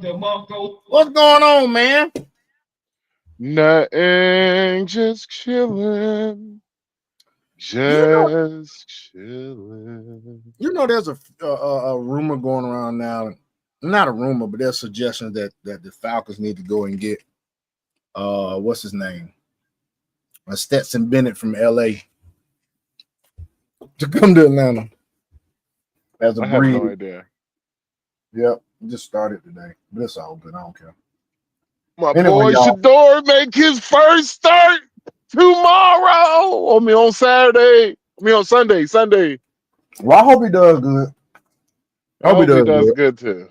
DeMarco. What's going on, man? Nothing, just chilling. You know, Just chilling. there's a rumor going around now. Not a rumor, but there's suggestions that the Falcons need to go and get what's his name? Stetson Bennett from LA to come to Atlanta as a I have breed. no idea. Yep, just started today, but it's all good. I don't care. My Anyway, boy y'all. Shador make his first start tomorrow. On Saturday. On Sunday. Well, I hope he does good. I Hope he hope he does does good. good too.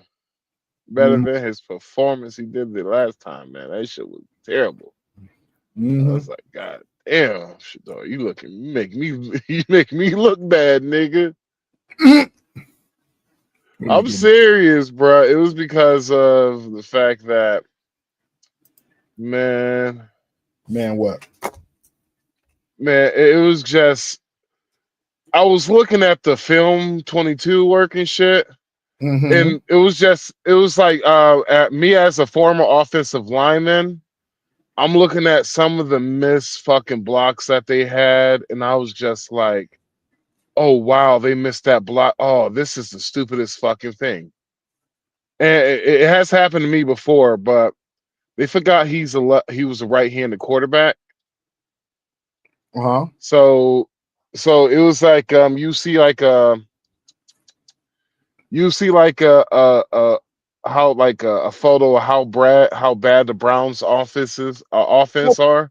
Better Mm-hmm. than his performance he did the last time, man. That shit was terrible. I Mm-hmm. was like, God damn, Shador, you make me look bad, nigga. I'm serious, bro. It was because of the fact that, man, Man, what? it was just I was looking at the film 22 work and shit, Mm-hmm. and it was like at me as a former offensive lineman, I'm looking at some of the missed fucking blocks that they had, and I was just like, oh wow, they missed that block. Oh, this is the stupidest fucking thing. And it has happened to me before, but they forgot he was a right-handed quarterback. Uh-huh. So it was like you see like a how like a photo of how bad the Browns offense are,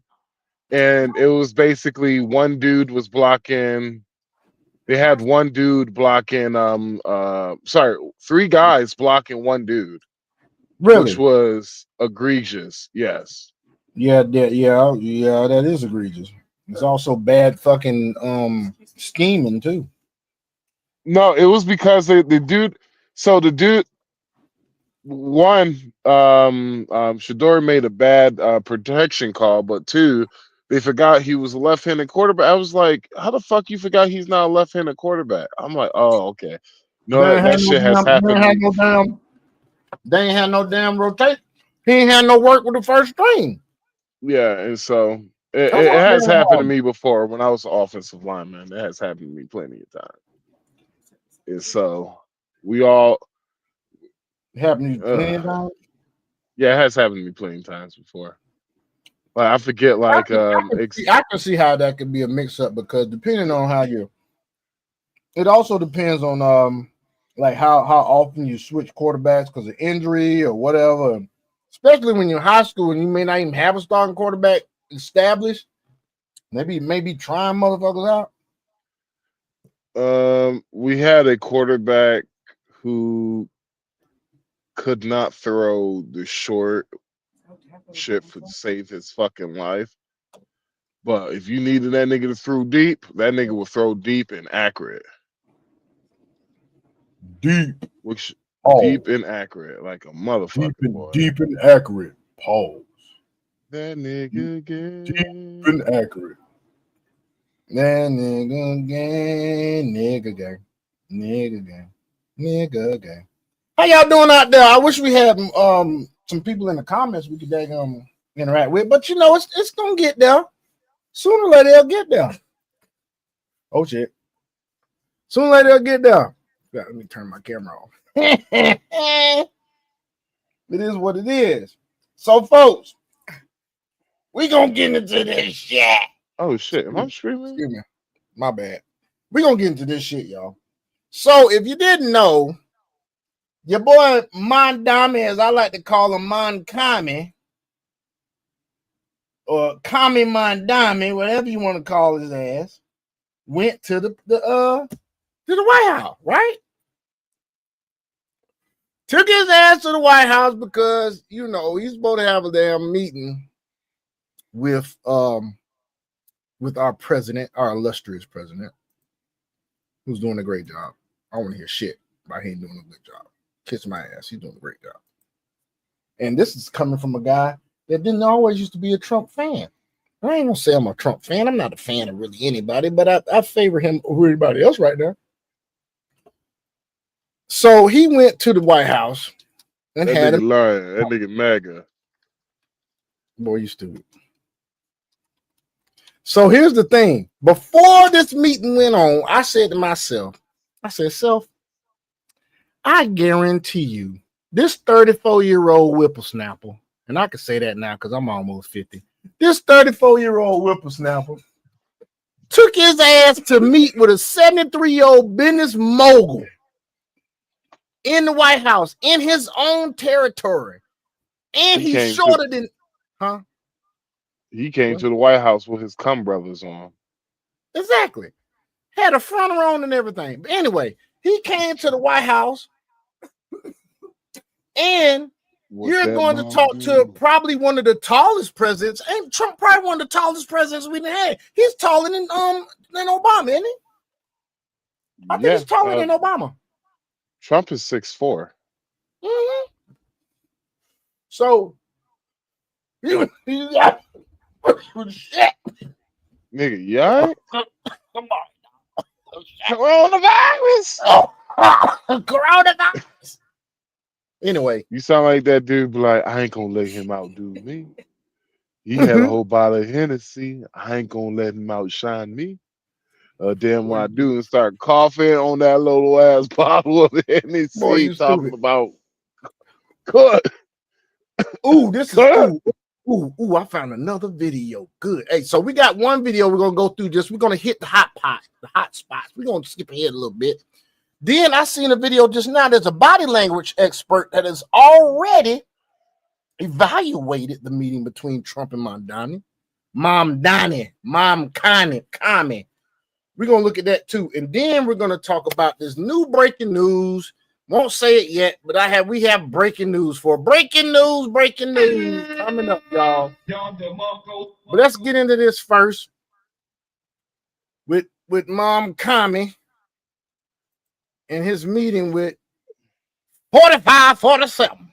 and it was basically one dude was blocking. They had one dude blocking three guys blocking one dude, which Really? was egregious. Yes. Yeah, that is egregious. It's also bad fucking scheming too. No, it was because the dude. So the dude, one, Shador made a bad protection call, but two, they forgot he was a left-handed quarterback. I was like, how the fuck you forgot he's not a left-handed quarterback? I'm like, oh, okay. No, They ain't had that no shit has damn. They happened ain't to had me no before. damn. They ain't had no damn rotation. He ain't had no work with the first string. Yeah, and so That's it all has damn happened to hard. me before when I was an offensive lineman. It has happened to me plenty of times. And so we all, It happened to you plenty of uh, times. yeah, it has happened to me plenty of times before. Like I forget, like I can see how that could be a mix up because depending on how you, it also depends on like how often you switch quarterbacks because of injury or whatever. Especially when you're in high school and you may not even have a starting quarterback established. Maybe trying motherfuckers out. we had a quarterback who could not throw the short shit for to save his fucking life. But if you needed that nigga to throw deep, that nigga will throw deep and accurate. Deep. Which Pause. deep and accurate, like a Deep motherfucker, and boy. deep and accurate. Pause. That Deep, nigga deep and again. accurate. That nigga gang. Nigga gang. Nigga gang. Nigga gang. How y'all doing out there? I wish we had some people in the comments we could interact with, but it's gonna get there. Sooner or later they'll get there. Oh shit. Sooner or later they'll get there. Yeah, let me turn my camera off. It is what it is. So folks, we gonna get into this shit. Oh shit, am I streaming? Excuse me. My bad. We gonna get into this shit, y'all. So if you didn't know, your boy Mamdani, as I like to call him, Kami, or Kami Mamdani, whatever you want to call his ass, went to the White House, right? Took his ass to the White House because he's supposed to have a damn meeting with our president, our illustrious president, who's doing a great job. I don't want to hear shit about him doing a good job. Kiss my ass, he's doing a great job. And this is coming from a guy that didn't always used to be a Trump fan. I ain't gonna say I'm a Trump fan. I'm not a fan of really anybody, but I favor him over anybody else right now. So he went to the White House and That had a nigga lying. That nigga MAGA. boy, you stupid. So here's the thing. Before this meeting went on, I said to myself, I said, self, I guarantee you, this 34-year-old whippersnapper, and I can say that now because I'm almost 50. This 34-year-old whippersnapper took his ass to meet with a 73-year-old business mogul in the White House, in his own territory. And He he's came to shorter than, huh? he came What? to the White House with his cum brothers on. Exactly. Had a front on and everything. But anyway, he came to the White House, and What you're that going to mom talk to do? probably one of the tallest presidents. Ain't Trump probably one of the tallest presidents we done had? He's taller than Obama, isn't he? I think Yeah. he's taller than Obama. Trump is 6'4". Mm-hmm. So you got shit. Nigga, you alright? Come on. Coronavirus. Oh, coronavirus. Anyway, You sound like that dude be like, I ain't gonna let him outdo me. He had a whole bottle of Hennessy. I ain't gonna let him outshine me. Damn boy, what I do and start coughing on that little ass bottle of boy, Hennessy you talking stupid. about cut. Ooh, this is Cut. ooh, I found another video. Good. Hey, so we got one video we're gonna go through. Just we're gonna hit the hot spots. We're gonna skip ahead a little bit. Then I seen a video just now. There's a body language expert that has already evaluated the meeting between Trump and Mamdani. Kami. We're gonna look at that too. And then we're gonna talk about this new breaking news. Won't say it yet, but we have breaking news breaking news coming up, y'all. But let's get into this first with Mom Kami and his meeting with 4547.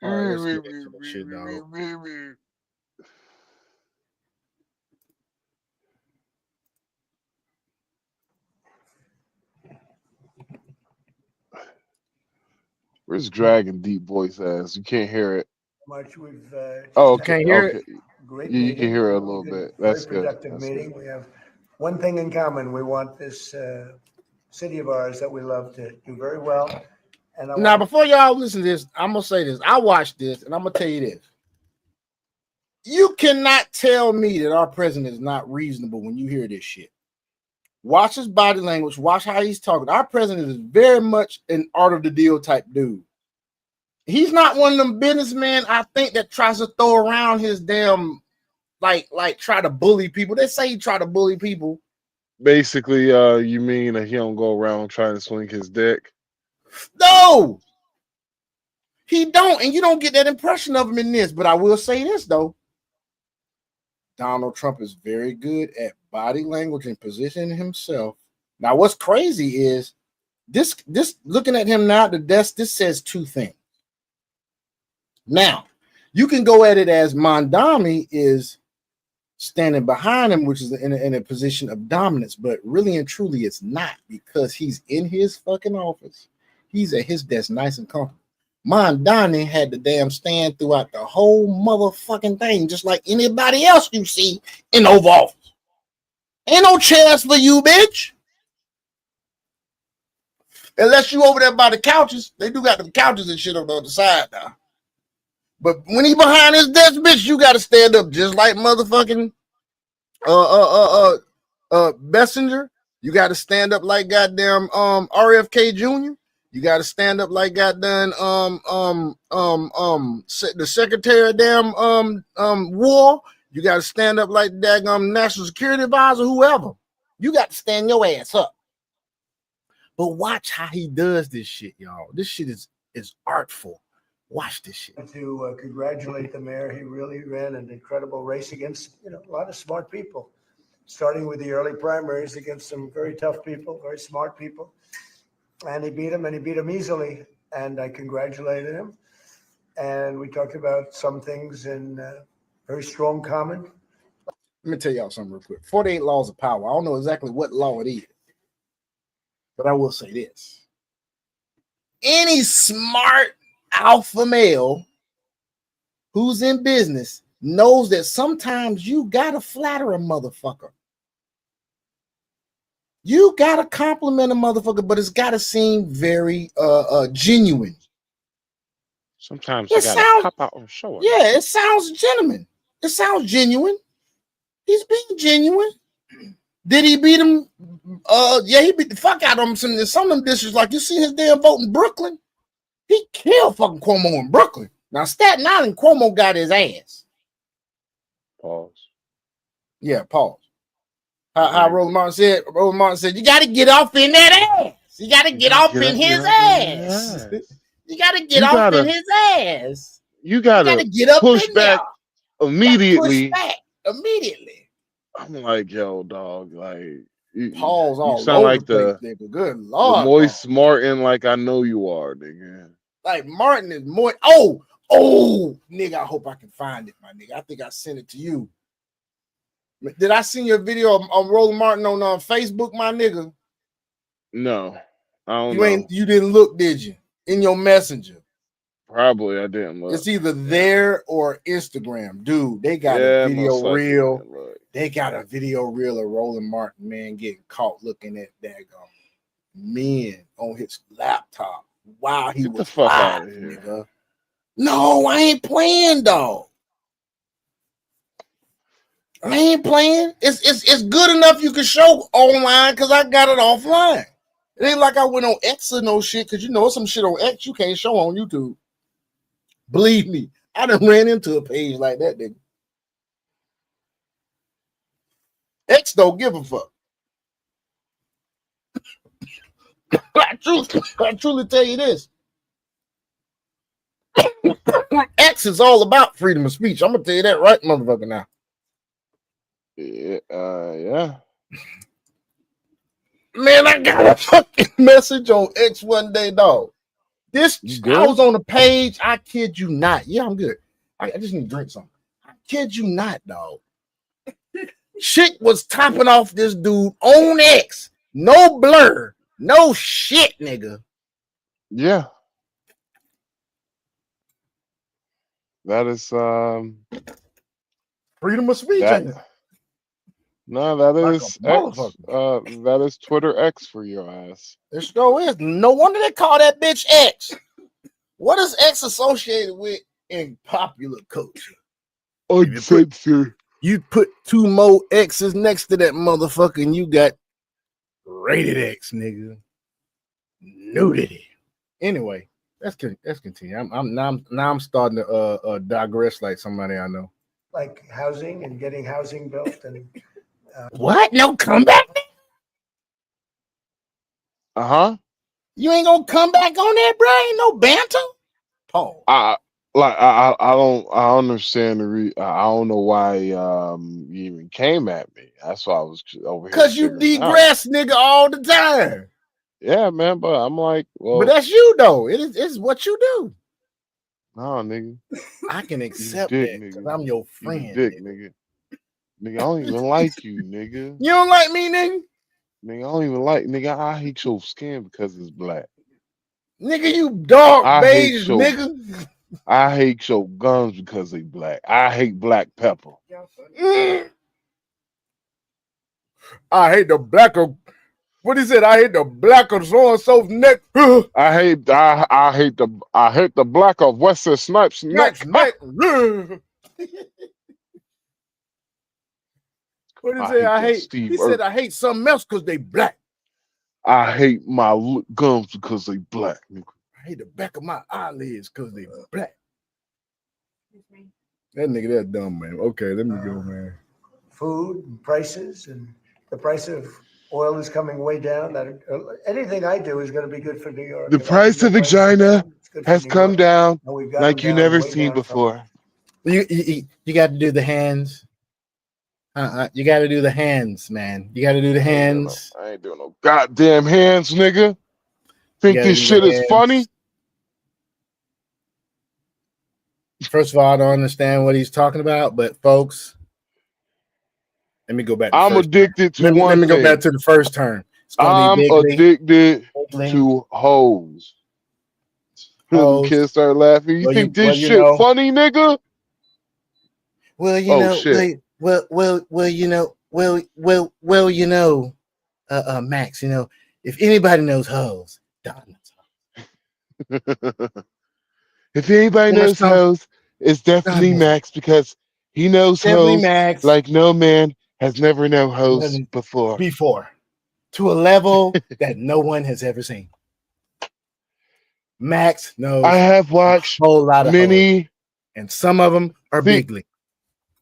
All right, let's get into that shit, dog. Where's Dragon deep voice ass? You can't hear it. Much we've Oh, just okay. Can't hear Okay. it. great Yeah, you can meeting, hear it a little good, bit. very That's good. productive That's meeting. good. We have one thing in common. We want this city of ours that we love to do very well. And I Now, want before y'all listen to this, I'm gonna say this. I watched this, and I'm gonna tell you this. You cannot tell me that our president is not reasonable when you hear this shit. Watch his body language. Watch how he's talking. Our president is very much an art of the deal type dude. He's not one of them businessmen, I think, that tries to throw around his damn like try to bully people. They say he try to bully people. Basically, you mean that he don't go around trying to swing his dick? No, he don't, and you don't get that impression of him in this. But I will say this though. Donald Trump is very good at body language and positioning himself. Now, what's crazy is this looking at him now at the desk, this says two things. Now, you can go at it as Mamdani is standing behind him, which is in a position of dominance, but really and truly it's not, because he's in his fucking office. He's at his desk nice and comfortable. Mamdani had the damn stand throughout the whole motherfucking thing, just like anybody else you see in Oval Office. Ain't no chairs for you, bitch. Unless you over there by the couches. They do got the couches and shit on the other side now. But when he behind his desk, bitch, you gotta stand up just like motherfucking Bessinger. You gotta stand up like goddamn RFK Jr. You gotta stand up like goddamn the Secretary of damn War. You gotta stand up like daggum National Security Advisor, whoever. You got to stand your ass up. But watch how he does this shit, y'all. This shit is artful. Watch this shit. to congratulate the mayor. He really ran an incredible race against a lot of smart people, starting with the early primaries against some very tough people, very smart people. And he beat him easily. And I congratulated him. And we talked about some things in very strong common. Let me tell y'all something real quick. 48 laws of power. I don't know exactly what law it is. But I will say this. Any smart alpha male who's in business knows that sometimes you gotta flatter a motherfucker. You gotta compliment a motherfucker, but it's gotta seem very genuine. Sometimes you gotta pop out on show. Yeah, it sounds genuine. It sounds genuine. He's being genuine. Did he beat him? Yeah, he beat the fuck out of him. Some of them districts, like you see his damn vote in Brooklyn. He killed fucking Cuomo in Brooklyn. Now Staten Island, Cuomo got his ass. Pause. Yeah, pause. How Roland Martin said? Roland Martin said, "You got to get off in that ass. You got to get off in his ass. You got to get off in his ass. You got to get up push in back there. immediately. Push back immediately." I'm like, yo, dog, like pause all you sound over like the place, nigga. Good Lord, the moist Martin, like I know you are, nigga. Like Martin is more. Oh, nigga. I hope I can find it, my nigga. I think I sent it to you. Did I send you a video of Roland Martin on Facebook, my nigga? No, I don't know. You didn't look, did you? In your messenger? Probably I didn't look. It's either there or Instagram, dude. They got a video reel. They got a video reel of Roland Martin, man, getting caught looking at daggone men on his laptop while he was the fuck live, out of here. nigga. No, I ain't playing, dog. I ain't playing. It's good enough you can show online because I got it offline. It ain't like I went on X or no shit, because you know some shit on X you can't show on YouTube. Believe me, I done ran into a page like that, nigga. X don't give a fuck. I truly tell you this. X is all about freedom of speech. I'm gonna tell you that right, motherfucker. Now. Yeah. Man, I got a fucking message on X one day, dog. I was on the page. I kid you not. Yeah, I'm good. I just need to drink something. I kid you not, dog. Chick was topping off this dude on X. No blur. No shit, nigga. Yeah. That is freedom of speech, ain't it? No, that like is X. That is Twitter X for your ass. It sure is. No wonder they call that bitch X. What is X associated with in popular culture? Uncensored. You put two more X's next to that motherfucker and you got rated X, nigga. Nudity. Anyway, let's continue. I'm starting to digress like somebody I know. Like housing and getting housing built and what? No comeback? You ain't gonna come back on that, bro? Ain't no banter? Paul. I don't understand I don't know why you even came at me. That's why I was over here. Because you degress nigga all the time. Yeah, man, but I'm like, well, but that's you though. It's what you do. No, nigga. I can accept that because I'm your friend. Nigga. Nigga, I don't even like you, nigga. You don't like me, nigga? Nigga, I don't even like, nigga, I hate your skin because it's black. Nigga, you dark beige, nigga. I hate your guns because they black. I hate black pepper. I hate the black of, what he said, I hate the black of so-and-so's neck. I hate the black of Wesley Snipes' neck. What did he say? He said, I hate something else because they black. I hate my gums because they black. Nigga. I hate the back of my eyelids because they black. That nigga, that's dumb, man. Okay, let me go, man. Food and prices, and the price of oil is coming way down. That anything I do is going to be good for New York. The price of vagina has come down like you never seen before. You got to do the hands. You got to do the hands, man. You got to do the hands. I ain't doing no goddamn hands, nigga. Think this shit is funny? First of all, I don't understand what he's talking about, but folks, let me go back. I'm addicted to one thing. Let me go back to the first term. It's gonna I'm be bigly. addicted Bigly. to hoes. The Hoes. kids start laughing. You think this You shit know. funny, nigga? Well, you Oh know. shit. You know. You know. Max. You know, if anybody knows hoes, Don knows hoes. If anybody knows Cornerstone, hoes, it's Don definitely knows hoes. Max because he knows Definitely hoes Max. like no man has never known hoes before. Before, to a level that no one has ever seen. Max I knows have a watched whole lot of hoes, many. and some of them are See, bigly.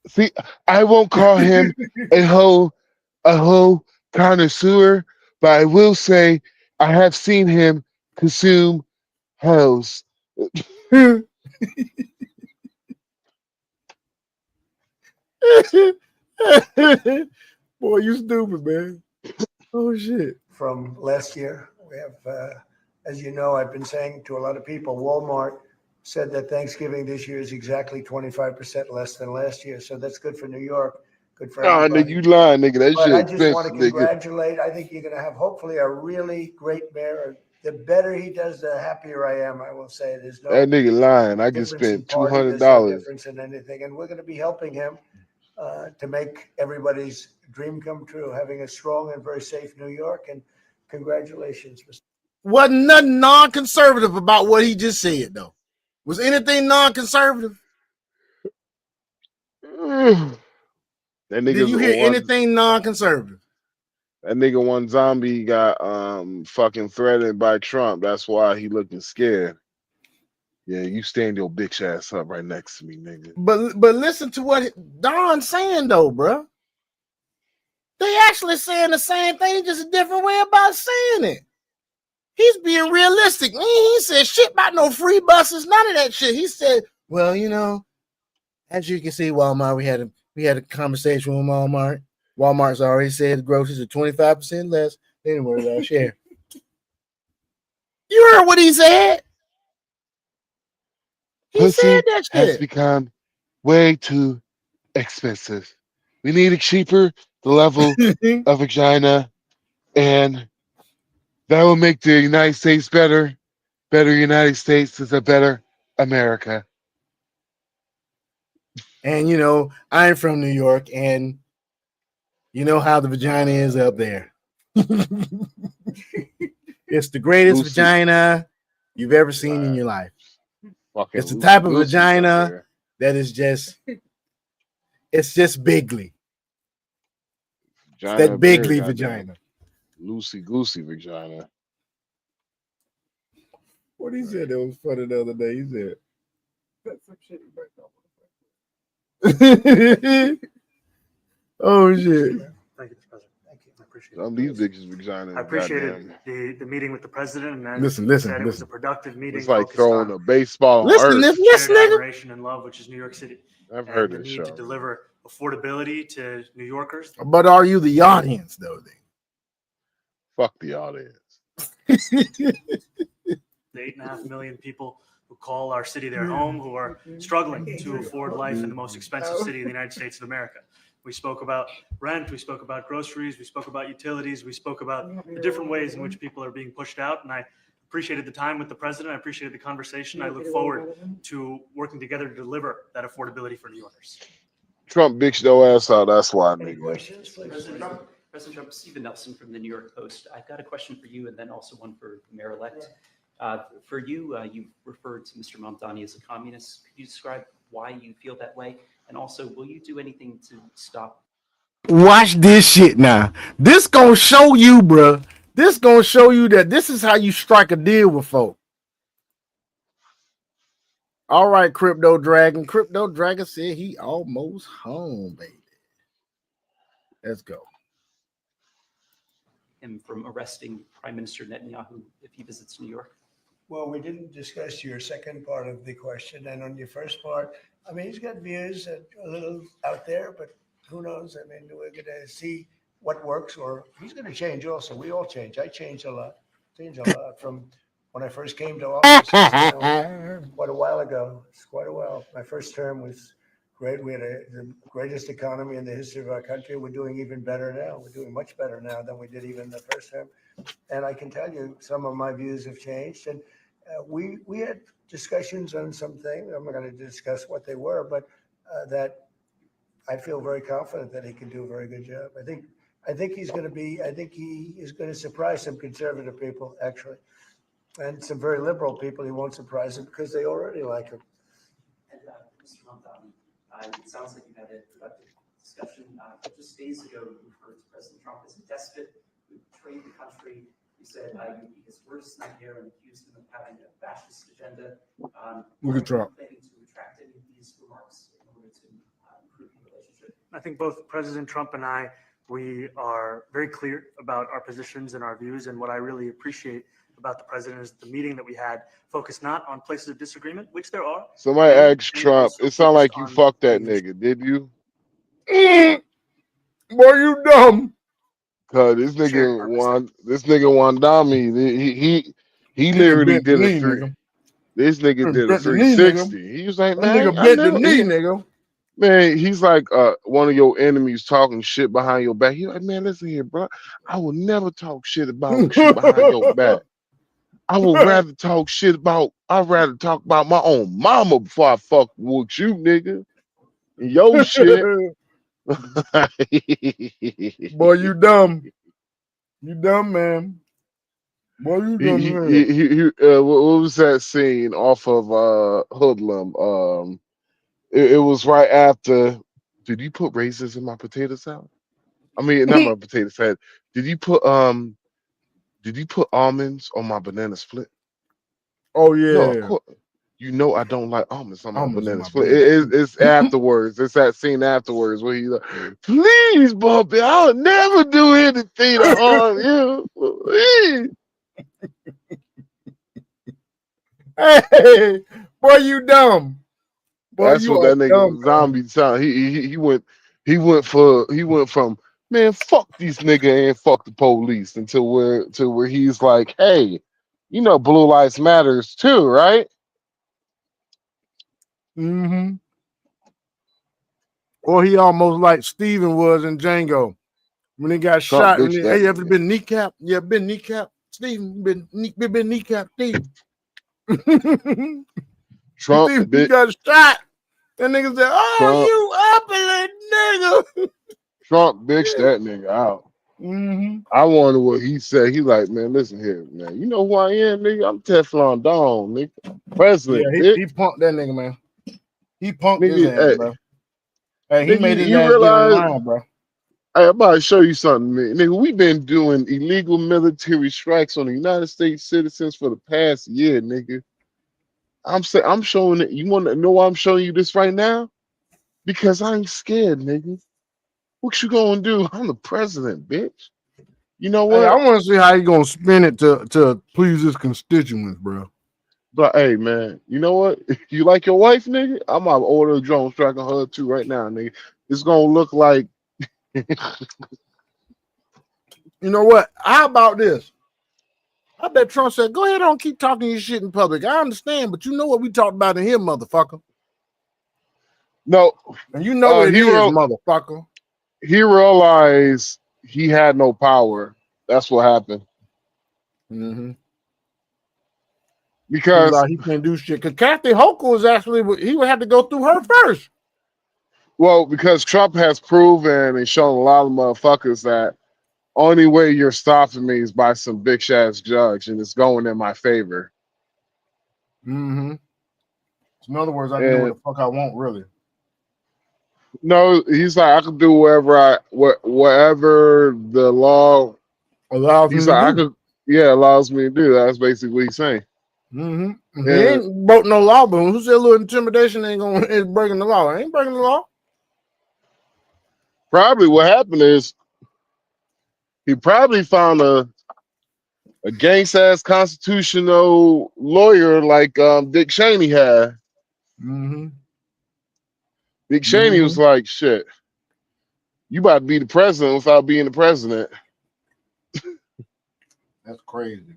see, I won't call him a hoe connoisseur, but I will say I have seen him consume hoes. Boy, you stupid, man. Oh shit. From last year. We have, as you know, I've been saying to a lot of people, Walmart said that Thanksgiving this year is exactly 25% less than last year. So that's good for New York, good for Nah, nigga, everybody. you lying, nigga. That But shit I just want to expensive, nigga. congratulate. I think you're going to have hopefully a really great mayor. The better he does, the happier I am. I will say there's no That nigga lying. I just difference in spent two party. hundred There's no dollars. difference in anything. And we're going to be helping him to make everybody's dream come true, having a strong and very safe New York. And congratulations, Mr. Wasn't nothing non-conservative about what he just said, though. Was anything non-conservative? That Did nigga's you hear one. anything non-conservative? That nigga one zombie got fucking threatened by Trump. That's why he looking scared. Yeah, you stand your bitch ass up right next to me, nigga. But listen to what Don's saying, though, bro. They actually saying the same thing, just a different way about saying it. He's being realistic. He said shit about no free buses, none of that shit. He said, well, you know, as you can see, Walmart, we had a conversation with Walmart. Walmart's already said the groceries are 25% less than anywhere last year. You heard what he said? He said Pussy that has shit. become way too expensive. We need it cheaper, the level of vagina, and that will make the United States better. Better United States is a better America. And you know, I'm from New York, and you know how the vagina is up there. It's the greatest Lucy, vagina you've ever seen in your life. fucking It's the Lucy type of Goosy's up vagina there. that is just, it's just bigly. It's Vagina that up there, bigly goddamn vagina. Lucy Goosey vagina. What he said that was funny the other day. He said, "That's some shit you better." Oh shit! Thank you, Mr. President. Thank you. I appreciate Some of it. these bitches vagina I is appreciated goddamn. the meeting with the president, and as Listen, he said, it was a listen, productive meeting It's like focused throwing on a baseball on listen, Earth. this shared nigga. admiration and love, which is New York City, I've heard and the this need to show. deliver affordability to New Yorkers. But are you the audience though? Fuck the audience. The 8.5 million people who call our city their home, who are struggling to afford life in the most expensive city in the United States of America. We spoke about rent, we spoke about groceries, we spoke about utilities, we spoke about the different ways in which people are being pushed out. And I appreciated the time with the president. I appreciated the conversation. I look forward to working together to deliver that affordability for New Yorkers. Trump bitched your ass out. That's why, Any nigga. questions, please? President Trump, Stephen Nelson from the New York Post. I've got a question for you and then also one for the mayor-elect. For you, you referred to Mr. Mamdani as a communist. Could you describe why you feel that way? And also, will you do anything to stop? Watch this shit now. This gonna show you, bro. This gonna show you that this is how you strike a deal with folk. All right, Crypto Dragon. Crypto Dragon said he almost home, baby. Let's go. Him from arresting Prime Minister Netanyahu if he visits New York? Well, we didn't discuss your second part of the question. And on your first part, I mean, he's got views that are a little out there, but who knows? I mean, we're going to see what works, or he's going to change also. We all change. I changed a lot from when I first came to office, quite a while ago. It's quite a while. My first term was great. We had the greatest economy in the history of our country. We're doing even better now. We're doing much better now than we did even the first term. And I can tell you, some of my views have changed. And we had discussions on some things. I'm not going to discuss what they were, but that I feel very confident that he can do a very good job. I think he's going to be. I think he is going to surprise some conservative people, actually, and some very liberal people. He won't surprise them because they already like him. And Mr. Mamdani, it sounds like you had a productive discussion. Just days ago, you referred to President Trump as a despot who betrayed the country. You said you'd be his worst nightmare and accused him of having a fascist agenda. Look at Trump. Planning to retract any of these remarks in order to improve the relationship. I think both President Trump and I, we are very clear about our positions and our views. And what I really appreciate about the president is the meeting that we had focused not on places of disagreement, which there are. Somebody asked and Trump. also It sounded like focused you on fucked that leadership. nigga, did you? Boy, you dumb. Cause this Shared nigga purpose. Wandami, he Nigga literally bent the did a knee, three. nigga. This nigga did a Bent the knee, nigga. 360. He was like, That man, nigga I bent the never. knee, nigga. Man, he's like one of your enemies talking shit behind your back. He's like, man, listen here, bro. I will never talk shit about you behind your back. I would rather talk shit about. I'd rather talk about my own mama before I fuck with you, nigga. And your shit. Boy, you dumb. You dumb, man. Boy, you dumb. What was that scene off of Hoodlum? It was right after. Did you put raisins in my potato salad? I mean, not my potato salad. Did you put almonds on my banana split? Oh No, of yeah. course. You know I don't like almonds on my Almost in banana my split. banana. It's afterwards. It's that scene afterwards where he's like, please, Bumpy, I'll never do anything to harm you. Please. Hey, boy, you dumb. Boy, That's you what are that dumb, nigga man. zombie sound. He went from, man, fuck these nigga and fuck the police until where he's like, hey, you know blue lives matters too, right? Mm-hmm. Or he almost like Steven was in Django when he got Trump shot. bitch that Hey, you ever nigga. been kneecapped? You ever been kneecapped? Steven, been kneecapped, Steve. Trump Steve, you bitch got shot. That nigga said, Trump oh, you uppity nigga. Trump bitch that nigga out. Mm-hmm. I wonder what he said. He like, man, listen here, man. You know who I am, nigga? I'm Teflon Don, nigga. Yeah, President, bitch. he punked that nigga, man. He punked his Nigga, ass, hey, bro. Hey, he nigga, made his you ass get in realize line, bro. I'm about to show you something, man. Nigga, we've been doing illegal military strikes on the United States citizens for the past year, nigga. I'm showing it. You want to know why I'm showing you this right now? Because I ain't scared, nigga. What you gonna do? I'm the president, bitch. You know Hey, I what? want to see how he gonna spin it to please his constituents, bro. But hey, man, you know what? If you like your wife, nigga, I'm gonna order a drone strike on her too right now, nigga. It's gonna look like You know what? How about this? I bet Trump said, "Go ahead on, keep talking your shit in public. I understand, but you know what we talked about in here, motherfucker, no. and you know what it He is, wrote. motherfucker." He realized he had no power. That's what happened Mm-hmm. He because, realized he can't do shit. Because Kathy Hochul was actually he would have to go through her first. well, because Trump has proven and shown a lot of motherfuckers that only way you're stopping me is by some bitch ass judge, and it's going in my favor. Mm-hmm. In other words, I can do what And the fuck I want, really. no, he's like, I can do whatever the law. Allows He's him to like, I do. could, yeah, allows me to do. That's basically what he's saying. Mm-hmm. He And ain't broke no law, but who said a little intimidation ain't gonna is breaking the law? I ain't breaking the law. probably what happened is he probably found a gangsta ass constitutional lawyer like Dick Cheney had. Mm-hmm. Dick Cheney Mm-hmm. was like, shit, you about to be the president without being the president. That's crazy.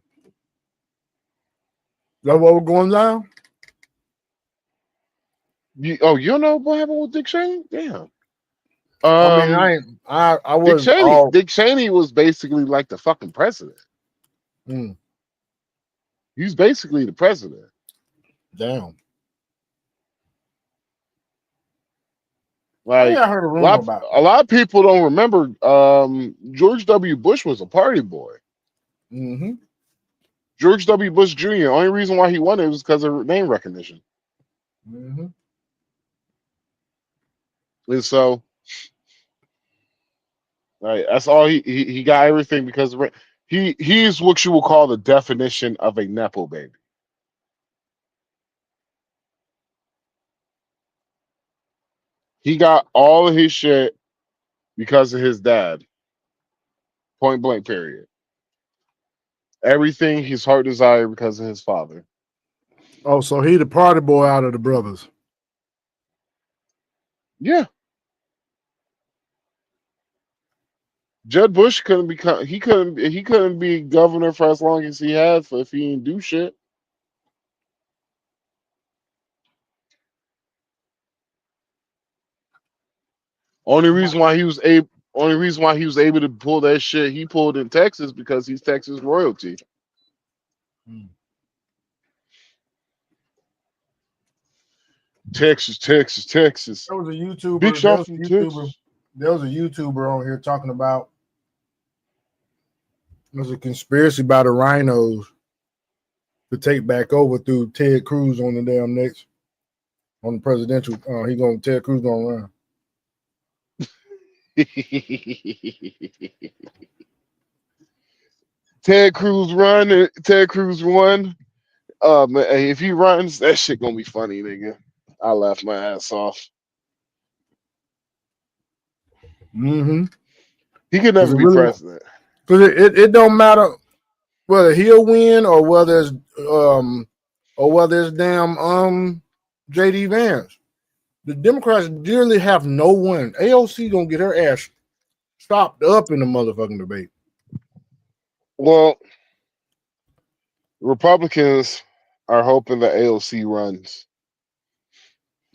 That what we're going down? You don't know what happened with Dick Cheney? Damn. I mean, I Dick was Cheney. all Dick Cheney was basically like the fucking president. mm, He's basically the president. damn. I think Like I heard a rumor about a lot of people don't remember. George W. Bush was a party boy. that. Mm-hmm. George W. Bush Jr. Only reason why he won it was because of name recognition. Mm-hmm. And so, right, that's all he got everything because he's what you will call the definition of a nepo baby. He got all of his shit because of his dad. Point blank. Period. Everything his heart desired because of his father. Oh, so he the party boy out of the brothers. Yeah. Jeb Bush couldn't become he couldn't be governor for as long as he had if he didn't do shit. Only reason why he was able to pull that shit he pulled in Texas because he's Texas royalty. Mm. Texas. There was a Big YouTuber. There shot was a from YouTuber. Texas. There was a YouTuber on here talking about there's a conspiracy by the rhinos to take back over through Ted Cruz on the damn next on the presidential. Ted Cruz gonna run. Ted Cruz run. Ted Cruz won. Man, hey, if he runs, that shit gonna be funny, nigga. I laugh my ass off. Mm-hmm. He could Because never be president. it don't matter whether he'll win or whether it's damn JD Vance. The Democrats generally have no one. AOC gonna get her ass stopped up in the motherfucking debate. Well, Republicans are hoping that AOC runs.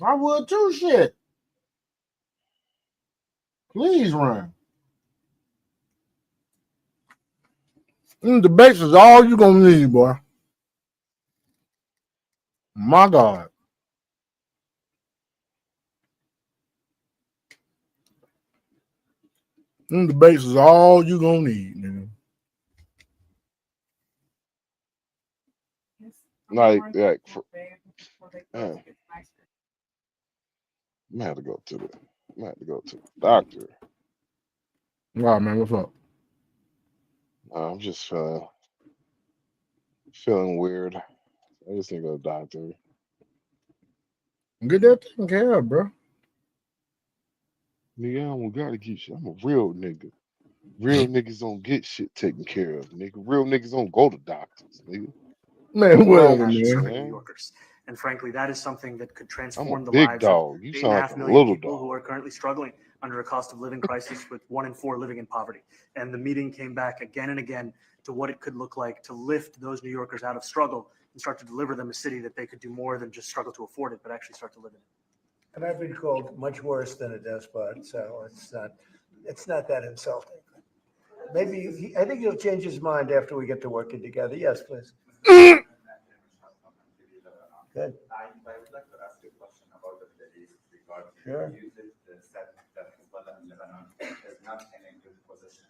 I would too. Shit, please run. Debates is all you gonna need, boy. My God. Debates is all you gonna need, nigga. Like man, I'm gonna have to go to the doctor. All right, man. What's up? I'm just feeling weird. I just need to go to the doctor. Get that taken care of, bro. Nigga, I don't gotta get shit. I'm a real nigga. Real niggas don't get shit taken care of, nigga. Real niggas don't go to doctors, nigga. Man, Wrong whatever, with you, man. Serving New man. Yorkers. And frankly, that is something that could I'm a transform the big lives of dog. You sound like 8.5 a million little people who dog. are currently struggling under a cost of living crisis with 1 in 4 living in poverty. And the meeting came back again and again to what it could look like to lift those New Yorkers out of struggle and start to deliver them a city that they could do more than just struggle to afford it, but actually start to live in it. And I've been called much worse than a despot, so it's not that insulting. Maybe I think he'll change his mind after we get to working together. Yes, please. Good. I would like to ask you a question about the Middle East regarding Sure. you did said that Hezbollah in Lebanon is not in a good position.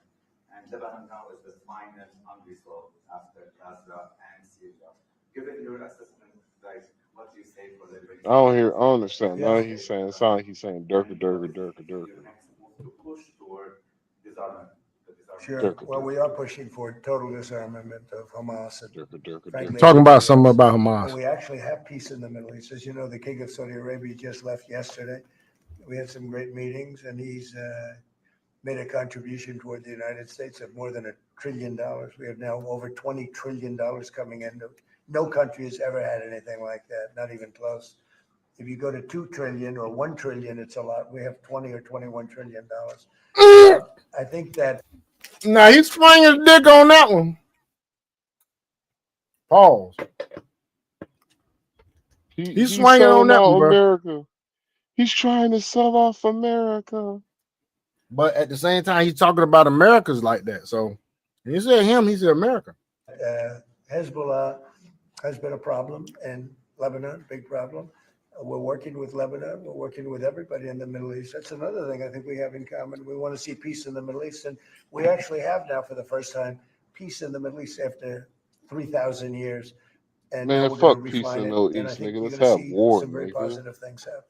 And Lebanon now is the final unresolved after Gaza and Syria. Given your assessment, like what do you say for the I don't understand. Yeah. No, he's saying it sounds like he's saying Durka. your next move to push toward disarmament? Sure. Well, we are pushing for total disarmament of Hamas and frankly, Talking about something else. about And Hamas. we actually have peace in the Middle East. As you know, the King of Saudi Arabia just left yesterday. We had some great meetings, and he's made a contribution toward the United States of more than $1 trillion. We have now over $20 trillion coming in. No country has ever had anything like that, not even close. If you go to 2 trillion or 1 trillion, it's a lot. We have 20 or $21 trillion. I think that. Now he's swinging his dick on that one. Pause. He's swinging on selling that out one, bro. America. He's trying to sell off America. But at the same time, he's talking about Americans like that. So he said him, he said America. Hezbollah has been a problem in Lebanon, big problem. We're working with Lebanon. We're working with everybody in the Middle East. That's another thing I think we have in common. We want to see peace in the Middle East. And we actually have now, for the first time, peace in the Middle East after 3,000 years. And now Man, we're going to fuck peace in refine the it. Middle And I East, think nigga. you're Let's going to have see war, some very nigga. positive things happen.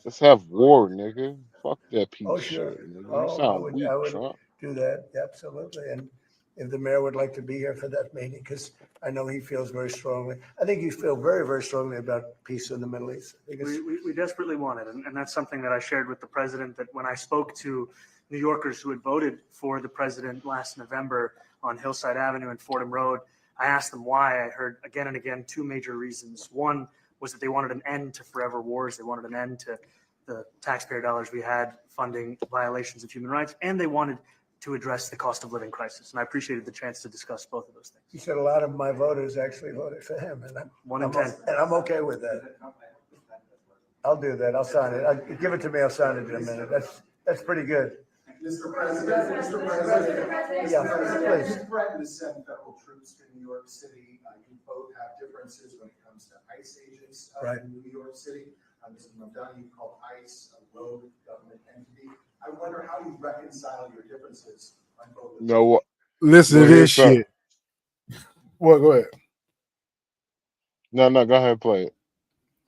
Let's have war, nigga. Fuck that peace Oh, sure. shit, nigga. You Oh, sound weak, I would Trump. do that. Absolutely. And if the mayor would like to be here for that meeting, because I know he feels very strongly. I think you feel very, very strongly about peace in the Middle East. I think We desperately want it. And that's something that I shared with the president, that when I spoke to New Yorkers who had voted for the president last November on Hillside Avenue and Fordham Road, I asked them why. I heard again and again two major reasons. One was that they wanted an end to forever wars. They wanted an end to the taxpayer dollars we had funding violations of human rights, and they wanted to address the cost of living crisis. And I appreciated the chance to discuss both of those things. he said a lot of my voters actually voted for him, and One in 10. and I'm okay with that. I'll do that. I'll sign it. Give it to me. I'll sign it in a minute. That's pretty good. Mr. President, Yeah, President, please. you threatened to send federal troops to New York City. You both have differences when it comes to ICE agents Right. in New York City. Mr. Mamdani, you called ICE a rogue government entity. I wonder how you reconcile your differences on both of these. No, what? Listen Well, to this here's some- shit. What? Go ahead. No, go ahead, play it.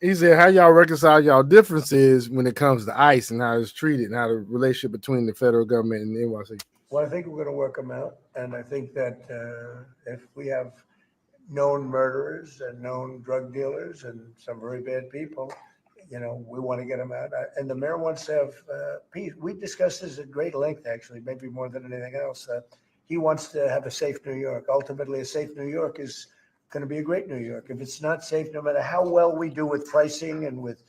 He said, how y'all reconcile y'all differences when it comes to ICE and how it's treated and how the relationship between the federal government and the NYC? Well, I think we're going to work them out. And I think that if we have known murderers and known drug dealers and some very bad people, we want to get them out. And the mayor wants to have peace. We discussed this at great length, actually, maybe more than anything else. He wants to have a safe New York. Ultimately, a safe New York is going to be a great New York. If it's not safe, no matter how well we do with pricing and with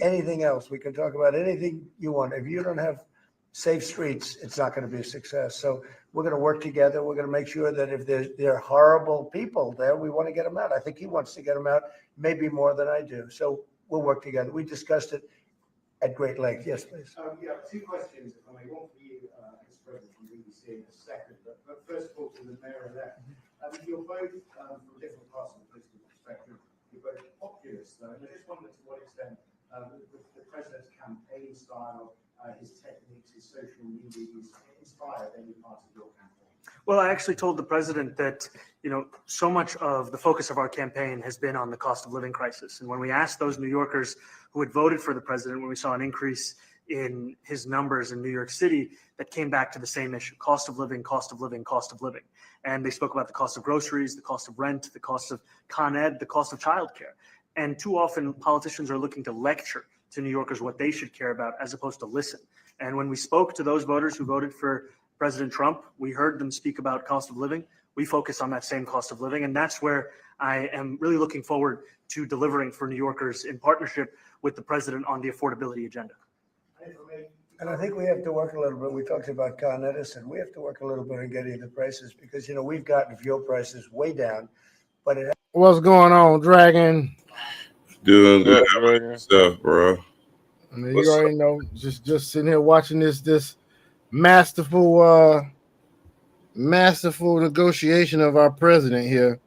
anything else, we can talk about anything you want. If you don't have safe streets, it's not going to be a success. So we're going to work together. We're going to make sure that if there are horrible people there, we want to get them out. I think he wants to get them out, maybe more than I do. So we'll work together. We discussed it at great length. Yes, please. Yeah, two questions, if I may. One for you, Mr. President, from BBC in a second. But first of all, to the mayor-elect. You're both from different parts of the political spectrum. You're both populists, though. And I just wondered to what extent the president's campaign style, his techniques, his social media use inspired any parts of your campaign. Well, I actually told the president that, so much of the focus of our campaign has been on the cost of living crisis. And when we asked those New Yorkers who had voted for the president, when we saw an increase in his numbers in New York City, that came back to the same issue: cost of living, cost of living, cost of living. And they spoke about the cost of groceries, the cost of rent, the cost of Con Ed, the cost of childcare. And too often politicians are looking to lecture to New Yorkers what they should care about as opposed to listen. And when we spoke to those voters who voted for President Trump, we heard them speak about cost of living. We focus on that same cost of living. And that's where I am really looking forward to delivering for New Yorkers in partnership with the president on the affordability agenda. And I think we have to work a little bit. We talked about Con Edison. We have to work a little bit on getting the prices because, we've gotten fuel prices way down, but it. What's going on, Dragon? Doing Yeah, good right. stuff, bro. I mean, you already know. Just sitting here watching this masterful negotiation of our president here.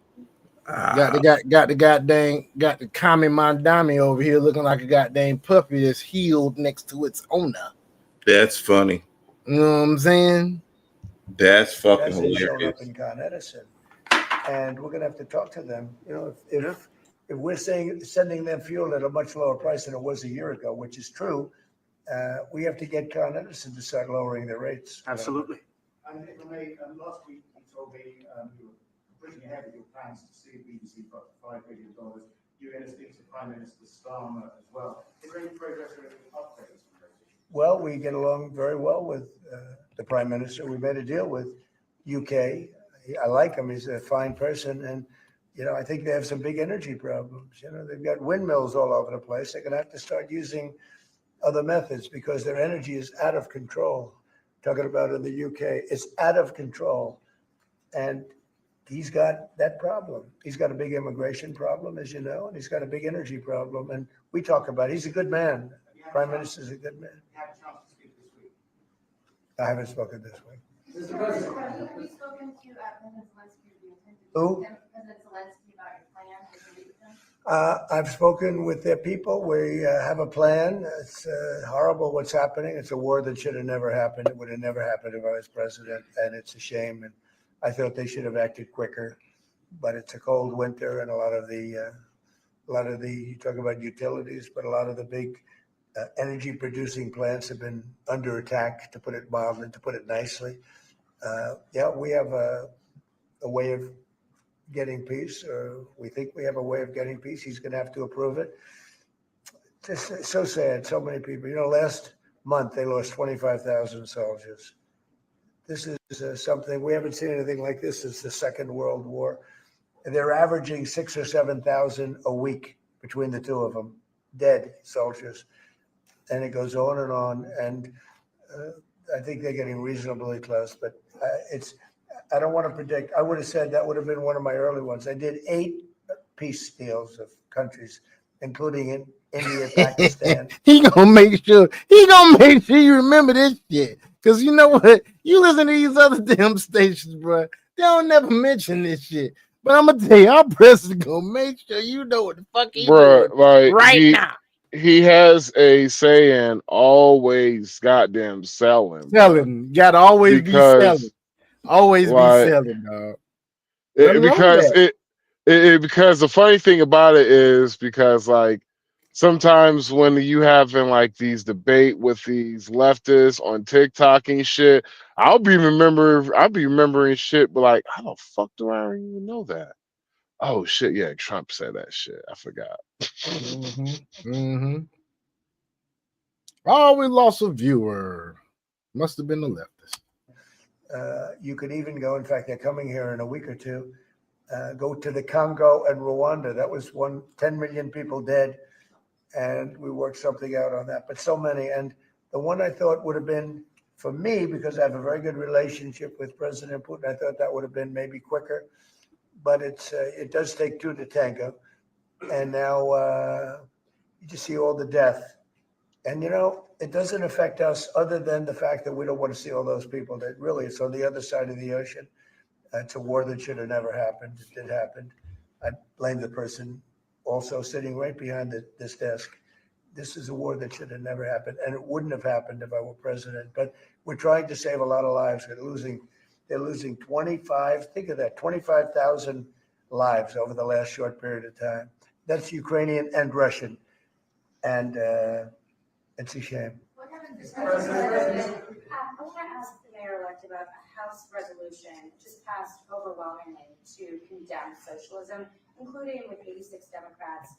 Got the commie Mamdani over here looking like a goddamn puppy that's healed next to its owner. That's funny. You know what I'm saying? That's fucking That's showing hilarious. up in Con Edison, and we're gonna have to talk to them. If we're sending them fuel at a much lower price than it was a year ago, which is true, we have to get Con Edison to start lowering their rates. Absolutely. And if I may, last week you told me you were pushing ahead with your plans to sue BBC for up to $5 billion. You're going to speak to Prime Minister Starmer as well. Is there any progress or any updates? Well, we get along very well with the Prime Minister. We made a deal with UK. I like him. He's a fine person. And, I think they have some big energy problems. They've got windmills all over the place. They're going to have to start using other methods because their energy is out of control. Talking about in the UK, it's out of control. And he's got that problem. He's got a big immigration problem, as you know, and he's got a big energy problem. And we talk about it. He's a good man. Prime Minister's a good man. You have a chance to speak this week. I haven't spoken this week. Mr. President. Have you spoken to President Zelensky? Have you attended Who? President Zelensky about your plan? Have you meet with him? I've spoken with their people. We have a plan. It's horrible what's happening. It's a war that should have never happened. It would have never happened if I was president, and it's a shame. And I thought they should have acted quicker. But it's a cold winter, and a lot of the you talk about utilities, but a lot of the big energy producing plants have been under attack, to put it mildly, to put it nicely. Yeah, we have a way of getting peace, or we think we have a way of getting peace. He's going to have to approve it. It's so sad. So many people. You know, last month they lost 25,000 soldiers. This is something we haven't seen anything like this since the Second World War. And they're averaging 6,000 or 7,000 a week between the two of them, dead soldiers. And it goes on and on. And I think they're getting reasonably close, but I don't want to predict. I would have said that would have been one of my early ones. I did 8 peace deals of countries, including in India, Pakistan. He gonna make sure you remember this shit. Cause you know what? You listen to these other damn stations, bro. They don't never mention this shit. But I'm gonna tell you, our president gonna make sure you know what the fuck he Bruh, doing like right now. he has a saying, always goddamn selling. Selling, gotta always be selling. Because Always be like selling, dog. Nothing wrong with because that. because the funny thing about it is because like sometimes when you having like these debate with these leftists on TikTok and shit, I'll be remembering shit, but like how the fuck do I even know that? Oh shit, yeah, Trump said that shit. I forgot. Oh, we lost a viewer. Must have been the leftist. You could even go, in fact, they're coming here in a week or two, go to the Congo and Rwanda. That was 10 million people dead. And we worked something out on that, but so many. And the one I thought would have been, for me, because I have a very good relationship with President Putin, I thought that would have been maybe quicker, but it does take 2 to tango. And now you just see all the death. And, you know, it doesn't affect us other than the fact that we don't want to see all those people that really, it's on the other side of the ocean. It's a war that should have never happened. It did happen. I blame the person also sitting right behind this desk. This is a war that should have never happened, and it wouldn't have happened if I were president. But we're trying to save a lot of lives. They're losing 25, think of that, 25,000 lives over the last short period of time. That's Ukrainian and Russian. And it's a shame. What happened to President? I want to ask the mayor-elect about a House resolution just passed overwhelmingly to condemn socialism, including with 86 Democrats,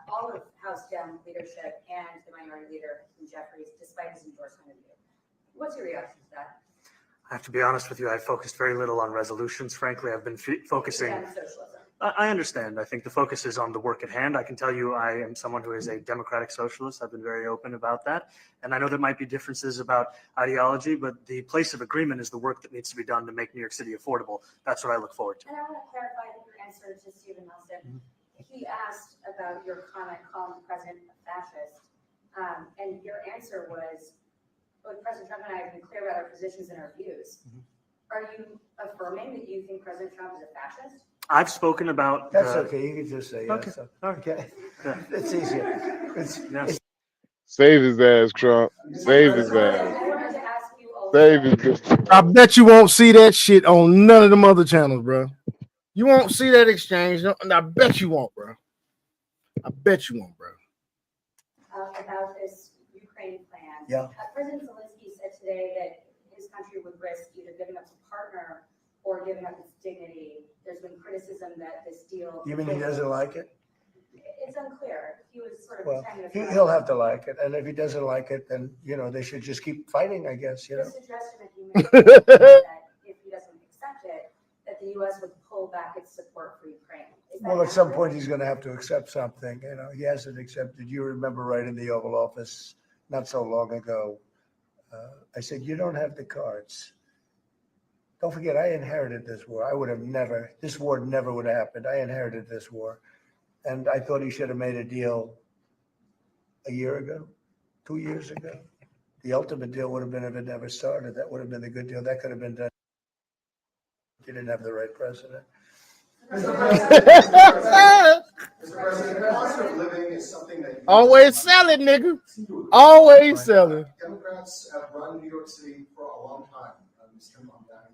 all of House Dem leadership, and the minority leader, Hakeem Jeffries, despite his endorsement of you. What's your reaction to that? I have to be honest with you, I've focused very little on resolutions. Frankly, I've been focusing. Socialism. I understand. I think the focus is on the work at hand. I can tell you I am someone who is a democratic socialist. I've been very open about that. And I know there might be differences about ideology, but the place of agreement is the work that needs to be done to make New York City affordable. That's what I look forward to. And I want to clarify your answer to Stephen Nelson. He asked about your comment calling the president a fascist. And your answer was, both President Trump and I have been clear about our positions and our views. Are you affirming that you think President Trump is a fascist? I've spoken about. That's okay. You can just say Okay. yes. Okay. Okay. It's easier. Yes. Save his ass, Trump. Save his ass. I wanted to ask you also. Save his ass. I bet you won't see that shit on none of them other channels, bro. You won't see that exchange. I bet you won't, bro. I bet you won't, bro. About this Ukraine plan. Yeah. President Zelensky said today that his country would risk either giving up a partner or giving up its dignity. There's been criticism that this deal. You mean he doesn't like it? It's unclear. He was sort of Well, pretending. he'll have to like it. And if he doesn't like it, then, you know, they should just keep fighting, I guess, you know. The suggestion that he made that if he doesn't accept it, that the U.S. would pull back its support for Ukraine. Is that Well, at some accurate? point, he's going to have to accept something. You know, he hasn't accepted. You remember right in the Oval Office not so long ago, I said, you don't have the cards. Don't forget, I inherited this war. This war never would have happened. I inherited this war. And I thought he should have made a deal a year ago, 2 years ago. The ultimate deal would have been if it never started. That would have been the good deal. That could have been done. You didn't have the right president. Mr. President, cost of living is something that Always selling, nigga. Always selling. Democrats have run New York City for a long time, Mr. Mamdani.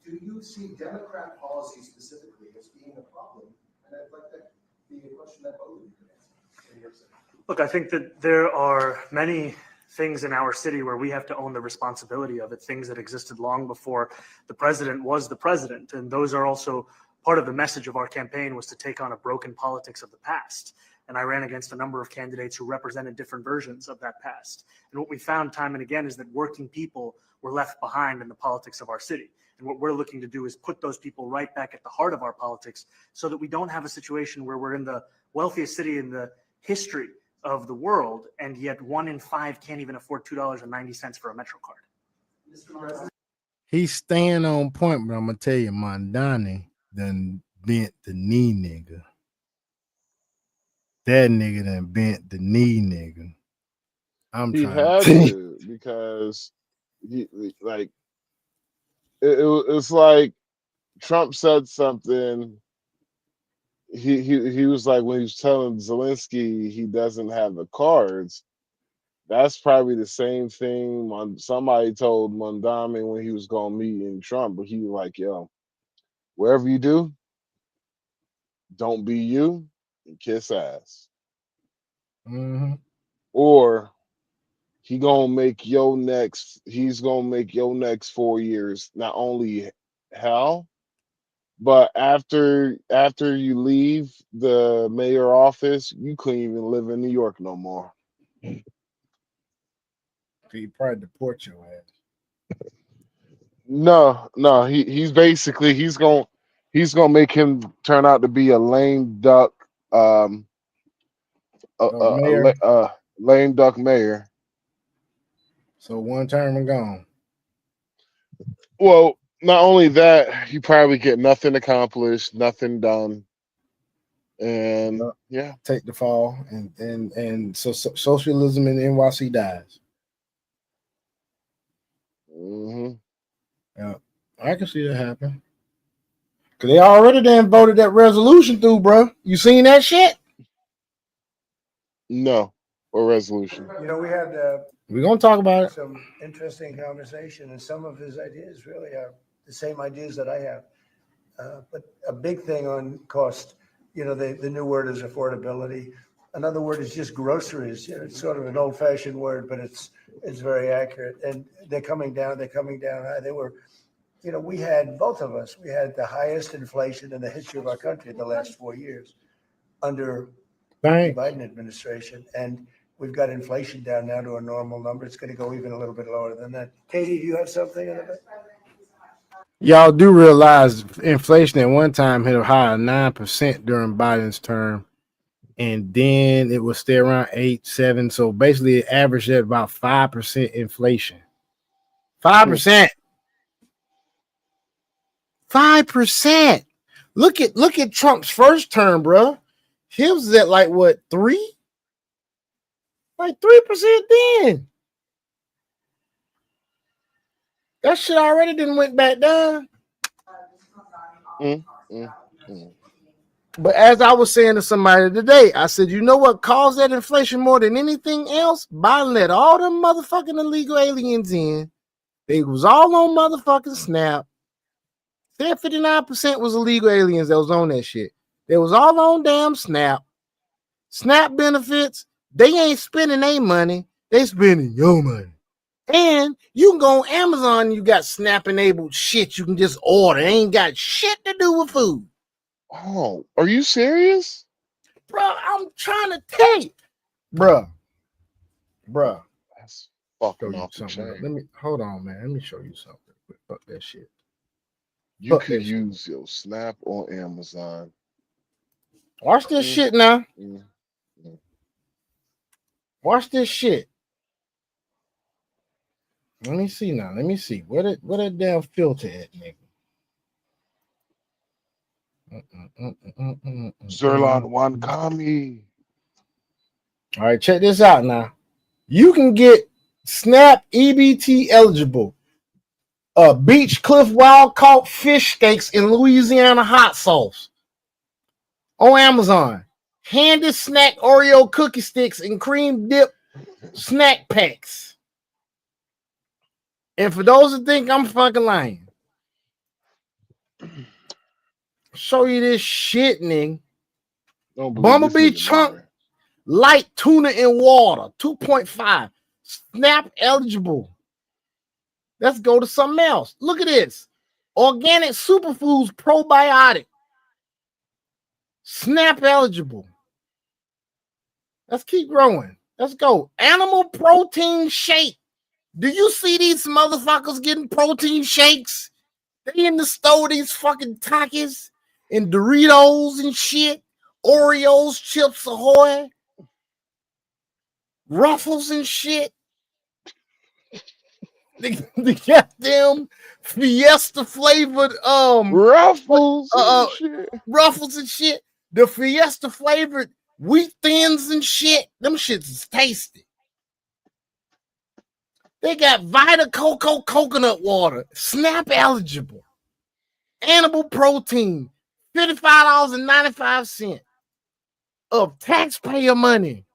Do you see Democrat policy specifically as being a problem? And I'd like that be a question that both of you could answer in New York City. Look, I think that there are many things in our city where we have to own the responsibility of it, things that existed long before the president was the president. And those are also part of the message of our campaign, was to take on a broken politics of the past. And I ran against a number of candidates who represented different versions of that past. And what we found time and again is that working people were left behind in the politics of our city. And what we're looking to do is put those people right back at the heart of our politics so that we don't have a situation where we're in the wealthiest city in the history of the world, and yet 1 in 5 can't even afford $2.90 for a Metro card. He's staying on point, but I'm gonna tell you, Mamdani done bent the knee, nigga. That nigga done bent the knee, nigga. He trying had to, because he like it's like Trump said something. He was like, when he was telling Zelensky he doesn't have the cards. That's probably the same thing somebody told Mamdani when he was gonna meet in Trump, but he was like, yo, wherever you do, don't be you and kiss ass. Mm-hmm. Or he's gonna make your next 4 years not only hell, but after you leave the mayor office, you couldn't even live in New York no more. He probably deport your ass. No, he's gonna make him turn out to be a lame duck, Mayor. lame duck mayor. So one term and gone. Well, not only that, you probably get nothing accomplished, nothing done, and yeah, take the fall, and so socialism in NYC dies. Mm-hmm. Yeah, I can see that happen. Cause they already done voted that resolution through, bro. You seen that shit? No, or resolution. You know, we had We're gonna talk about it. some interesting conversation, and some of his ideas really are the same ideas that I have. But a big thing on cost, you know, the new word is affordability. Another word is just groceries. You know, it's sort of an old-fashioned word, but it's very accurate. And they're coming down high. They were, you know, we had, both of us, we had the highest inflation in the history of our country in the last 4 years under the Biden administration. And we've got inflation down now to a normal number. It's going to go even a little bit lower than that. Katie, do you have something in it? Y'all do realize inflation at one time hit a high of 9% during Biden's term, and then it would stay around 8, 7. So basically, it averaged at about 5% inflation. 5%. 5%. Look at Trump's first term, bro. His was at like what, 3? Like 3% then. That shit already didn't went back down. But as I was saying to somebody today, I said, you know what caused that inflation more than anything else? Biden let all them motherfucking illegal aliens in. They was all on motherfucking Snap. Said 59% was illegal aliens that was on that shit. They was all on damn Snap. Snap benefits, they ain't spending their money. They spending your money. And you can go on Amazon and you got Snap enabled shit you can just order. It ain't got shit to do with food. Oh, are you serious? Bro, I'm trying to tell you. Bro. That's fucking Show you off the something. chain. Let me hold on, man. Let me show you something. Fuck that shit. You could use your Snap on Amazon. Watch this shit now. Watch this shit. Let me see now. Let me see. Where that damn filter at, nigga? Zerlon Wankami. All right, check this out now. You can get Snap EBT eligible. Beach Cliff Wild Caught Fish Steaks in Louisiana hot sauce on Amazon. Handy Snack Oreo cookie sticks and cream dip snack packs. And for those that think I'm fucking lying, show you this shit, nigga. Bumblebee chunk light tuna in water, 2.5. Snap eligible. Let's go to something else. Look at this. Organic Superfoods probiotic. Snap eligible. Let's keep growing. Let's go. Animal protein shake. Do you see these motherfuckers getting protein shakes? They in the store, these fucking Takis and Doritos and shit. Oreos, Chips Ahoy. Ruffles and shit. The goddamn Fiesta flavored Ruffles and shit. Ruffles and shit. The Fiesta flavored wheat thins and shit. Them shits is tasty. They got Vita Coco coconut water, Snap eligible. Animal protein, $55.95 of taxpayer money.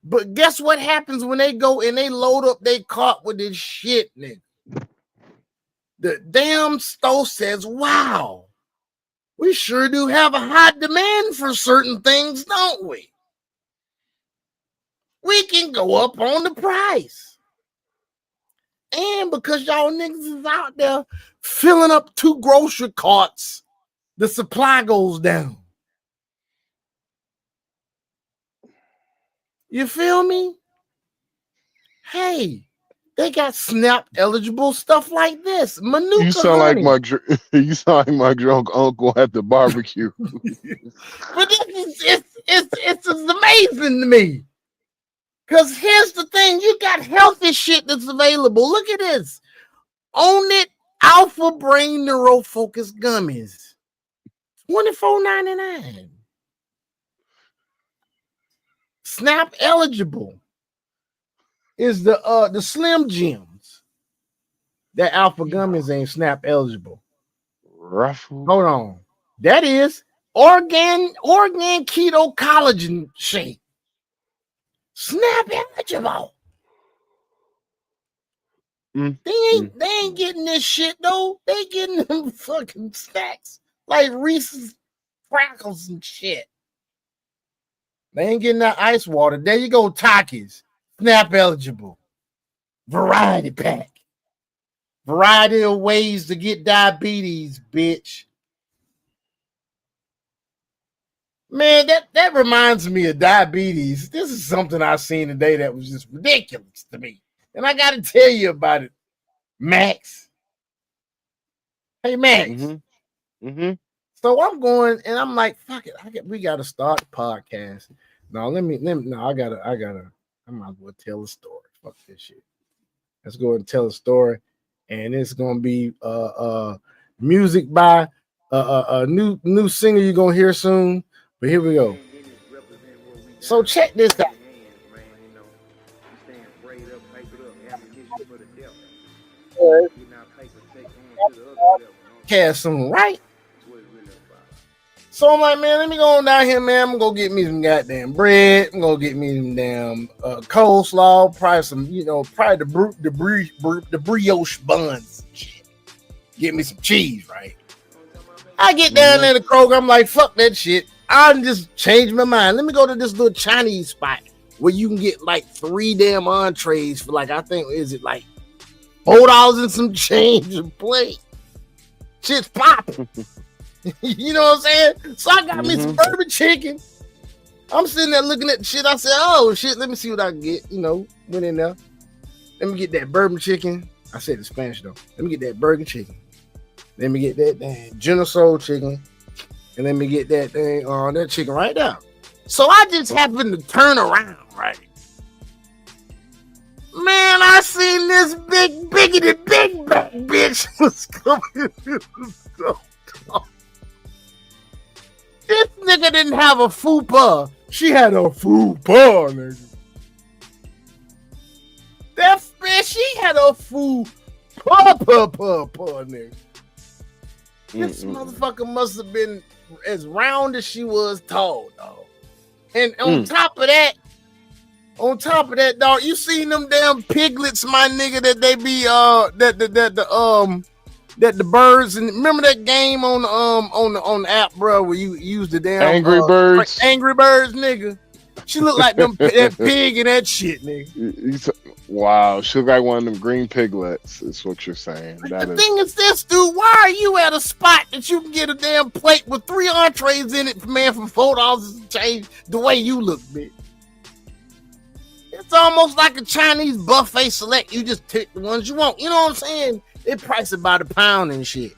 But guess what happens when they go and they load up their cart with this shit, nigga? The damn store says, wow, we sure do have a high demand for certain things, don't we? We can go up on the price. And because y'all niggas is out there filling up 2 grocery carts, the supply goes down. You feel me? Hey, they got Snap eligible stuff like this. Manuka You sound honey. like my drunk uncle at the barbecue. But it's amazing to me. Because here's the thing, you got healthy shit that's available. Look at this. Own It Alpha Brain Neurofocus Gummies. $24.99. Snap eligible is the Slim Jims. That Alpha Gummies ain't Snap eligible. Ruffles. Hold on. That is Organ Keto Collagen Shake. Snap eligible. They ain't getting this shit though. They getting them fucking snacks like Reese's crackles and shit. They ain't getting that ice water. There you go, Takis. Snap eligible. Variety pack. Variety of ways to get diabetes, bitch. Man, that reminds me of diabetes. This is something I seen today that was just ridiculous to me. And I got to tell you about it, Max. Hey, Max. So I'm going and I'm like, fuck it. We got to start the podcast. No, I might as well tell a story. Fuck this shit. Let's go and tell a story. And it's going to be music by a new singer you're going to hear soon. But here we go. So check this out. Soon, right? So I'm like, man, let me go on down here, man. I'm gonna go get me some goddamn bread. I'm gonna get me some damn coleslaw, probably some, probably the brioche buns. Shit. Get me some cheese, right? I get down there to Kroger. I'm like, fuck that shit. I just changed my mind. Let me go to this little Chinese spot where you can get like 3 damn entrees for like, I think, is it like $4 and some change a plate? Shit's popping. You know what I'm saying? So I got me some bourbon chicken. I'm sitting there looking at the shit. I said, oh shit, let me see what I can get. Went in there. Let me get that bourbon chicken. I said it in Spanish though. Let me get that bourbon chicken. Let me get that dang Genosol chicken. And let me get that thing on that chicken right there. So I just happened to turn around, right? Man, I seen this big biggity big back bitch was coming in the store. This nigga didn't have a fupa. She had a fupa, nigga. That bitch, she had a fupa, nigga. This motherfucker must have been as round as she was tall, dog. And on top of that, dog, you seen them damn piglets, my nigga, that they be that the birds, and remember that game on the app, bro, where you use the damn Angry Birds. Angry Birds, nigga. She look like them that pig and that shit, nigga. Wow, she look like one of them green piglets. Is what you're saying. The thing is this, dude. Why are you at a spot that you can get a damn plate with 3 entrees in it, man, for $4 to change the way you look, bitch? It's almost like a Chinese buffet select. You just pick the ones you want. You know what I'm saying? They price it by the pound and shit.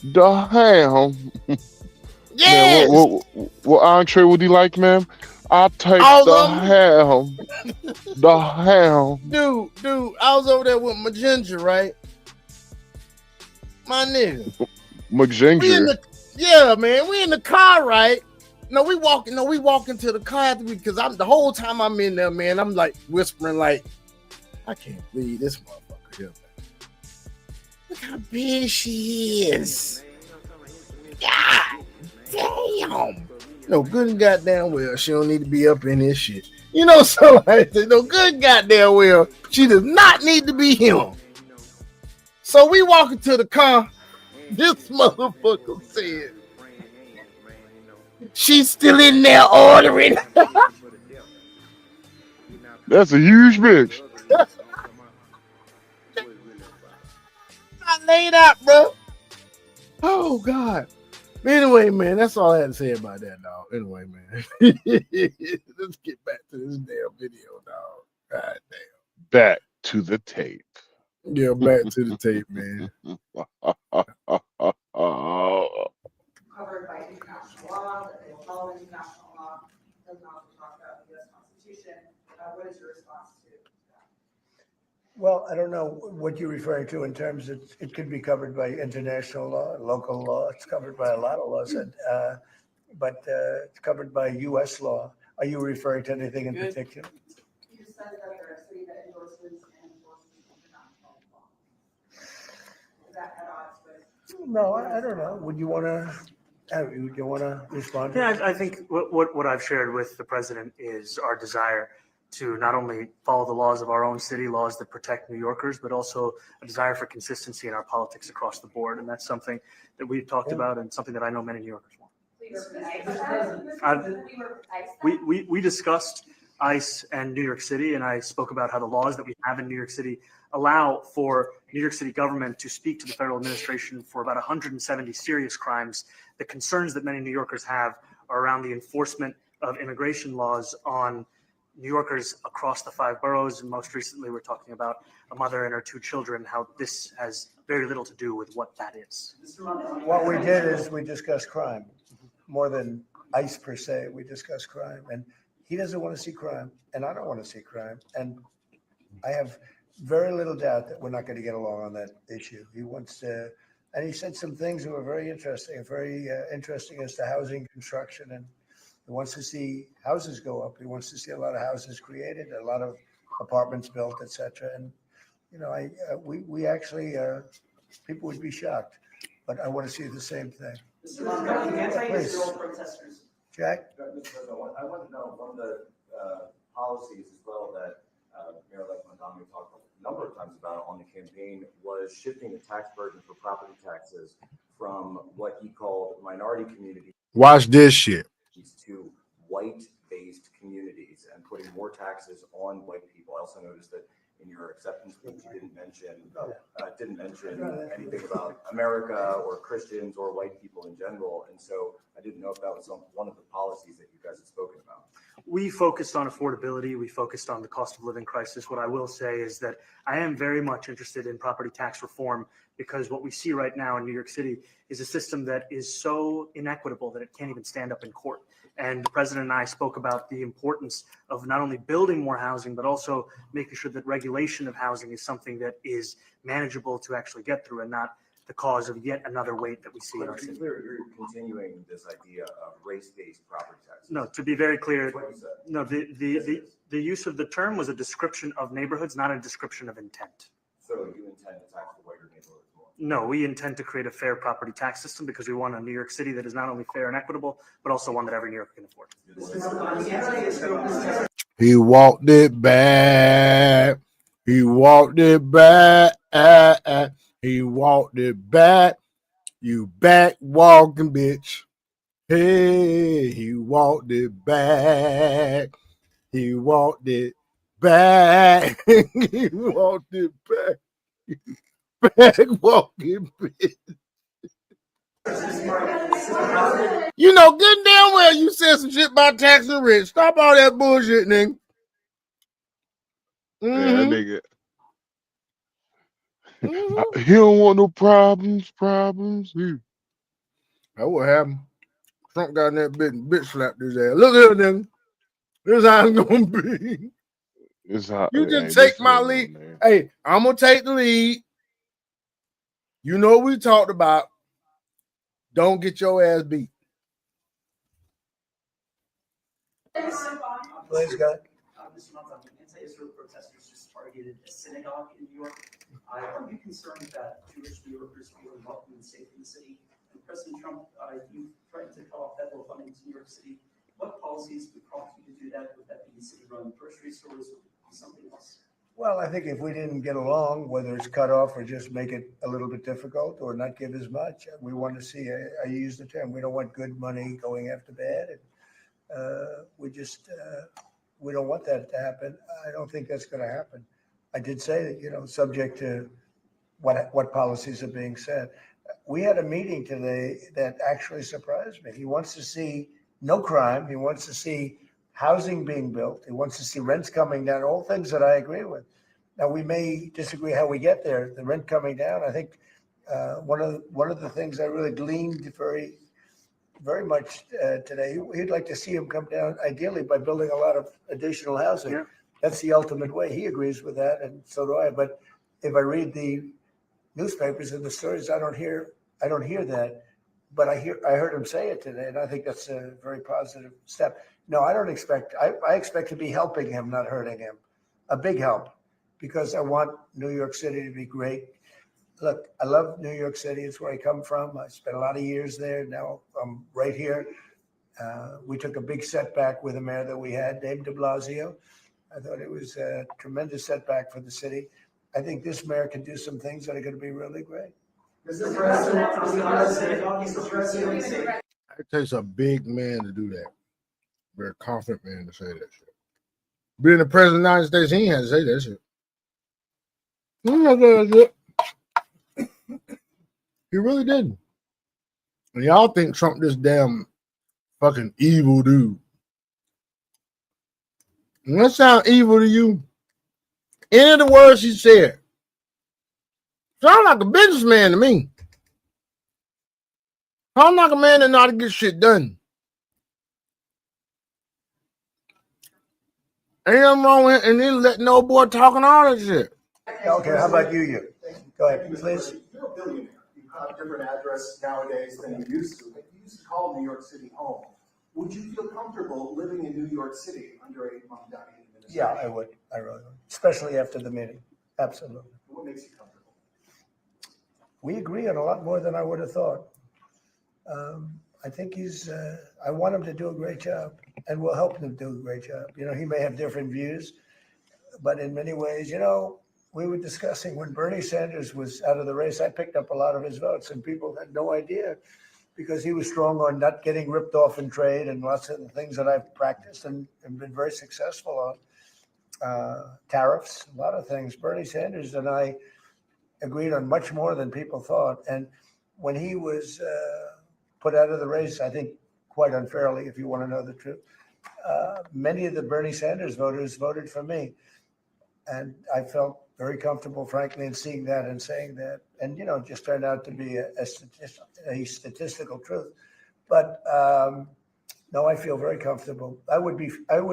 The hell? Yeah. What entree would you like, ma'am? I'll take All the of 'em. hell. The hell. Dude, I was over there with my ginger, right? My nigga. McGinger. Yeah, man. We in the car, right? No, we walking to the car after because the whole time I'm in there, man, I'm like whispering, like, I can't believe this motherfucker here, man. Look how big she is. God damn. No, good and goddamn well, she don't need to be up in this shit. You know, so like, no, good and goddamn well, she does not need to be him. So we walk into the car. This motherfucker said, she's still in there ordering. That's a huge bitch. I laid out, bro. Oh, God. Anyway, man, that's all I had to say about that, dog. Anyway, man. Let's get back to this damn video, dog. God damn. Back to the tape. Yeah, back to the tape, man. Covered by international law, that they will follow international law, doesn't also talk about the U.S. Constitution. What is your response to that? Well, I don't know what you're referring to in terms of it could be covered by international law, local law. It's covered by a lot of laws, but it's covered by U.S. law. Are you referring to anything in particular? You just said that they're a city that endorses and enforces international law. Is that at odds with? No, I don't know. Would you want to? You want to respond? Yeah, I think what I've shared with the president is our desire to not only follow the laws of our own city, laws that protect New Yorkers, but also a desire for consistency in our politics across the board. And that's something that we've talked about and something that I know many New Yorkers want. We discussed ICE and New York City, and I spoke about how the laws that we have in New York City allow for New York City government to speak to the federal administration for about 170 serious crimes. The concerns that many New Yorkers have are around the enforcement of immigration laws on New Yorkers across the 5 boroughs. And most recently, we're talking about a mother and her 2 children, how this has very little to do with what that is. What we did is we discussed crime more than ICE per se. We discussed crime, and he doesn't want to see crime, and I don't want to see crime. And I have very little doubt that we're not going to get along on that issue. He wants to, and he said some things that were very interesting as to housing construction, and he wants to see houses go up. He wants to see a lot of houses created, a lot of apartments built, etc. And you know, we actually people would be shocked, but I want to see the same thing. Mr. Mamdani, anti-Israel protesters. Jack? Mr. President, I want to know one of the policies as well that Mayor-elect Mamdani talked a number of times about on the campaign was shifting the tax burden for property taxes from what he called minority communities. Watch this shit. To white-based communities and putting more taxes on white people. I also noticed that in your acceptance speech, you didn't mention anything about America or Christians or white people in general. And so I didn't know if that was one of the policies that you guys had spoken about. We focused on affordability. We focused on the cost of living crisis. What I will say is that I am very much interested in property tax reform, because what we see right now in New York City is a system that is so inequitable that it can't even stand up in court. And the president and I spoke about the importance of not only building more housing, but also making sure that regulation of housing is something that is manageable to actually get through and not the cause of yet another wait that we see in our To be city. clear, you're continuing this idea of race-based property taxes. No, to be very clear, That's what you said. no, the use of the term was a description of neighborhoods, not a description of intent. So you intend to tax the whiter neighborhoods more? No, we intend to create a fair property tax system because we want a New York City that is not only fair and equitable, but also one that every New Yorker can afford. He walked it back. He walked it back. He walked it back. You back walking bitch. Hey, he walked it back. He walked it back. He walked it back. Back walking bitch. You know, good damn well you said some shit about taxing rich. Stop all that bullshit, nigga. Yeah, Mm-hmm. nigga. Mm-hmm. He don't want no problems. That's what happened. Trump got in that bitch slapped his ass. Look here, nigga. This is how it's gonna be. It's hot. You Hey, just take listen my to lead. him, man. Hey, I'm gonna take the lead. You know what we talked about. Don't get your ass beat. Please, God. Mr. Mamdani, anti-Israel protesters just targeted a synagogue in New York. Are you concerned that Jewish New Yorkers feel welcome and safe in the city? And President Trump, you threatened to cut off federal funding to New York City. What policies would prompt you to do that? Would that be city-run grocery stores? Would it be something else? Well, I think if we didn't get along, whether it's cut off or just make it a little bit difficult or not give as much, we want to see, I use the term, we don't want good money going after bad. And we don't want that to happen. I don't think that's going to happen. I did say that, subject to what policies are being said. We had a meeting today that actually surprised me. He wants to see no crime. He wants to see housing being built. He wants to see rents coming down, all things that I agree with. Now, we may disagree how we get there. The rent coming down, I think one of the things I really gleaned very, very much today, he'd like to see him come down ideally by building a lot of additional housing. Yeah. That's the ultimate way. He agrees with that, and so do I. But if I read the newspapers and the stories, I don't hear that. But I heard him say it today, and I think that's a very positive step. No, I don't expect. I expect to be helping him, not hurting him. A big help, because I want New York City to be great. Look, I love New York City. It's where I come from. I spent a lot of years there. Now I'm right here. We took a big setback with the mayor that we had, Dave de Blasio. I thought it was a tremendous setback for the city. I think this mayor can do some things that are going to be really great. Mr. President, Mr. President. It takes a big man to do that. Very confident man to say that shit. Being the president of the United States, he ain't had to say that shit. He ain't had to say that shit. He really didn't. And y'all think Trump this damn fucking evil dude. And that sound evil to you? Any of the words he said sound like a businessman to me. Sound like a man that know how to get shit done. Ain't nothing wrong with it, and then letting no boy talking all that shit. Okay, how about you? Go ahead, please. You're a billionaire. You have a different address nowadays than you used to. But you used to call New York City home. Would you feel comfortable living in New York City under a Mamdani administration? Yeah, I would. I really would. Especially after the meeting. Absolutely. What makes you comfortable? We agree on a lot more than I would have thought. I think I want him to do a great job, and we'll help him do a great job. He may have different views, but in many ways, we were discussing when Bernie Sanders was out of the race, I picked up a lot of his votes, and people had no idea because he was strong on not getting ripped off in trade and lots of the things that I've practiced and been very successful on. Tariffs, a lot of things. Bernie Sanders and I agreed on much more than people thought. And when he was put out of the race, I think quite unfairly, if you want to know the truth, many of the Bernie Sanders voters voted for me. And I felt very comfortable, frankly, in seeing that and saying that. And, it just turned out to be a statistical truth. But No, I feel very comfortable. I would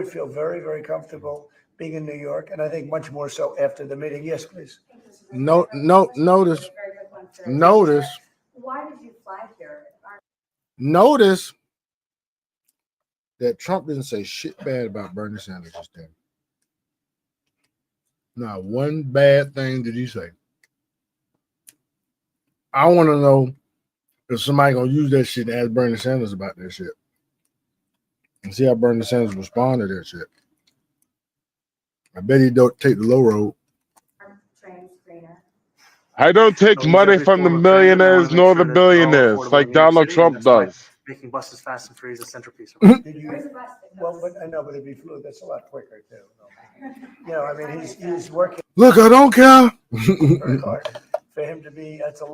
feel very, very comfortable being in New York, and I think much more so after the meeting. Yes, please. Notice. Why did you fly here? Notice that Trump didn't say shit bad about Bernie Sanders this time. Not one bad thing did he say. I want to know if somebody gonna use that shit and ask Bernie Sanders about that shit, and see how Bernie Sanders respond to that shit. I bet he don't take the low road. Train screener. I don't take Use money every from the form of transit, and I wanna millionaires make nor sure the that they're all billionaires affordable like in New York Donald City, and Trump that's why does. making buses fast and free is a centerpiece of it. Did you? Where's the bus that Well, goes? but I know, but if he flew, that's a lot quicker too. You know, I mean, he's working Look, I don't care. very hard for him to be. That's a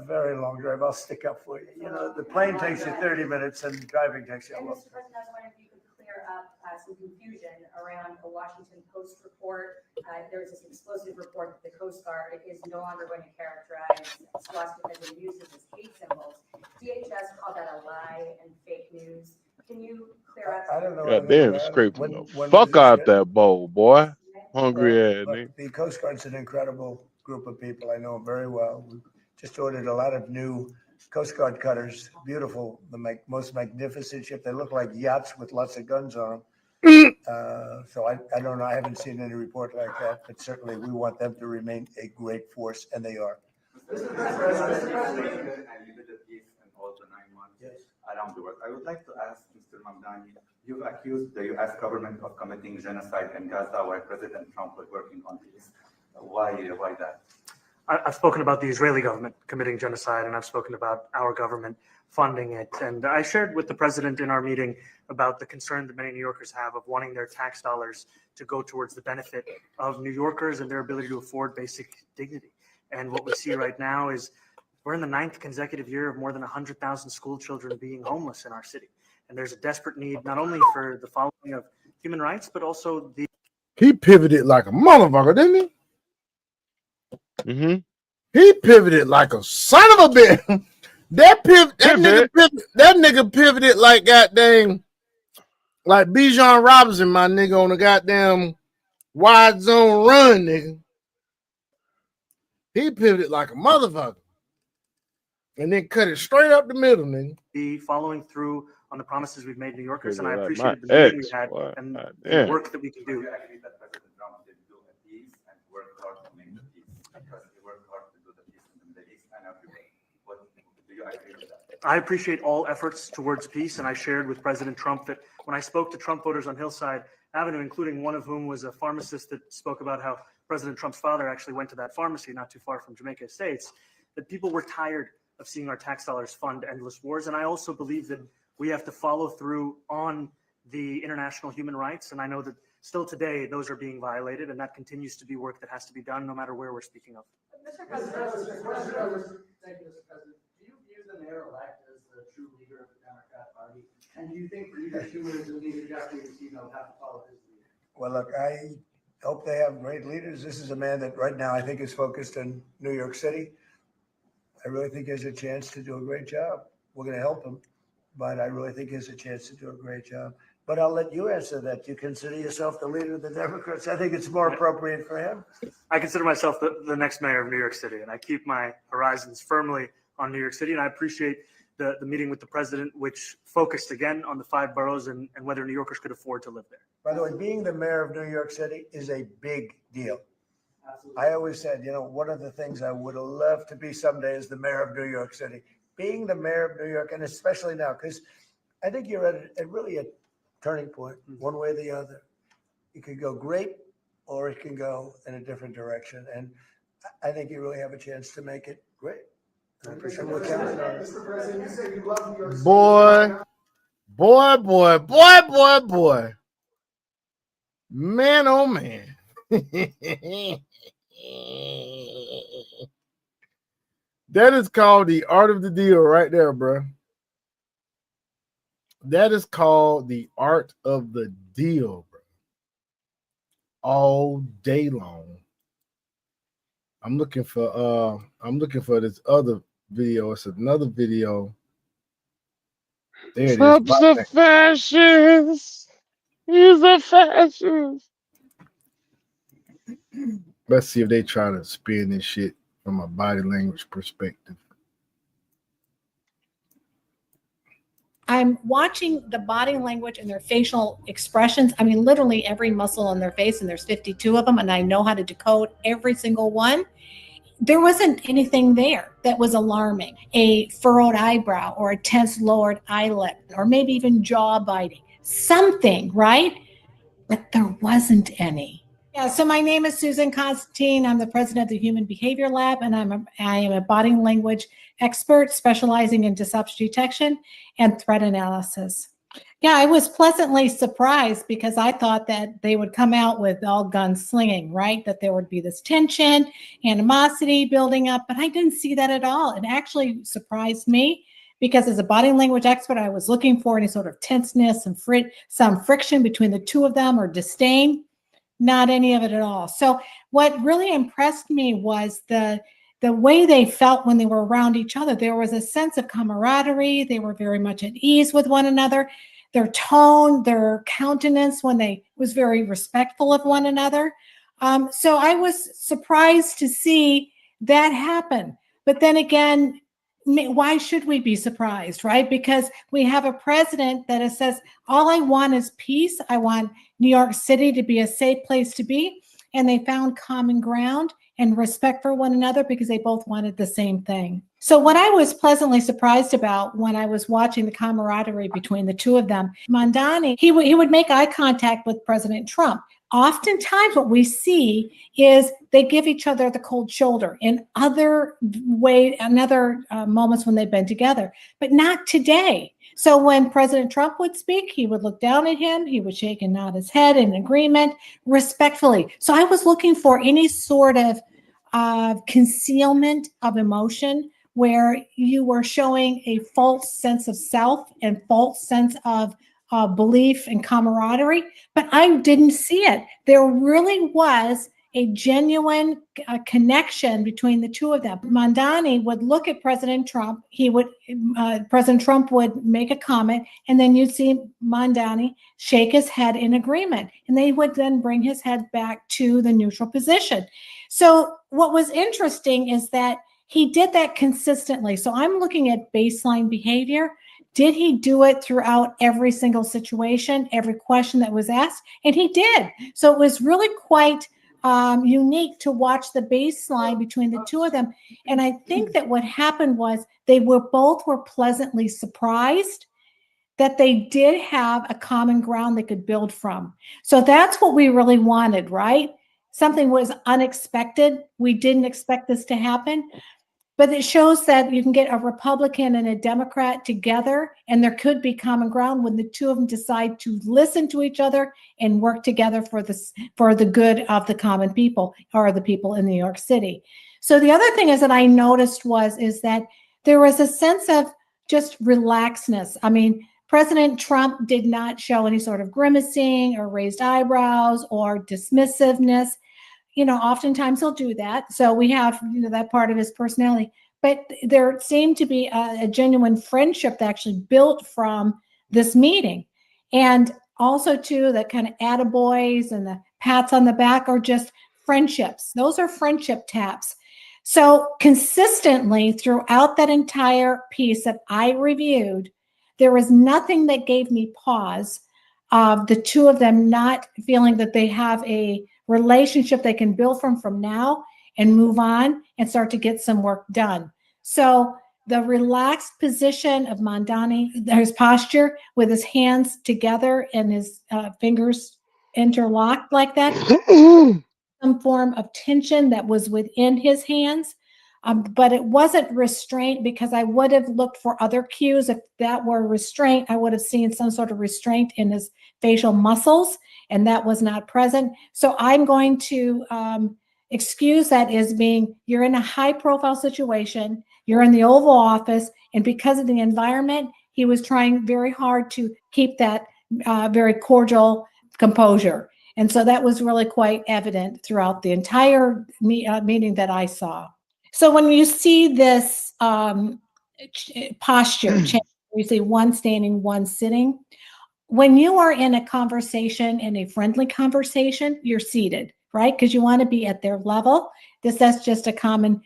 very long drive. I'll stick up for you. You know, the plane takes you 30 minutes and driving takes you a And long Mr. President, I was wondering if you could clear up some confusion around a Washington Post report. There was this explosive report that the Coast Guard is no longer going to characterize swastikas and uses as hate symbols. DHS called that a lie and fake news. Can you clear up? I don't know God anything damn, about it. scraping the When was fuck this out written? that bowl, boy. Hungry Well, ass nigga. look, the Coast Guard's an incredible group of people. I know them very well. We just ordered a lot of new Coast Guard cutters. Beautiful, most magnificent ship. They look like yachts with lots of guns on them. So I don't know. I haven't seen any report like that, but certainly we want them to remain a great force, and they are. Mr. President, and you did a piece in all the 9 months around the world. I would like to ask Mr. Mamdani, you've accused the U.S. government of committing genocide in Gaza while President Trump was working on peace. Why that? I've spoken about the Israeli government committing genocide, and I've spoken about our government funding it. And I shared with the president in our meeting about the concern that many New Yorkers have of wanting their tax dollars to go towards the benefit of New Yorkers and their ability to afford basic dignity. And what we see right now is we're in the 9th consecutive year of more than 100,000 school children being homeless in our city. And there's a desperate need not only for the following of human rights, but also the. He pivoted like a motherfucker, didn't he? Mm-hmm. He pivoted like a son of a bitch. That nigga pivoted like goddamn, like Bijan Robinson, my nigga, on a goddamn wide zone run, nigga. He pivoted like a motherfucker. And then cut it straight up the middle, nigga. Be following through on the promises we've made New Yorkers, and I Like appreciated the my meeting we ex, had boy. and God the damn. work that we can do. Do you agree that President Trump did do a peace and worked hard to make the peace? Because he worked hard to do the peace in the Middle East and everywhere. Do you agree with that? I appreciate all efforts towards peace, and I shared with President Trump that when I spoke to Trump voters on Hillside Avenue, including one of whom was a pharmacist that spoke about how President Trump's father actually went to that pharmacy not too far from Jamaica Estates, that people were tired of seeing our tax dollars fund endless wars. And I also believe that we have to follow through on the international human rights. And I know that still today, those are being violated, and that continues to be work that has to be done no matter where we're speaking of. Mr. President, Thank you, Mr. President. Do you view the mayor-elect as the true leader of the Democrat Party? And do you think leader Schumer is the leader Jeffrey have to follow his lead? Well, look, I hope they have great leaders. This is a man that right now I think is focused in New York City. I really think he has a chance to do a great job. We're going to help him, but I really think he has a chance to do a great job. But I'll let you answer that. You consider yourself the leader of the Democrats? I think it's more appropriate for him. I consider myself the next mayor of New York City, and I keep my horizons firmly on New York City. And I appreciate the meeting with the president, which focused again on the 5 boroughs and whether New Yorkers could afford to live there. By the way, being the mayor of New York City is a big deal. Absolutely. I always said, you know, one of the things I would have loved to be someday is the mayor of New York City. Being the mayor of New York, and especially now, because I think you're at really a turning point, one way or the other. It could go great, or it can go in a different direction. And I think you really have a chance to make it great. I appreciate what counting on it. Mr. President, you said you love New York City. Boy. Man, oh man. That is called the art of the deal right there, bro. That is called the art of the deal, bro. All day long. I'm looking for this other video. It's another video There it is. Trump's a fascist. He's a fascist. Let's see if they try to spin this shit from a body language perspective. I'm watching the body language and their facial expressions. I mean, literally every muscle on their face, and there's 52 of them, and I know how to decode every single one. There wasn't anything there that was alarming. A furrowed eyebrow or a tense lowered eyelid, or maybe even jaw biting. Something, right? But there wasn't any. Yeah, so my name is Susan Constantine. I'm the president of the Human Behavior Lab, and I am a body language expert specializing in disruption detection and threat analysis. Yeah, I was pleasantly surprised because I thought that they would come out with all guns slinging, right? That there would be this tension, animosity building up, but I didn't see that at all. It actually surprised me because as a body language expert, I was looking for any sort of tenseness and some friction between the two of them or disdain. Not any of it at all. So what really impressed me was the way they felt when they were around each other. There was a sense of camaraderie. They were very much at ease with one another. Their tone, their countenance when they was very respectful of one another. So I was surprised to see that happen. But then again, why should we be surprised, right? Because we have a president that says, all I want is peace. I want New York City to be a safe place to be. And they found common ground and respect for one another because they both wanted the same thing. So what I was pleasantly surprised about when I was watching the camaraderie between the two of them, Mamdani, he would make eye contact with President Trump. Oftentimes what we see is they give each other the cold shoulder in other moments when they've been together, but not today. So when President Trump would speak, he would look down at him, he would shake and nod his head in agreement, respectfully. So I was looking for any sort of concealment of emotion where you were showing a false sense of self and false sense of belief and camaraderie, but I didn't see it. There really was a genuine connection between the two of them. Mamdani would look at President Trump. President Trump would make a comment, and then you'd see Mamdani shake his head in agreement, and they would then bring his head back to the neutral position. So what was interesting is that he did that consistently. So I'm looking at baseline behavior. Did he do it throughout every single situation, every question that was asked? And he did. So it was really quite unique to watch the baseline between the two of them. And I think that what happened was they both were pleasantly surprised that they did have a common ground they could build from. So that's what we really wanted, right? Something was unexpected. We didn't expect this to happen. But it shows that you can get a Republican and a Democrat together, and there could be common ground when the two of them decide to listen to each other and work together for the good of the common people, or the people in New York City. So the other thing is that I noticed is that there was a sense of just relaxedness. I mean, President Trump did not show any sort of grimacing or raised eyebrows or dismissiveness. Oftentimes he'll do that. So we have, that part of his personality. But there seemed to be a genuine friendship that actually built from this meeting. And also, too, that kind of attaboys and the pats on the back are just friendships. Those are friendship taps. So consistently throughout that entire piece that I reviewed, there was nothing that gave me pause of the two of them not feeling that they have a relationship they can build from now and move on and start to get some work done. So the relaxed position of Mamdani, his posture with his hands together and his fingers interlocked like that, some form of tension that was within his hands. But it wasn't restraint, because I would have looked for other cues. If that were restraint, I would have seen some sort of restraint in his facial muscles, and that was not present. So I'm going to excuse that as being, you're in a high profile situation, you're in the Oval Office, and because of the environment, he was trying very hard to keep that very cordial composure. And so that was really quite evident throughout the entire meeting that I saw. So when you see this posture change, You see one standing, one sitting. When you are in a conversation, in a friendly conversation, you're seated, right? Because you want to be at their level. That's just a common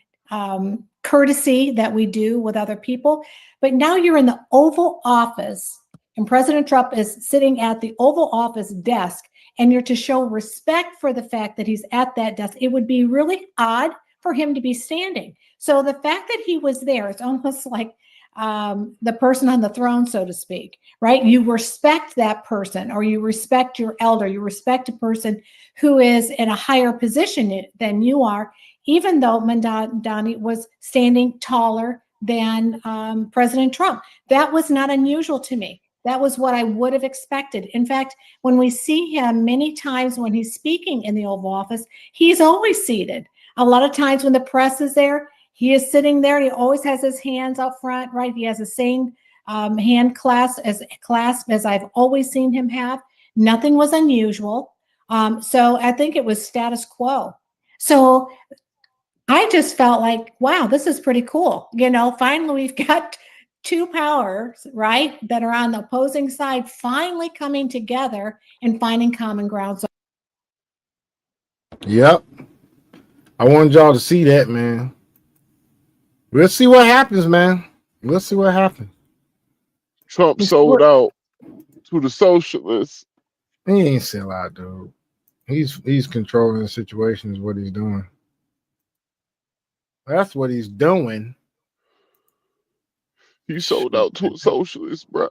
courtesy that we do with other people. But now you're in the Oval Office, and President Trump is sitting at the Oval Office desk, and you're to show respect for the fact that he's at that desk. It would be really odd for him to be standing. So the fact that he was there, it's almost like the person on the throne, so to speak, right? You respect that person, or you respect your elder, you respect a person who is in a higher position than you are, even though Mamdani was standing taller than President Trump. That was not unusual to me. That was what I would have expected. In fact, when we see him many times when he's speaking in the Oval Office, he's always seated. A lot of times when the press is there, he is sitting there. He always has his hands up front, right? He has the same hand clasp as I've always seen him have. Nothing was unusual. So I think it was status quo. So I just felt like, wow, this is pretty cool. You know, finally we've got two powers, right, that are on the opposing side finally coming together and finding common ground. So Yep. I wanted y'all to see that, man. We'll see what happens, man. We'll see what happens. Trump sold out to the socialists. He ain't sell out, dude. He's controlling the situation is what he's doing. That's what he's doing. He sold out to a socialist, bro.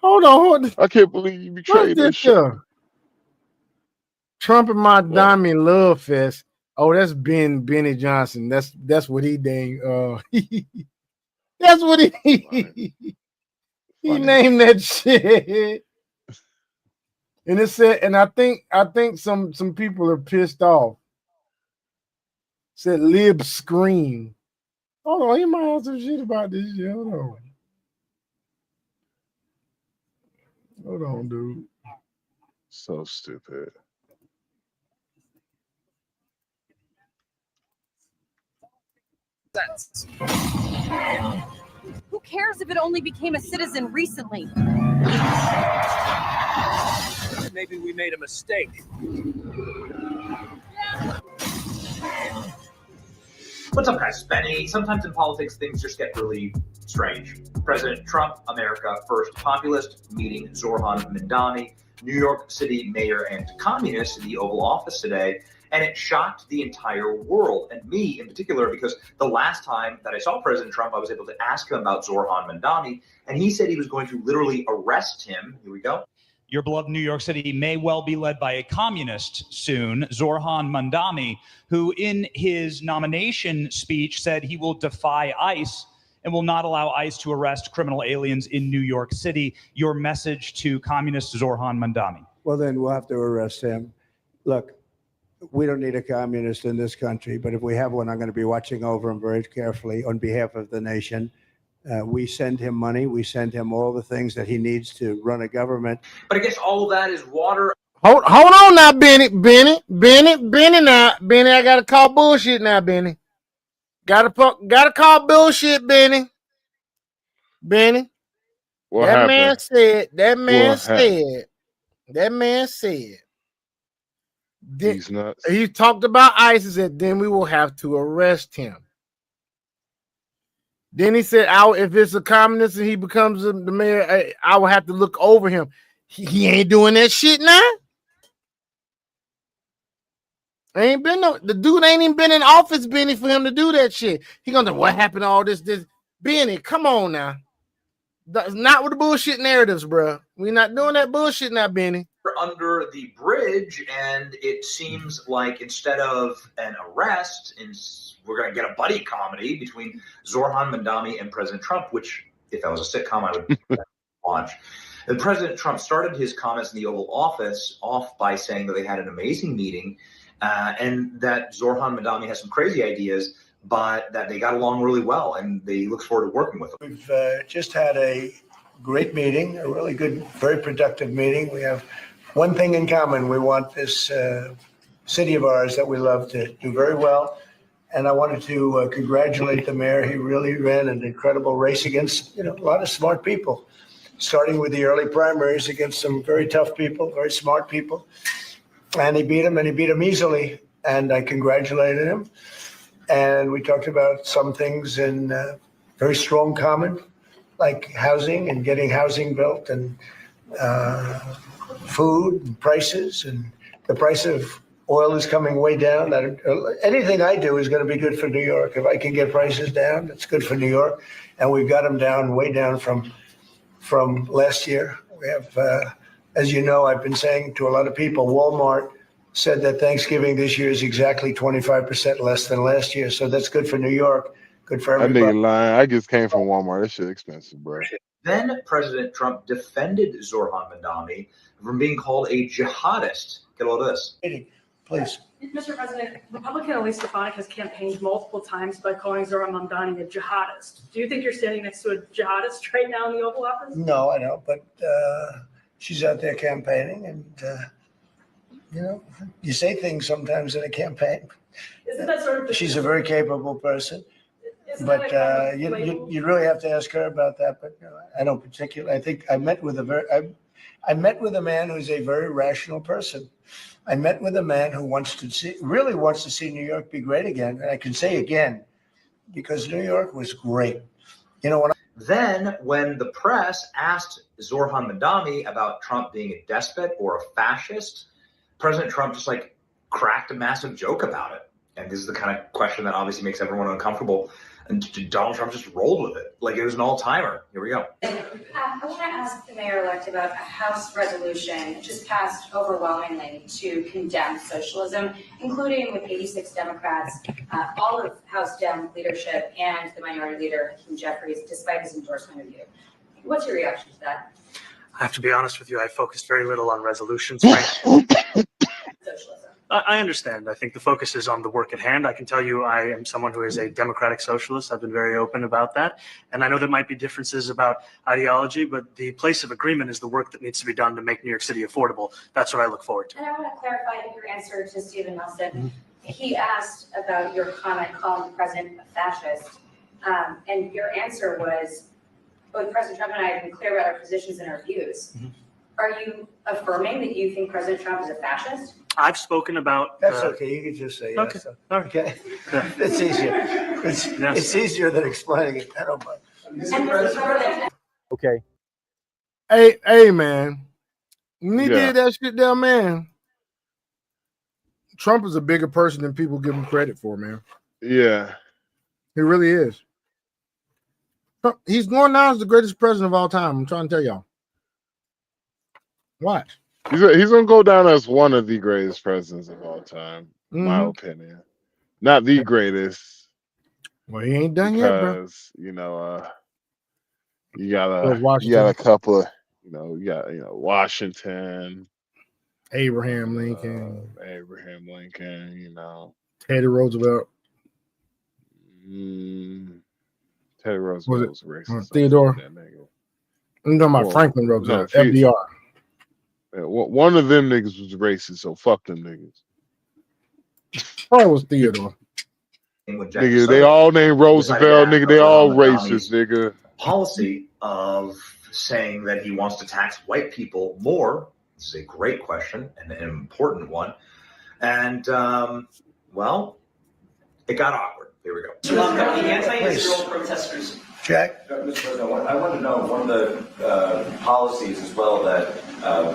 Hold on. I can't believe you betrayed this shit. Trump and Mamdani love fest. Oh, that's Benny Johnson. That's what he named. That's what he named that shit. And it said, and I think some people are pissed off. Said lib scream. Hold on, he might have some shit about this shit. Hold on, dude. So stupid. Who cares if it only became a citizen recently? Maybe we made a mistake. What's up, guys? Benny. Sometimes in politics, things just get really strange. President Trump, America First Populist, meeting Zoran Mamdani, New York City mayor and communist in the Oval Office today. And it shocked the entire world, and me in particular, because the last time that I saw President Trump, I was able to ask him about Zoran Mamdani, and he said he was going to literally arrest him. Here we go. Your beloved New York City may well be led by a communist soon, Zoran Mamdani, who in his nomination speech said he will defy ICE and will not allow ICE to arrest criminal aliens in New York City. Your message to communist Zoran Mamdani? Well, then we'll have to arrest him. Look, we don't need a communist in this country, but if we have one, I'm going to be watching over him very carefully on behalf of the nation. We send him money. We send him all the things that he needs to run a government. But I guess all of that is water. Hold on now, Benny now. Benny, I gotta call bullshit now, Benny. Gotta call bullshit, Benny. What that happened? That man said he's nuts. He talked about ISIS and then we will have to arrest him. Then he said, if it's a communist and he becomes the mayor, I will have to look over him. He ain't doing that shit now. The dude ain't even been in office, Benny, for him to do that shit. He gonna what happened to all this? Benny, come on now. That's not with the bullshit narratives, bro. We're not doing that bullshit now, Benny. Under the bridge, and it seems like instead of an arrest, we're going to get a buddy comedy between Zoran Mamdani and President Trump, which, if that was a sitcom, I would watch. And President Trump started his comments in the Oval Office off by saying that they had an amazing meeting and that Zoran Mamdani has some crazy ideas, but that they got along really well, and they look forward to working with him. We've just had a great meeting, a really good, very productive meeting. We have one thing in common. We want this city of ours that we love to do very well. And I wanted to congratulate the mayor. He really ran an incredible race against, a lot of smart people, starting with the early primaries against some very tough people, very smart people. And he beat them easily. And I congratulated him. And we talked about some things in very strong common, like housing and getting housing built, and food and prices, and the price of oil is coming way down. Anything I do is going to be good for New York. If I can get prices down, it's good for New York. And we've got them down, way down from last year. We have, as you know, I've been saying to a lot of people, Walmart said that Thanksgiving this year is exactly 25% less than last year. So that's good for New York, good for That everybody. nigga lying. I just came from Walmart. That shit expensive, bro. Then President Trump defended Zorhan Mamdani from being called a jihadist. Get a load of this. Please. Mr. President, Republican Elise Stefanik has campaigned multiple times by calling Zohran Mamdani a jihadist. Do you think you're standing next to a jihadist right now in the Oval Office? No, I don't, but she's out there campaigning, and you say things sometimes in a campaign. Isn't that sort of She's a very capable person, but you really have to ask her about that. But I don't particularly. I think I met with a man who's a very rational person. I met with a man who really wants to see New York be great again, and I can say again, because New York was great. Then, when the press asked Zorhan Mamdani about Trump being a despot or a fascist, President Trump just cracked a massive joke about it. And this is the kind of question that obviously makes everyone uncomfortable. And Donald Trump just rolled with it like it was an all-timer. Here we go. I want to ask the mayor-elect about a House resolution just passed overwhelmingly to condemn socialism, including with 86 Democrats, all of House Dem leadership, and the minority leader, Hakeem Jeffries, despite his endorsement of you. What's your reaction to that? I have to be honest with you, I focused very little on resolutions, frankly. Socialism. I understand. I think the focus is on the work at hand. I can tell you I am someone who is a democratic socialist. I've been very open about that. And I know there might be differences about ideology, but the place of agreement is the work that needs to be done to make New York City affordable. That's what I look forward to. And I want to clarify your answer to Stephen Nelson. He asked about your comment calling the president a fascist. And your answer was, both President Trump and I have been clear about our positions and our views. Are you affirming that you think President Trump is a fascist? I've spoken about. That's okay. You can just say yes. Okay. Okay. It's easier. It's easier than explaining it. I don't mind. Okay. Hey, man. When he did that shit down, man, Trump is a bigger person than people give him credit for, man. Yeah. He really is. He's going down as the greatest president of all time. I'm trying to tell y'all. Watch. He's going to go down as one of the greatest presidents of all time, in my opinion. Not the greatest. Well, he ain't done yet, bro. Because, you got a couple of, you got Washington. Abraham Lincoln. Teddy Roosevelt. Teddy Roosevelt was racist. Theodore. I'm talking about Franklin Roosevelt. FDR. Yeah, one of them niggas was racist, so fuck them niggas. Probably was Theodore. Nigga, they all named Roosevelt, nigga. They all racist, nigga. Policy of saying that he wants to tax white people more. This is a great question and an important one. And, well, it got awkward. Here we go. The anti-Israel protesters. Jack? Mr. President, I want to know one of the policies as well that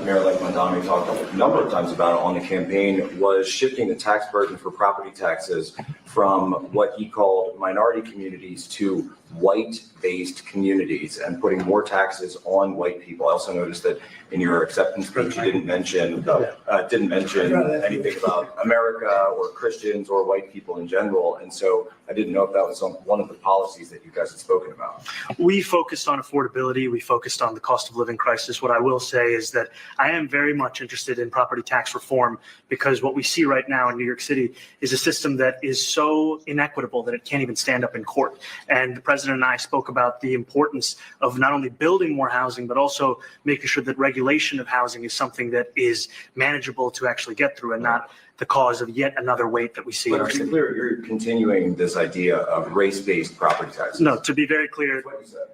Mayor-elect Mamdani talked a number of times about on the campaign was shifting the tax burden for property taxes from what he called minority communities to white-based communities and putting more taxes on white people. I also noticed that in your acceptance speech, you didn't mention anything about America or Christians or white people in general. And so I didn't know if that was one of the policies that you guys had spoken about. We focused on affordability. We focused on the cost of living crisis. What I will say is that I am very much interested in property tax reform because what we see right now in New York City is a system that is so so inequitable that it can't even stand up in court. And the president and I spoke about the importance of not only building more housing, but also making sure that regulation of housing is something that is manageable to actually get through and not the cause of yet another wait that we see in But our to be city. clear, you're continuing this idea of race-based property taxes. No, to be very clear,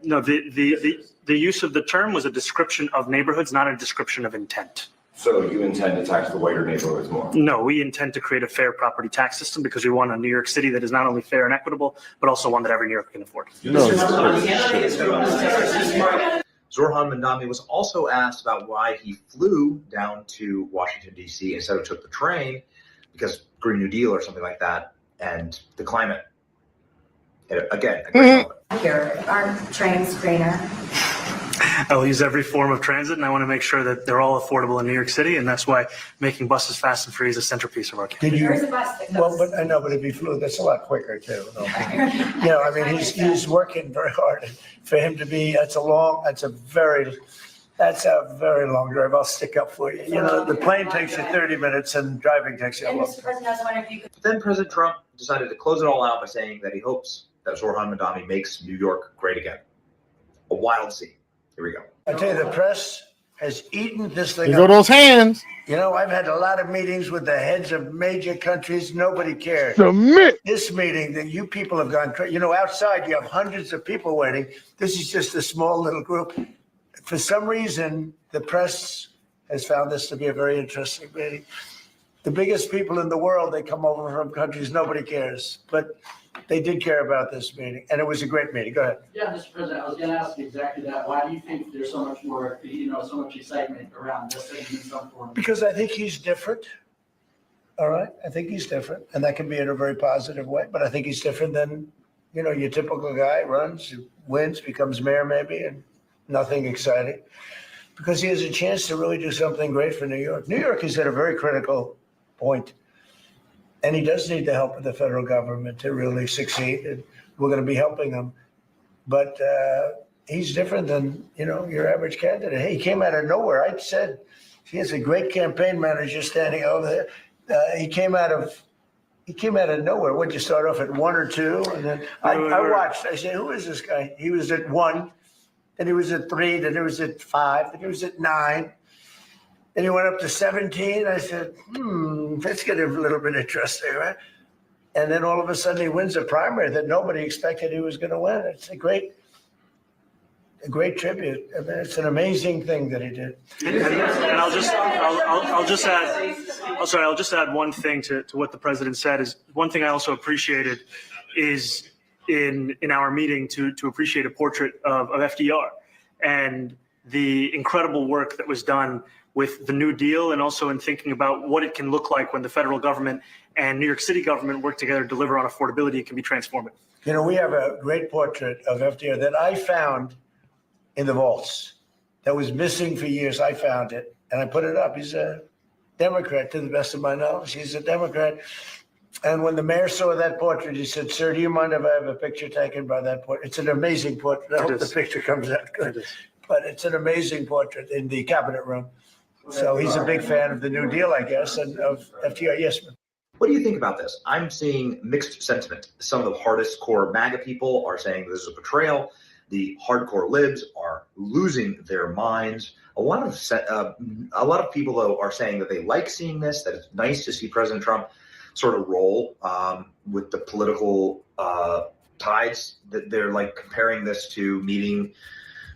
no, the use of the term was a description of neighborhoods, not a description of intent. So you intend to tax the whiter neighborhoods more? No, we intend to create a fair property tax system because we want a New York City that is not only fair and equitable, but also one that every New Yorker can afford. Zorhan Mandami was also asked about why he flew down to Washington, D.C. instead of took the train, because Green New Deal or something like that, and the climate. Again, a great moment. Here, aren't trains greener? I'll use every form of transit, and I want to make sure that they're all affordable in New York City, and that's why making buses fast and free is a centerpiece of our campaign. Did you? There's a bus that Well, goes. but I know, but if he flew, that's a lot quicker too. You know, I mean, he's working very hard. For him to be, that's a very long drive. I'll stick up for you. You know, the plane takes you 30 minutes and driving takes you a And long Mr. time. President, I was wondering if you could. Then President Trump decided to close it all out by saying that he hopes that Zorhan Mandami makes New York great again. A wild scene. Here we go. I tell you, the press has eaten this thing There go up. those hands. You know, I've had a lot of meetings with the heads of major countries. Nobody cared. Submit. This meeting that you people have gone crazy. You know, outside you have hundreds of people waiting. This is just a small little group. For some reason, the press has found this to be a very interesting meeting. The biggest people in the world, they come over from countries nobody cares, but they did care about this meeting, and it was a great meeting. Go ahead. Yeah, Mr. President, I was going to ask exactly that. Why do you think there's so much more, so much excitement around this thing in some form? Because I think he's different. All right, I think he's different, and that can be in a very positive way. But I think he's different than, your typical guy runs, wins, becomes mayor maybe, and nothing exciting. Because he has a chance to really do something great for New York. New York is at a very critical point. And he does need the help of the federal government to really succeed. And we're going to be helping him. But he's different than, your average candidate. Hey, he came out of nowhere. I said he has a great campaign manager standing over there. He came out of nowhere. What'd you start off at 1 or 2? And then I watched. I said, who is this guy? He was at 1. Then he was at 3. Then he was at 5. Then he was at 9. Then he went up to 17. I said, let's get a little bit interesting, right? And then all of a sudden he wins a primary that nobody expected he was going to win. It's a great tribute. I mean, it's an amazing thing that he did. And I'll just add one thing to what the president said. Is one thing I also appreciated is in our meeting to appreciate a portrait of FDR and the incredible work that was done with the New Deal, and also in thinking about what it can look like when the federal government and New York City government work together to deliver on affordability. It can be transformative. We have a great portrait of FDR that I found in the vaults that was missing for years. I found it and I put it up. He's a Democrat, to the best of my knowledge. He's a Democrat. And when the mayor saw that portrait, he said, "Sir, do you mind if I have a picture taken by that portrait?" It's an amazing portrait. I hope the picture comes out good. But it's an amazing portrait in the cabinet room. So he's a big fan of the New Deal, I guess, and of FDR. Yes, ma'am. What do you think about this? I'm seeing mixed sentiment. Some of the hardest core MAGA people are saying this is a betrayal. The hardcore libs are losing their minds. A lot of people, though, are saying that they like seeing this, that it's nice to see President Trump sort of roll with the political tides. That they're like comparing this to meeting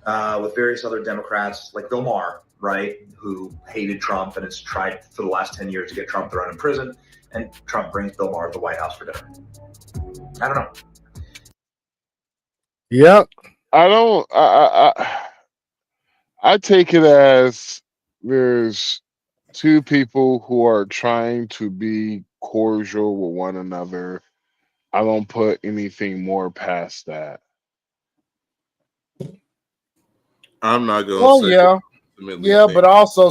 with various other Democrats like Bill Maher, right, who hated Trump and has tried for the last 10 years to get Trump thrown in prison. And Trump brings Bill Maher to the White House for dinner. I don't know. Yep. I take it as there's two people who are trying to be cordial with one another. I don't put anything more past that. I'm not going to Well, say yeah, but I also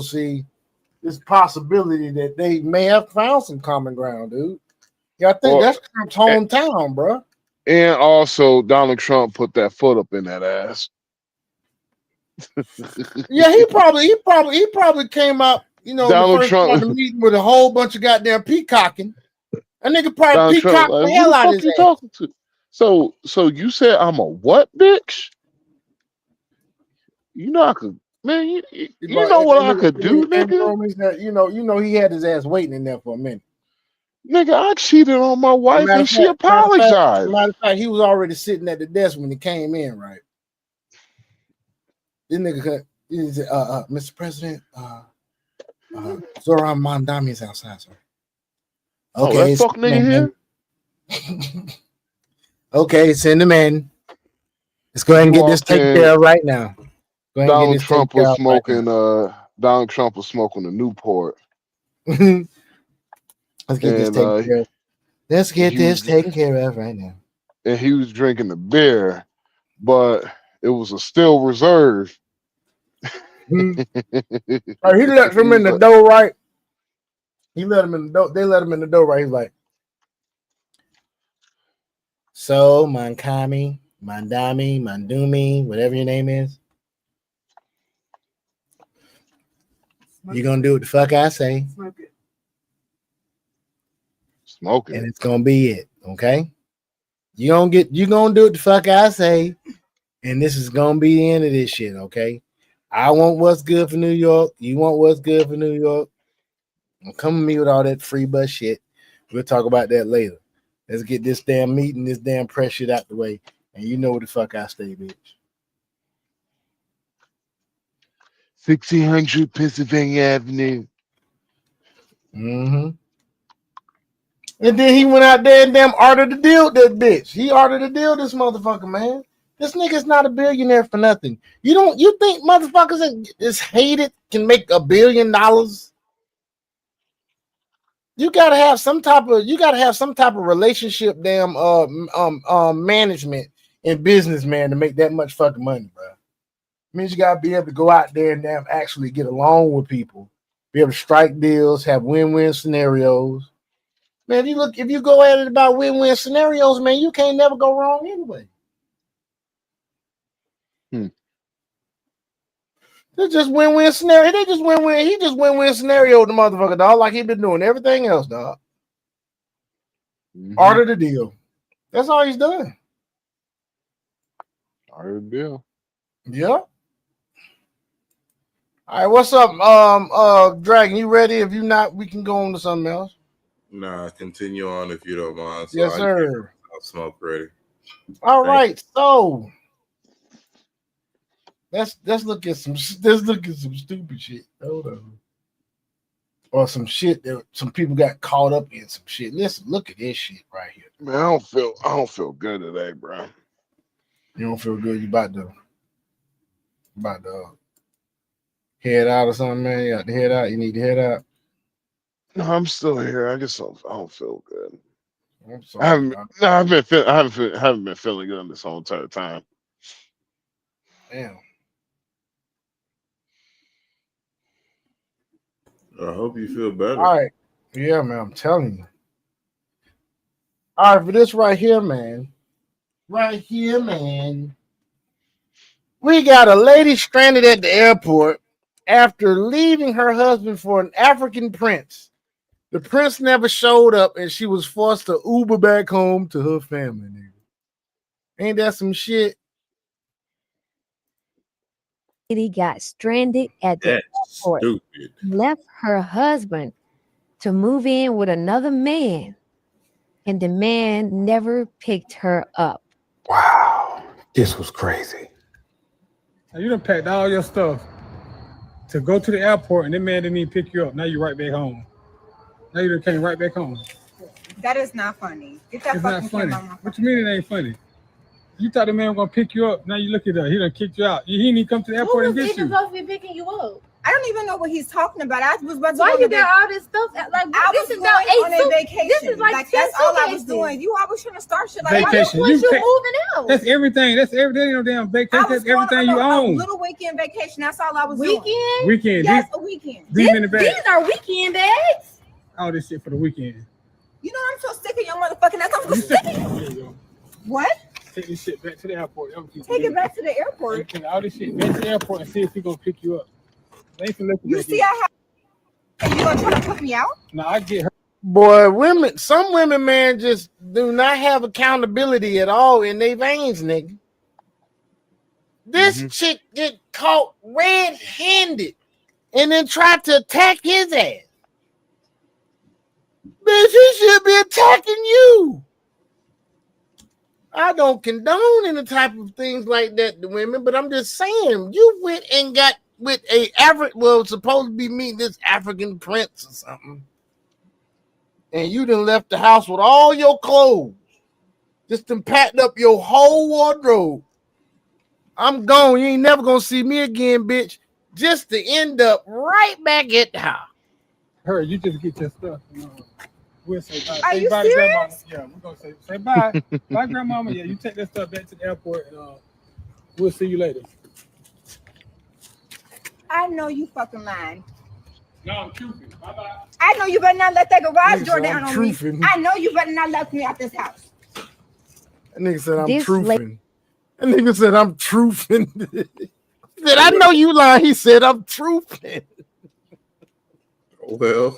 see this possibility that they may have found some common ground, dude. Yeah, I think that's Trump's hometown, bro. And also, Donald Trump put that foot up in that ass. Yeah, he probably came out, Donald the first Trump part of the meeting with a whole bunch of goddamn peacocking. A nigga probably Donald Trump, peacock like, the who hell the out fuck his you ass. talking to? So you said I'm a what, bitch? You know I could, man. You know what I could do, nigga. You know he had his ass waiting in there for a minute. Nigga, I cheated on my wife and she apologized. Matter of fact, he was already sitting at the desk when he came in, right? This nigga, he said, Mr. President, Zoran Mamdani is outside, sir. Okay, that fuck nigga here. Okay, send him in. Let's go ahead and get this taken care of right now. Go ahead and get this Trump taken care was of smoking. right Donald Trump was smoking a Newport. Let's get this taken care of. Let's get this taken care of right now. And he was drinking the beer, but it was a still reserve. He let him in the door, right? He let him in the door. They let him in the door, right? He's like, so Mamdani, Mamdani, whatever your name is, you're gonna do what the fuck I say. Smoke it. And it's gonna be it, okay? You gonna do what the fuck I say, and this is gonna be the end of this shit, okay? I want what's good for New York. You want what's good for New York. Don't come to me with all that free bus shit. We'll talk about that later. Let's get this damn meeting, this damn press shit out the way, and you know where the fuck I stay, bitch. 1600 Pennsylvania Avenue. Mm-hmm. And then he went out there and damn ordered the deal with that bitch. He ordered the deal, this motherfucker, man. This nigga's not a billionaire for nothing. You think motherfuckers is hated can make $1 billion? You gotta have some type of relationship, damn management and business, man, to make that much fucking money, bro. Means you gotta be able to go out there and damn actually get along with people, be able to strike deals, have win-win scenarios. Man, if you go at it about win-win scenarios, man, you can't never go wrong anyway. It's just win-win scenario. They just win-win. He just win-win scenario with the motherfucker, dog, like he been doing everything else, dog. Order the deal. That's all he's done. Order the deal. Yeah. All right, what's up, Dragon? You ready? If you not, we can go on to something else. Nah, continue on if you don't mind. So yes, sir. I'll smoke ready. All right, so let's look at some stupid shit. Hold on. Or some shit that some people got caught up in some shit. Listen, look at this shit right here. Man, I don't feel good today, bro. You don't feel good? You about to head out or something, man? You got to head out. You need to head out. No, I'm still here. I don't feel good. I'm sorry. I haven't been feeling good this whole entire time. Damn. I hope you feel better. All right. Yeah, man, I'm telling you. All right, for this right here, man. We got a lady stranded at the airport after leaving her husband for an African prince. The prince never showed up, and she was forced to Uber back home to her family. Nigga. Ain't that some shit? Lady got stranded at the airport, stupid. Left her husband to move in with another man, and the man never picked her up. Wow, this was crazy. Now you done packed all your stuff to go to the airport, and that man didn't even pick you up. Now you're right back home. Now you done came right back home. That is not funny. Get that It's fucking not funny. camera on my What you mean it ain't funny? You thought the man was gonna pick you up. Now you look at that. He done kicked you out. He didn't even come to the airport and get you. supposed to be picking you up? I don't even know what he's talking about. I was about to. Why go on you a got all this stuff? Like I this was is about going on a 8 vacation. This is like 10 that's all I was suitcases. doing. You always trying to start shit like Vacation. that. You You can't- moving out? That's everything. That's everything. No damn vacation. That's everything you a own. little weekend vacation. That's all I was Weekend? doing. Weekend. Yes, a weekend. Leave in the bag. These are weekend bags. All this shit for the weekend. You know I'm so sick of your motherfucking ass. I'm so sick of you. There you go. What? Take this shit back to the airport. Take it back to the airport. Take all this shit back to the airport and see if he gonna pick you up. They ain't finna let You back see in. I have. And you gonna try to put me out? No, I get her. Boy, women, some women, man, just do not have accountability at all in their veins, nigga. This chick get caught red-handed and then tried to attack his ass. Bitch, he should be attacking you. I don't condone any type of things like that to women, but I'm just saying, you went and got with supposed to be meeting this African prince or something, and you done left the house with all your clothes, just done packed up your whole wardrobe. I'm gone. You ain't never gonna see me again, bitch. Just to end up right back at the house. Her, you just get your stuff. We'll say bye. Are Say you bye to grandmama. serious? Yeah, we're gonna say bye. Bye, grandmama. Yeah, you take that stuff back to the airport, and we'll see you later. I know you fucking lying. No, I'm truthing. Bye bye. I know you better not let that garage Nigga door said down I'm on truthing. me. I know you better not let me out this house. That nigga said I'm This truthing. That nigga said I'm truthing. He said, I know you lying. He said I'm truthing. Well,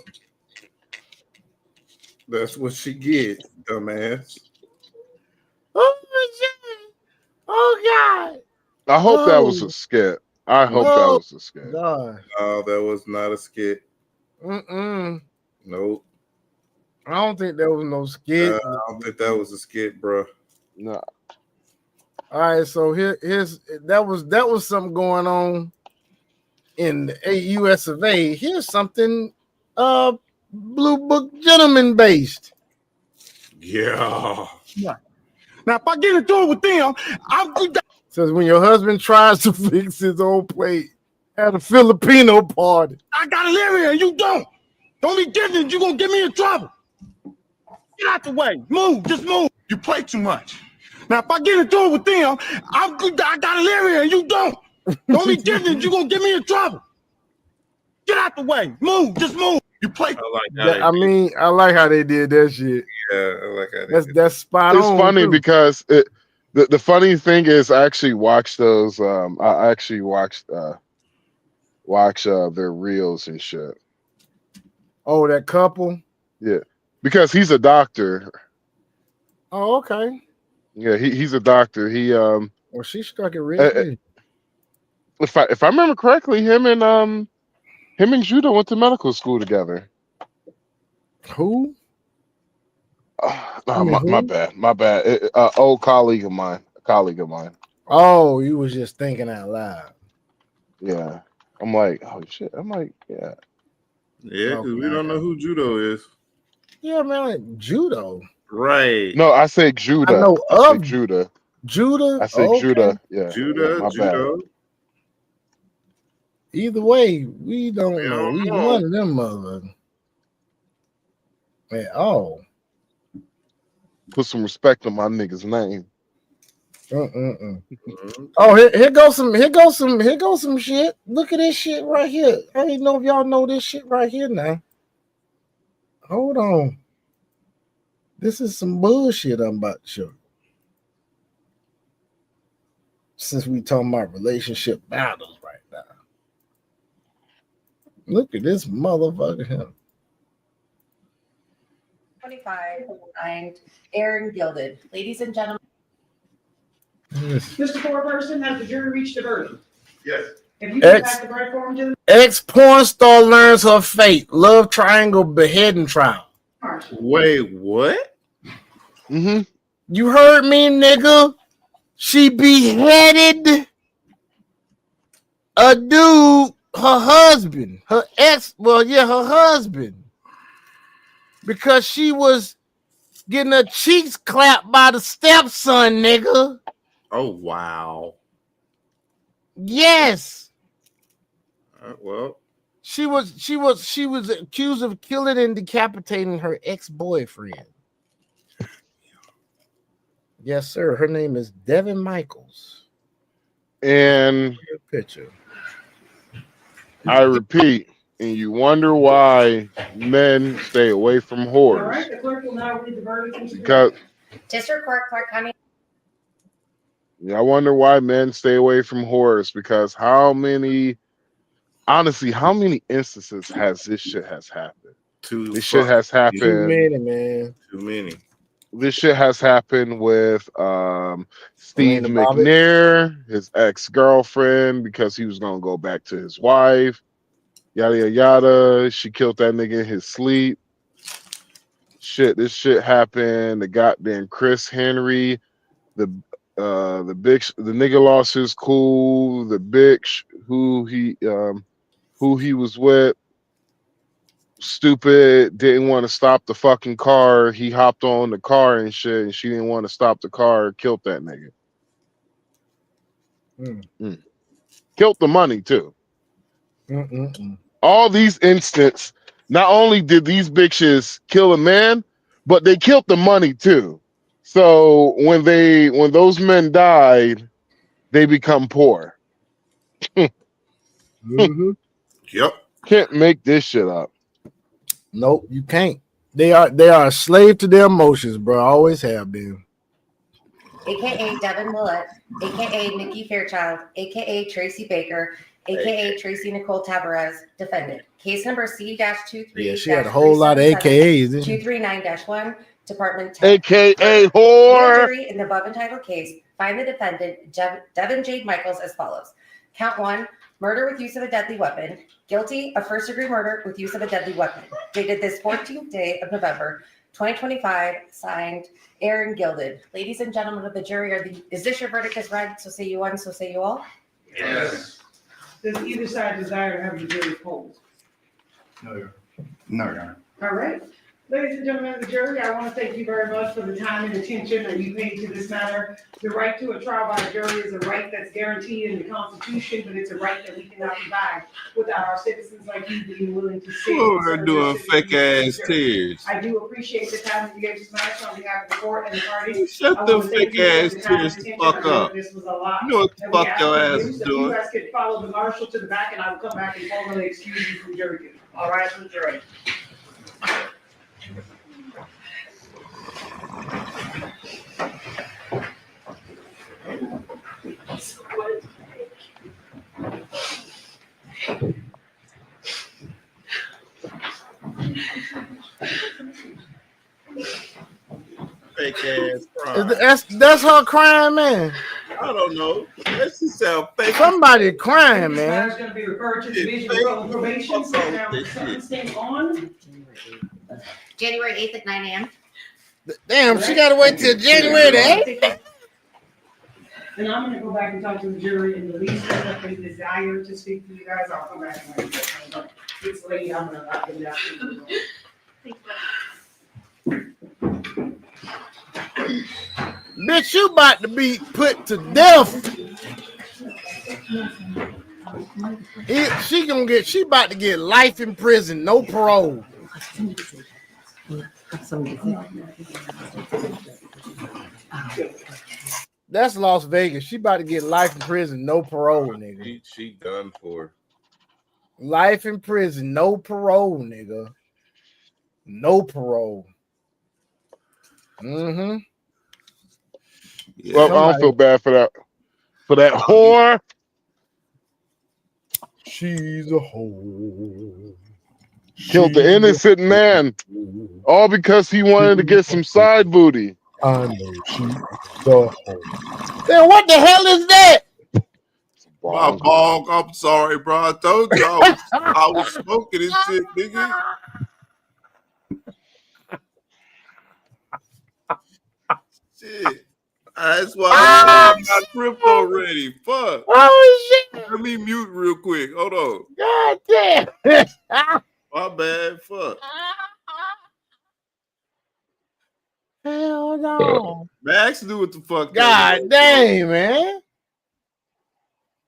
that's what she get, dumbass. Oh shit. Oh God. I hope that was Oh. a skit. I hope that Oh, was a skit. God. No, that was not a skit. Mm-mm. Nope. I don't think that was no skit. I don't think that was a skit, bro. No. All right, so here's that was something going on in the US of A. Here's something Blue Book Gentleman based. Yeah. Now, if I get into it with them, I'm good. Says when your husband tries to fix his own plate at a Filipino party. I gotta live here, and you don't. Don't be different. You're gonna get me in trouble. Get out the way. Move, just move. You play too much. Now, if I get into it with them, I'm good. I gotta live here, and you don't. Don't be different. You're gonna get me in trouble. Get out the way. Move, just move. You play. I like how they I mean, I like how they did that shit. Yeah, I like how they did. That's spot It's on. funny too. because the funny thing is I actually watched those. I actually watched their reels and shit. Oh, that couple. Yeah, because he's a doctor. Oh, okay. Yeah, he's a doctor. He Well, she struck it real. if I remember correctly, him and Judah went to medical school together. Who? Oh, mean, my who? bad. My bad. Old colleague of mine. A colleague of mine. Oh, you was just thinking out loud. Yeah. I'm like, oh shit. I'm like, yeah. Yeah, because we don't know who Judo is. Yeah, man, like judo. Right. No, I say Judah. I know say of Judah. Judah. I say Okay. Judah. Yeah. Judah, my Judo. bad. Either way, we don't know. don't We know. one of them motherfuckers. At all. Put some respect on my nigga's name. Oh, here goes some shit. Look at this shit right here. I don't even know if y'all know this shit right here now. Hold on. This is some bullshit I'm about to show you. Since we talking about relationship battles right now. Look at this motherfucker here. 25, signed, Aaron Gilded. Ladies and gentlemen. Mr. Foreperson, has the jury reached a verdict? Yes. Have you given back the verdict form to them? Ex-porn star learns her fate. Love triangle beheading trial. Wait, what? Mm-hmm. You heard me, nigga. She beheaded a dude, her husband, her husband. Because she was getting her cheeks clapped by the stepson, nigga. Oh, wow. Yes. Well, she was accused of killing and decapitating her ex-boyfriend. Yes, sir. Her name is Devin Michaels. And picture. I repeat, and you wonder why men stay away from All whores. right, the clerk will now read the verdict. Because District Court, Clark County. I wonder why men stay away from whores, because how many instances has this shit happened? This shit has happened. Too many, man. Too many. This shit has happened with Steve Elena Bobbitt. McNair, his ex-girlfriend, because he was gonna go back to his wife. Yada yada yada. She killed that nigga in his sleep. Shit, this shit happened. The goddamn Chris Henry, the nigga lost his cool. The bitch who he was with, stupid, didn't want to stop the fucking car. He hopped on the car and shit, and she didn't want to stop the car. Killed that nigga. Killed the money too. All these instances, not only did these bitches kill a man, but they killed the money too. So when those men died, they become poor. Yep. Can't make this shit up. Nope, you can't. They are a slave to their emotions, bro. Always have been. AKA Devin Willett, AKA Nikki Fairchild, AKA Tracy Baker, AKA Tracy Nicole Tavares, defendant. Case number C-23. Yeah, she had a whole lot of AKAs, didn't she? 239-1, Department 10. AKA The whore. jury in the above entitled case find the defendant, Devin Jade Michaels, as follows. Count 1, murder with use of a deadly weapon. Guilty of first-degree murder with use of a deadly weapon. Dated this 14th day of November, 2025, signed Aaron Gilded. Ladies and gentlemen of the jury, is this your verdict as read? So say you one, so say you all. Yes. Does either side desire to have the jury polled? No, Your Honor. All right. Ladies and gentlemen of the jury, I want to thank you very much for the time and attention that you paid to this matter. The right to a trial by jury is a right that's guaranteed in the Constitution, but it's a right that we cannot provide without our citizens like you being willing to sit. Who are doing fake ass tears? I do appreciate the time that you gave this matter on behalf of the court and the parties. Shut I them wanna thank fake you for ass the time tears and the attention. fuck I know up. This was a lot. You know what the that we fuck asked your you to ass do. is So doing. you guys could follow the marshal to the back, and I will come back and formally excuse you from jury duty. All right, from jury. Fake ass crime. That's her crying, man. I don't know. That just sound fake. Somebody crying, This matter is man. going to be referred to the Division of Public Probation. Sit down for sentencing on. January 8th at 9 a.m. Damn, she gotta wait till January the 8th. And I'm going to go back and talk to the jury, and the least that they desire to speak to you guys, I'll come back and wait. It's late, I'm going to not get that. Bitch, you about to be put to death. She about to get life in prison, no parole. That's Las Vegas. She about to get life in prison, no parole, nigga. She done for. Life in prison, no parole, nigga. No parole. Mm-hmm. Yeah. Well, I don't feel bad for that. For that whore. She's a whore. Killed the innocent man. All because he wanted to get some side booty. I know she's a whore. Then what the hell is that? My bog, I'm sorry, bro. I told you I was smoking this shit, nigga. Shit. That's why I got crypto ready. Fuck. Oh shit. Let me mute real quick. Hold on. God damn. My bad. Fuck. Hell no. Max knew what the fuck. God dang, man.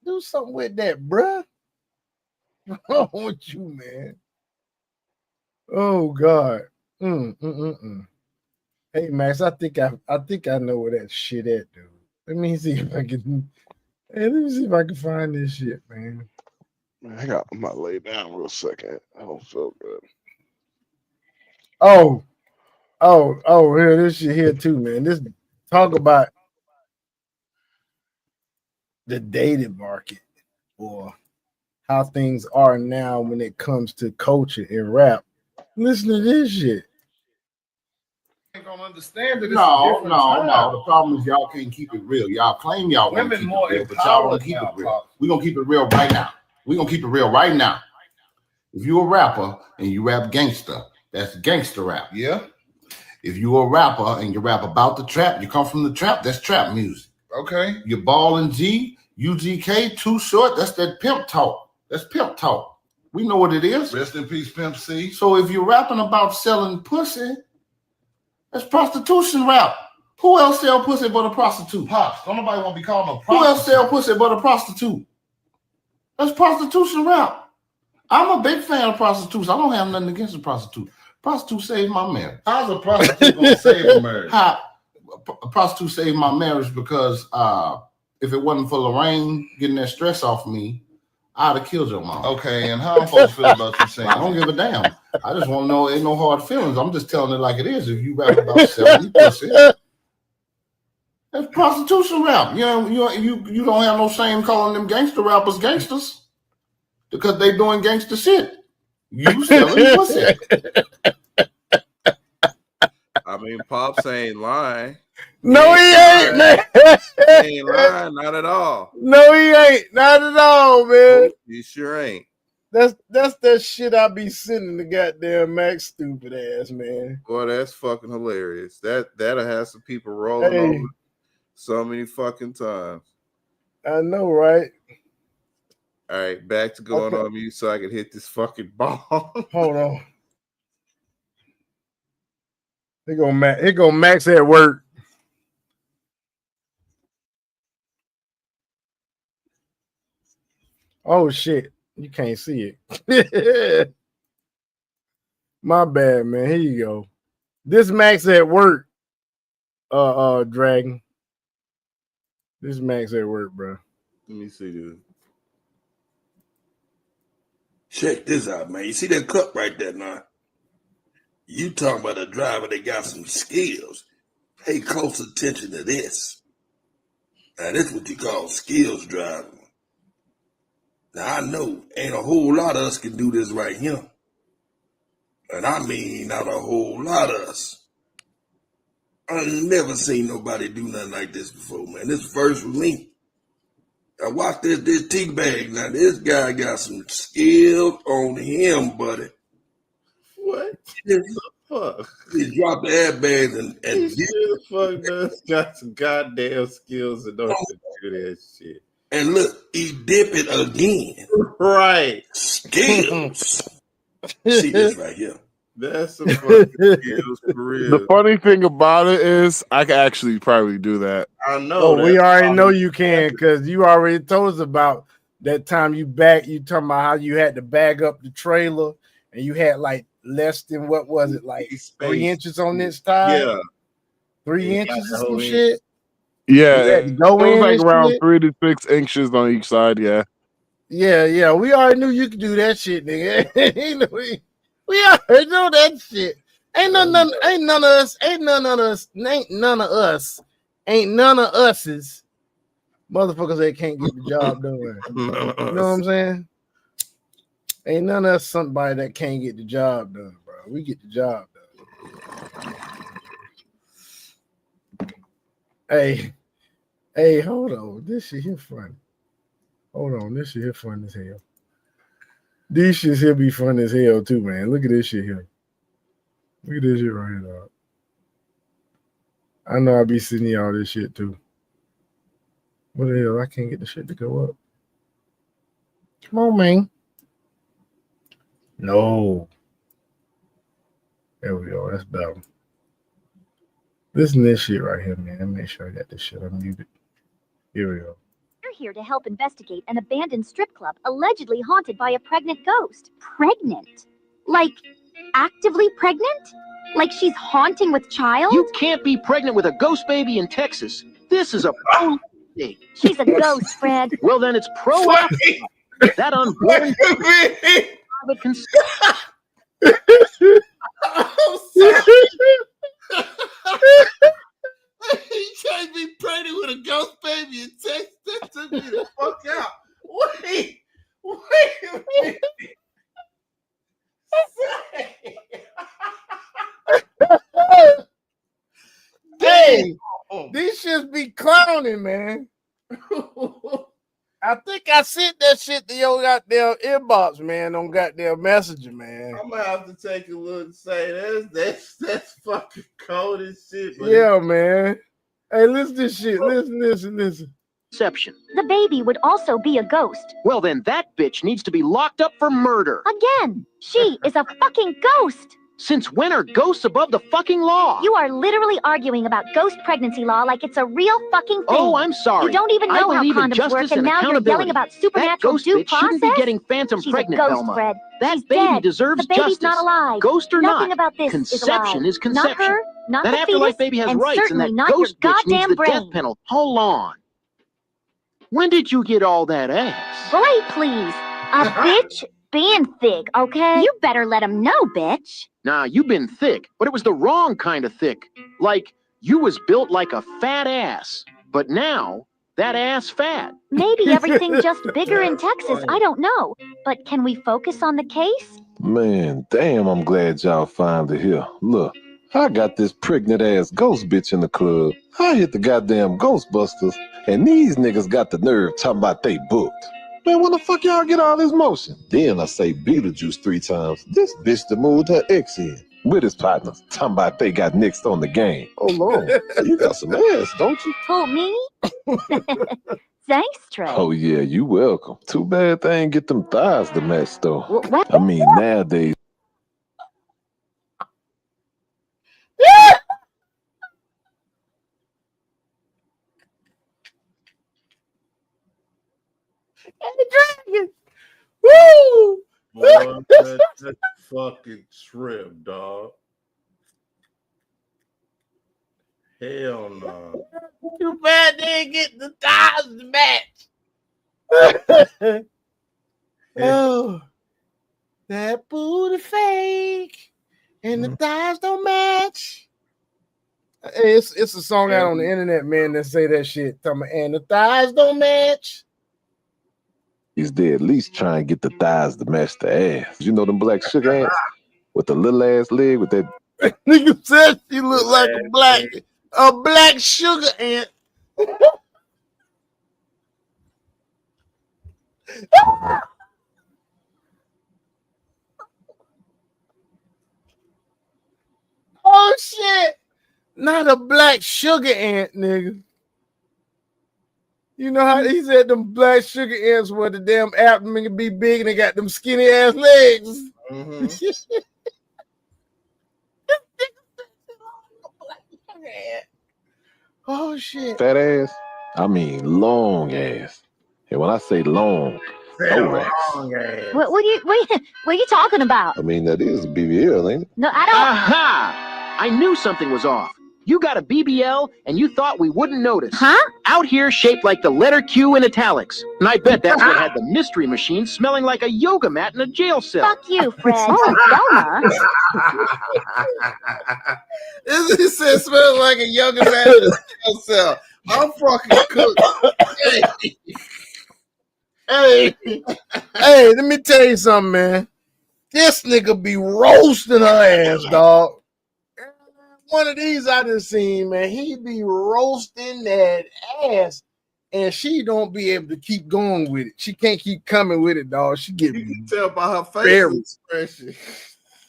Do something with that, bruh. What's wrong with you, man? Oh God. Hey Max, I think I know where that shit at, dude. Let me see if I can. Hey, let me see if I can find this shit, man. I got my lay down real second. I don't feel good. Oh, here, this shit here too, man. This talk about the dating market or how things are now when it comes to culture and rap. Listen to this shit. Ain't gonna understand that it's a No. different time. The problem is y'all can't keep it real. Y'all claim y'all want to Women keep more it real, but y'all want to keep empowered it now, real. Pop. We're gonna keep it real right now. We're gonna keep it real right now. If you a rapper and you rap gangster, that's gangster rap. Yeah. If you a rapper and you rap about the trap, you come from the trap, that's trap music. Okay. You Ball and G, UGK, Too Short, that's that pimp talk. That's pimp talk. We know what it is. Rest in peace, Pimp C. So if you're rapping about selling pussy, that's prostitution rap. Who else sell pussy but a prostitute? Pops, don't nobody want to be called a Who else prostitute. sell pussy but a prostitute? That's prostitution rap. I'm a big fan of prostitutes. I don't have nothing against a prostitute. Prostitute saved my marriage. How's a prostitute gonna save a marriage? A prostitute saved my marriage because if it wasn't for Lorraine getting that stress off me, I'd have killed your mom. Okay, and how I'm supposed to feel about you saying I don't give a damn. I just want to know ain't no hard feelings. I'm just telling it like it is. If you rap about selling pussy, that's prostitution rap. You don't have no shame calling them gangster rappers gangsters because they doing gangster shit. You selling pussy. I mean, Pops ain't lying. No, he ain't, man. He ain't lying, not at all. No, he ain't. Not at all, man. He sure ain't. That's that shit I be sending the goddamn Max stupid ass, man. Boy, that's fucking hilarious. That'll have some people rolling over so many fucking times. I know, right? All right, back to going on mute so I can hit this fucking ball. Hold on. Here go Max at work. Oh shit. You can't see it. My bad, man. Here you go. This Max at work. Dragon. This Max at work, bro. Let me see this. Check this out, man. You see that cup right there now? You talking about a driver that got some skills. Pay close attention to this. Now, this is what you call skills driving. Now, I know ain't a whole lot of us can do this right here. And I mean not a whole lot of us. I've never seen nobody do nothing like this before, man. This first with me. Now watch this tea bag. Now this guy got some skills on him, buddy. What the fuck? He dropped the airbags and he sure the fuck does got some goddamn skills and don't do that shit. And look, he dip it again. Right. Skills. See this right here. That's some fucking skills for real. The funny thing about it is I could actually probably do that. I know. Oh, we already know you can because you already told us about that time you talking about how you had to bag up the trailer and you had like less than what was it, like 3 inches on this tire? Yeah. 3 inches or some shit? Yeah, You had to go it was in like and around shit? 3 to 6 inches on each side. Yeah. Yeah. We already knew you could do that shit, nigga. we already know that shit. Ain't none of us. Motherfuckers that can't get the job done. You know what I'm saying? Ain't none of us somebody that can't get the job done, bro. We get the job done. Hey, hold on. This shit here funny. Hold on, this shit here fun as hell. These shits here be fun as hell too, man. Look at this shit here. Look at this shit right here, dog. I know I be sending y'all this shit too. What the hell? I can't get the shit to go up. Come on, man. No. There we go. That's better. Listen to this shit right here, man. Let me make sure I got this shit unmuted. Here we go. We're here to help investigate an abandoned strip club allegedly haunted by a pregnant ghost. Pregnant? Like, actively pregnant? Like she's haunting with child? You can't be pregnant with a ghost baby in Texas. This is a pro thing. She's a ghost, Fred. Well, then it's pro-life. That unborn private consent. I'm sorry. He tried to be pregnant with a ghost baby in Texas. That took me the fuck out. Wait a minute. Hey, these shits be clowning, man. I think I sent that shit to your goddamn inbox, man, on goddamn messenger, man. I'm gonna have to take a look and say that's fucking cold as shit. But Yeah, man. Hey, listen to this shit. Listen. Exception. The baby would also be a ghost. Well, then that bitch needs to be locked up for murder. Again, she is a fucking ghost. Since when are ghosts above the fucking law? You are literally arguing about ghost pregnancy law like it's a real fucking thing. Oh, I'm sorry. You don't even know how believe in condoms justice work, and and now you're yelling accountability. about That supernatural ghost due bitch shouldn't be process? getting phantom She's pregnant, a ghost, Velma. Fred. That She's baby dead. deserves The baby's justice. not alive. Ghost or Nothing not, about this conception is is alive. Not conception. her, not That the afterlife fetus, baby has and rights, and certainly that not your ghost bitch needs goddamn the brain. death penalty. Hold on. When did you get all that ass? Boy, please. A bitch being thick, okay? You better let him know, bitch. Nah, you been thick, but it was the wrong kind of thick. Like, you was built like a fat ass. But now, that ass fat. Maybe everything just bigger in Texas, I don't know. But can we focus on the case? Man, damn, I'm glad y'all finally here. Look, I got this pregnant ass ghost bitch in the club. I hit the goddamn Ghostbusters, and these niggas got the nerve talking about they booked. Man, when the fuck y'all get all this motion? Then I say Beetlejuice 3 times. This bitch that moved her ex in with his partners, talking about they got next on the game. Oh Lord, you got some ass, don't you? Who, me? Thanks, Trey. Oh yeah, you welcome. Too bad they ain't get them thighs to match though. What? I mean, nowadays. Dragon. Woo! boy, that's fucking shrimp, dog. Hell no. Too bad they ain't get the thighs to match. Oh, that booty fake and the thighs don't match. Hey, it's a song out on the internet, man, that say that shit. And the thighs don't match. They at least try and get the thighs to match the ass. You know them black sugar ants with the little ass leg with that. Nigga said she looked like a black sugar ant. Oh shit! Not a black sugar ant, nigga. You know how he said them black sugar ants where the damn abdomen can be big and they got them skinny ass legs. Oh shit! Fat ass? I mean long ass. And when I say long, thorax. What are you talking about? I mean that is a BBL, ain't it? No, I don't. Aha! I knew something was off. You got a BBL, and you thought we wouldn't notice. Huh? Out here shaped like the letter Q in italics. And I bet that's what had the mystery machine smelling like a yoga mat in a jail cell. Fuck you, Fred. Velma. He said smells like a younger man cell. I'm fucking cooked. Hey, let me tell you something, man. This nigga be roasting her ass, dog. One of these I done seen, man. He be roasting that ass, and she don't be able to keep going with it. She can't keep coming with it, dog. She get You can tell by her very face expression.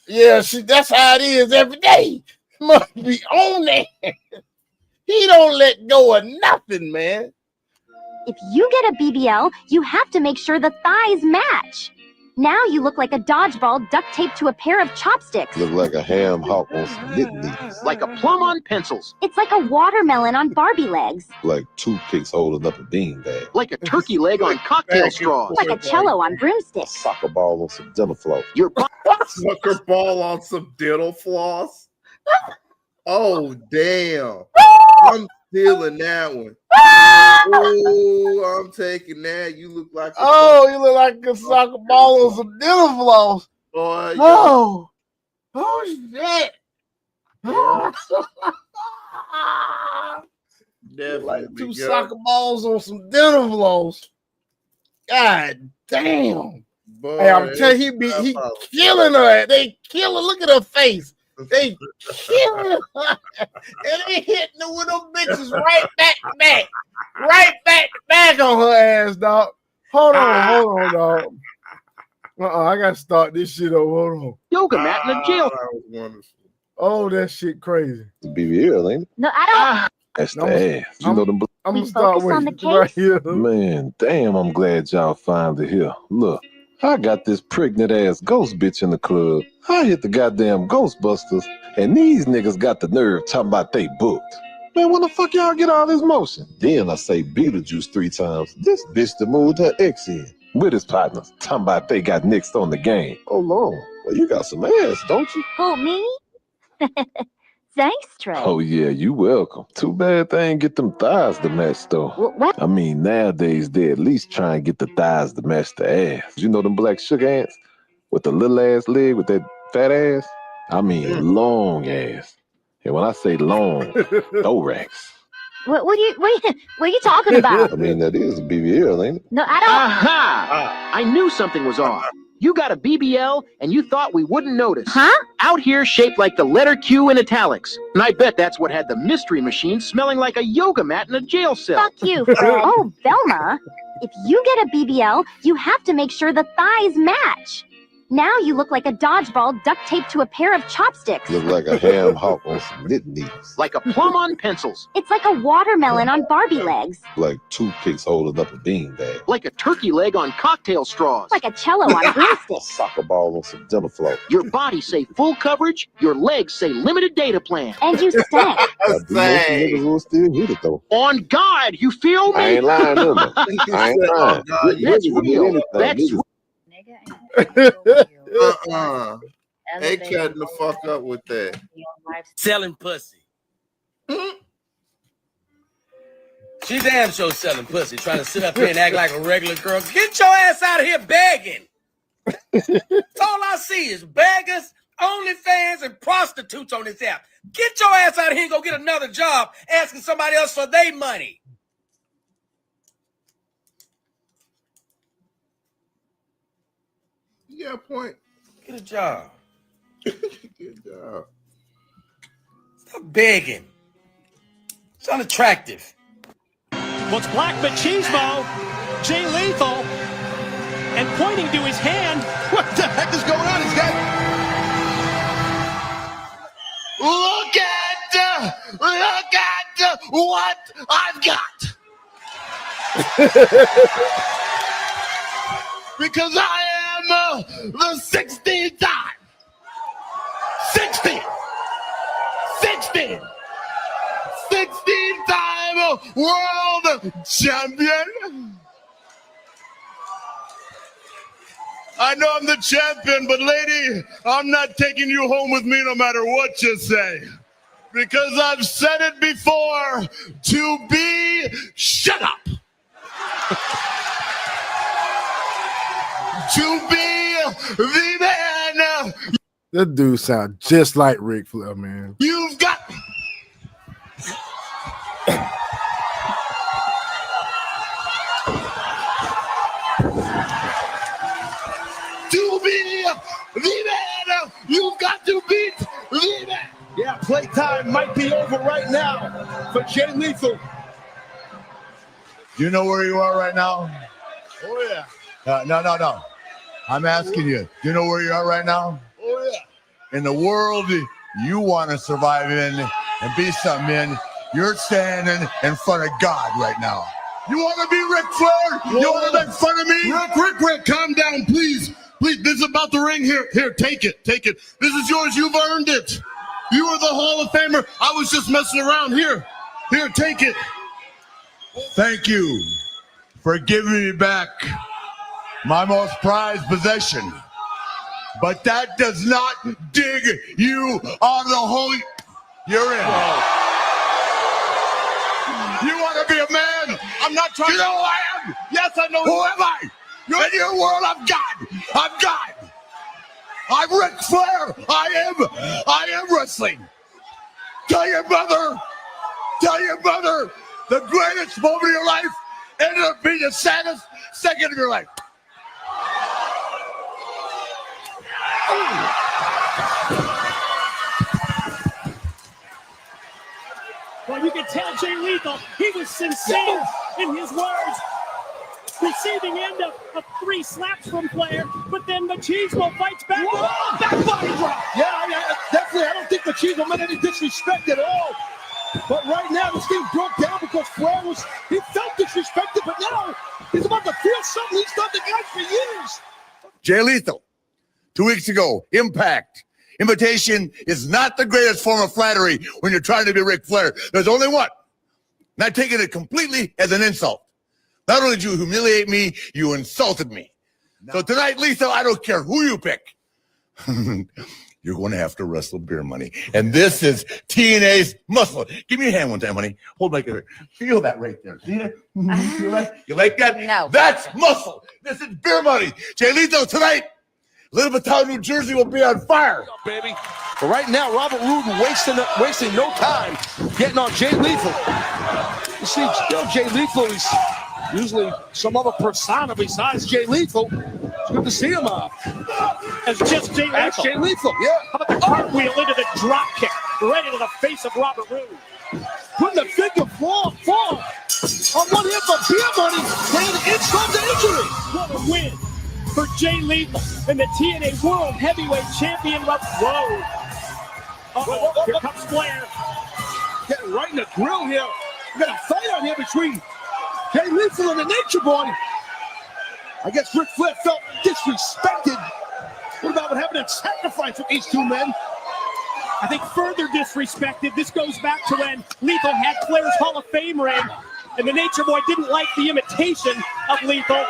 Yeah, that's how it is every day. Must be on that. He don't let go of nothing, man. If you get a BBL, you have to make sure the thighs match. Now you look like a dodgeball duct taped to a pair of chopsticks. Look like a ham hock on some knitting needles. Like a plum on pencils. It's like a watermelon on Barbie legs. Like toothpicks holding up a beanbag. Like a turkey leg on cocktail straws. Like a cello on broomsticks. Soccer ball on some dental floss. Your Sucker ball on some dental floss. Oh damn! I'm stealing that one. Oh, I'm taking that. You look like you look like a soccer ball on some dental floss. Boy, oh shit! Definitely like two soccer balls on some dental floss. God damn! Boy, hey, I'm telling you, he killing her. They kill her. Look at her face. They killing her. And they hitting her with them bitches right back to back. Right back to back on her ass, dog. Hold on, dog. I gotta start this shit over. Hold on. Yoga mat in the jail. That was wonderful. Oh, that shit crazy. The BBL, ain't it? No, I don't. That's the ass. You know them. I'm gonna start focus on with the right case? here. Man, damn, I'm glad y'all finally here. Look, I got this pregnant ass ghost bitch in the club. I hit the goddamn Ghostbusters, and these niggas got the nerve talking about they booked. Man, when the fuck y'all get all this motion? Then I say Beetlejuice 3 times. This bitch that moved her ex in with his partners, talking about they got next on the game. Oh, Lord. Well, you got some ass, don't you? Who, me? Thanks, Trey. Oh, yeah, you welcome. Too bad they ain't get them thighs to match, though. What? I mean, nowadays, they at least try and get the thighs to match the ass. You know them black sugar ants with the little ass leg with that fat ass? I mean, long ass. And when I say long, thorax. What are you talking about? I mean, that is a BBL, ain't it? No, I don't. Aha! I knew something was off. You got a BBL and you thought we wouldn't notice. Huh? Out here shaped like the letter Q in italics. And I bet that's what had the mystery machine smelling like a yoga mat in a jail cell. Fuck you, Fred. Oh, Velma. If you get a BBL, you have to make sure the thighs match. Now you look like a dodgeball duct taped to a pair of chopsticks. Look like a ham hock on some knitting needles. Like a plum on pencils. It's like a watermelon on Barbie legs. Like toothpicks holding up a beanbag. Like a turkey leg on cocktail straws. Like a cello on A broomsticks. soccer ball on some dental floss. Your body say full coverage, your legs say limited data plan. And you stank. I do know some niggas who will still hit it, though. On God, you feel me? I ain't lying, no. I ain't lying. That's real. That's They cutting the fuck up with that. Selling pussy. She damn sure selling pussy, trying to sit up here and act like a regular girl. Get your ass out of here begging. That's all I see is beggars, OnlyFans, and prostitutes on this app. Get your ass out of here and go get another job asking somebody else for their money. You got a point. Get a job. Get a job. Stop begging. It's unattractive. Well, it's Black Machismo, Jay Lethal, and pointing to his hand. What the heck is going on? He's got. Look at what I've got. Because I am the 16th time. 16th time world champion. I know I'm the champion, but lady, I'm not taking you home with me no matter what you say. Because I've said it before, to be, shut up. To be the man. That dude sound just like Ric Flair, man. You've got. To be the man, you've got to beat the man. Yeah, playtime might be over right now for Jay Lethal. You know where you are right now? Oh, yeah. No. I'm asking you, do you know where you are right now? Oh, yeah. In the world you want to survive in and be something in, you're standing in front of God right now. You want to be Ric Flair? You want to make fun of me? Rick, calm down, please. Please, this is about the ring here. Here, take it. This is yours. You've earned it. You are the Hall of Famer. I was just messing around. Here, take it. Thank you for giving me back my most prized possession. But that does not dig you out of the hole you're in. You want to be a man? I'm not trying. You know who I am? Yes, I know. Who am I? You're in your world. I'm God. I'm Ric Flair. I am wrestling. Tell your mother, the greatest moment of your life ended up being the saddest second of your life. You can tell Jay Lethal, he was sincere in his words. Receiving end of 3 slaps from Flair, but then Machismo fights back. Whoa, back body drop. Yeah, definitely. I don't think Machismo meant any disrespect at all. But right now, this thing broke down because Flair he felt disrespected, but now he's about to feel something he's done to guys for years. Jay Lethal, 2 weeks ago, Impact. Invitation is not the greatest form of flattery when you're trying to be Ric Flair. There's only one. Not taking it completely as an insult. Not only did you humiliate me, you insulted me. So tonight, Lethal, I don't care who you pick. You're going to have to wrestle Beer Money. And this is TNA's muscle. Give me a hand one time, honey. Hold my hair. Feel that right there. See it? You like that? No. That's muscle. This is Beer Money. Jay Lethal tonight. Little Town, New Jersey will be on fire. Baby. But right now, Robert Roode wasting no time getting on Jay Lethal. You see, Jay Lethal is usually some other persona besides Jay Lethal. It's good to see him As just Jay Lethal. As Jay Lethal, yeah. How about the cartwheel into the drop kick, right into the face of Robert Roode. Putting the figure fall on one hit for Beer Money and insult to injury. What a win for Jay Lethal and the TNA World Heavyweight Champion. Whoa. Here comes Flair. Getting right in the grill here. We got a fight on here between Jay Lethal and the Nature Boy. I guess Ric Flair felt disrespected. What about what happened at Sacrifice with these 2 men? I think further disrespected. This goes back to when Lethal had Flair's Hall of Fame ring, and the Nature Boy didn't like the imitation of Lethal.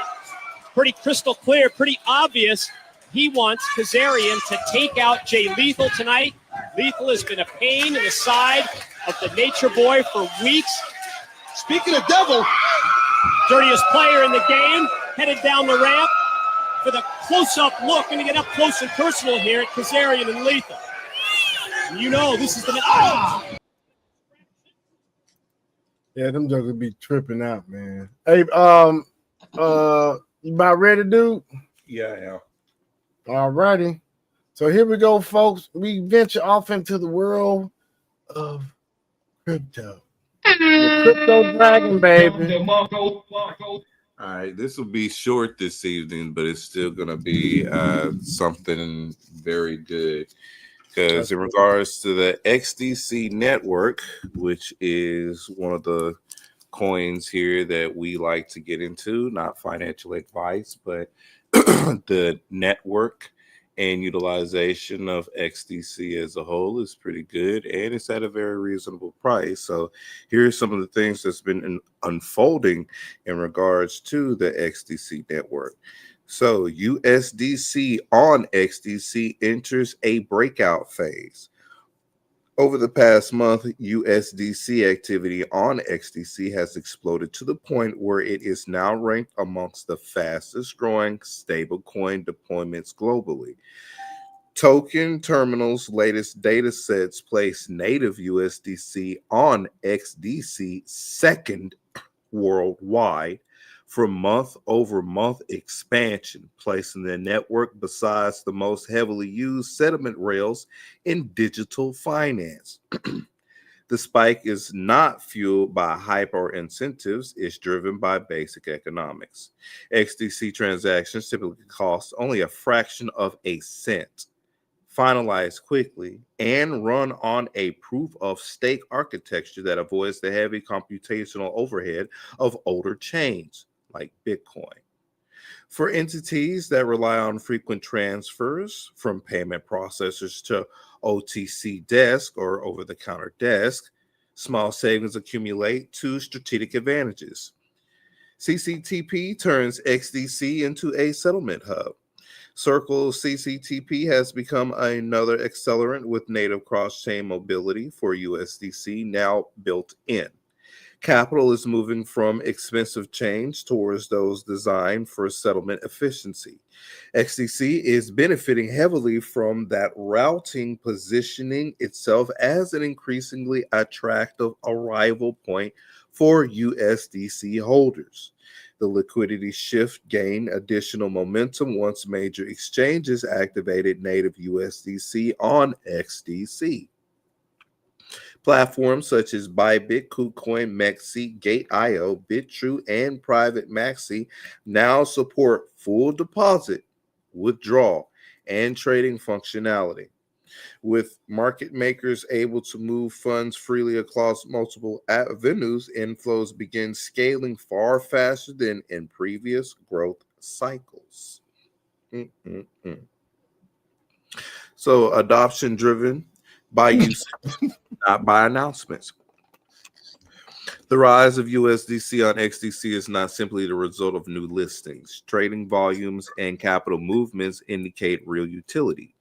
Pretty crystal clear, pretty obvious. He wants Kazarian to take out Jay Lethal tonight. Lethal has been a pain in the side of the Nature Boy for weeks. Speaking of devil, dirtiest player in the game, headed down the ramp for the close-up look. Going to get up close and personal here at Kazarian and Lethal. You know this is the... Yeah, them jokers be tripping out, man. Hey, you about ready, dude? Yeah, I am. All righty. So here we go, folks. We venture off into the world of crypto. The crypto dragon, baby. All right, this will be short this evening, but it's still going to be something very good. Because in regards to the XDC network, which is one of the coins here that we like to get into, not financial advice, but the network and utilization of XDC as a whole is pretty good, and it's at a very reasonable price. So here's some of the things that's been unfolding in regards to the XDC network. So USDC on XDC enters a breakout phase. Over the past month, USDC activity on XDC has exploded to the point where it is now ranked amongst the fastest growing stablecoin deployments globally. Token Terminal's latest data sets place native USDC on XDC second worldwide for month-over-month expansion, placing the network besides the most heavily used settlement rails in digital finance. The spike is not fueled by hype or incentives, it's driven by basic economics. XDC transactions typically cost only a fraction of a cent, finalize quickly, and run on a proof-of-stake architecture that avoids the heavy computational overhead of older chains like Bitcoin. For entities that rely on frequent transfers from payment processors to OTC desk or over-the-counter desk, small savings accumulate to strategic advantages. CCTP turns XDC into a settlement hub. Circle CCTP has become another accelerant with native cross-chain mobility for USDC now built in. Capital is moving from expensive chains towards those designed for settlement efficiency. XDC is benefiting heavily from that routing, positioning itself as an increasingly attractive arrival point for USDC holders. The liquidity shift gained additional momentum once major exchanges activated native USDC on XDC. Platforms such as Bybit, KuCoin, Mexi, Gate.io, BitTrue, and Private Maxi now support full deposit, withdrawal, and trading functionality. With market makers able to move funds freely across multiple venues, inflows begin scaling far faster than in previous growth cycles. So, adoption driven by usage, not by announcements. The rise of USDC on XDC is not simply the result of new listings. Trading volumes and capital movements indicate real utility.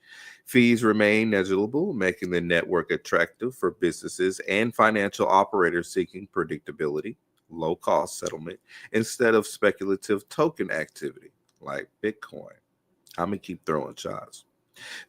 Fees remain negligible, making the network attractive for businesses and financial operators seeking predictability, low-cost settlement, instead of speculative token activity like Bitcoin. I'm going to keep throwing shots.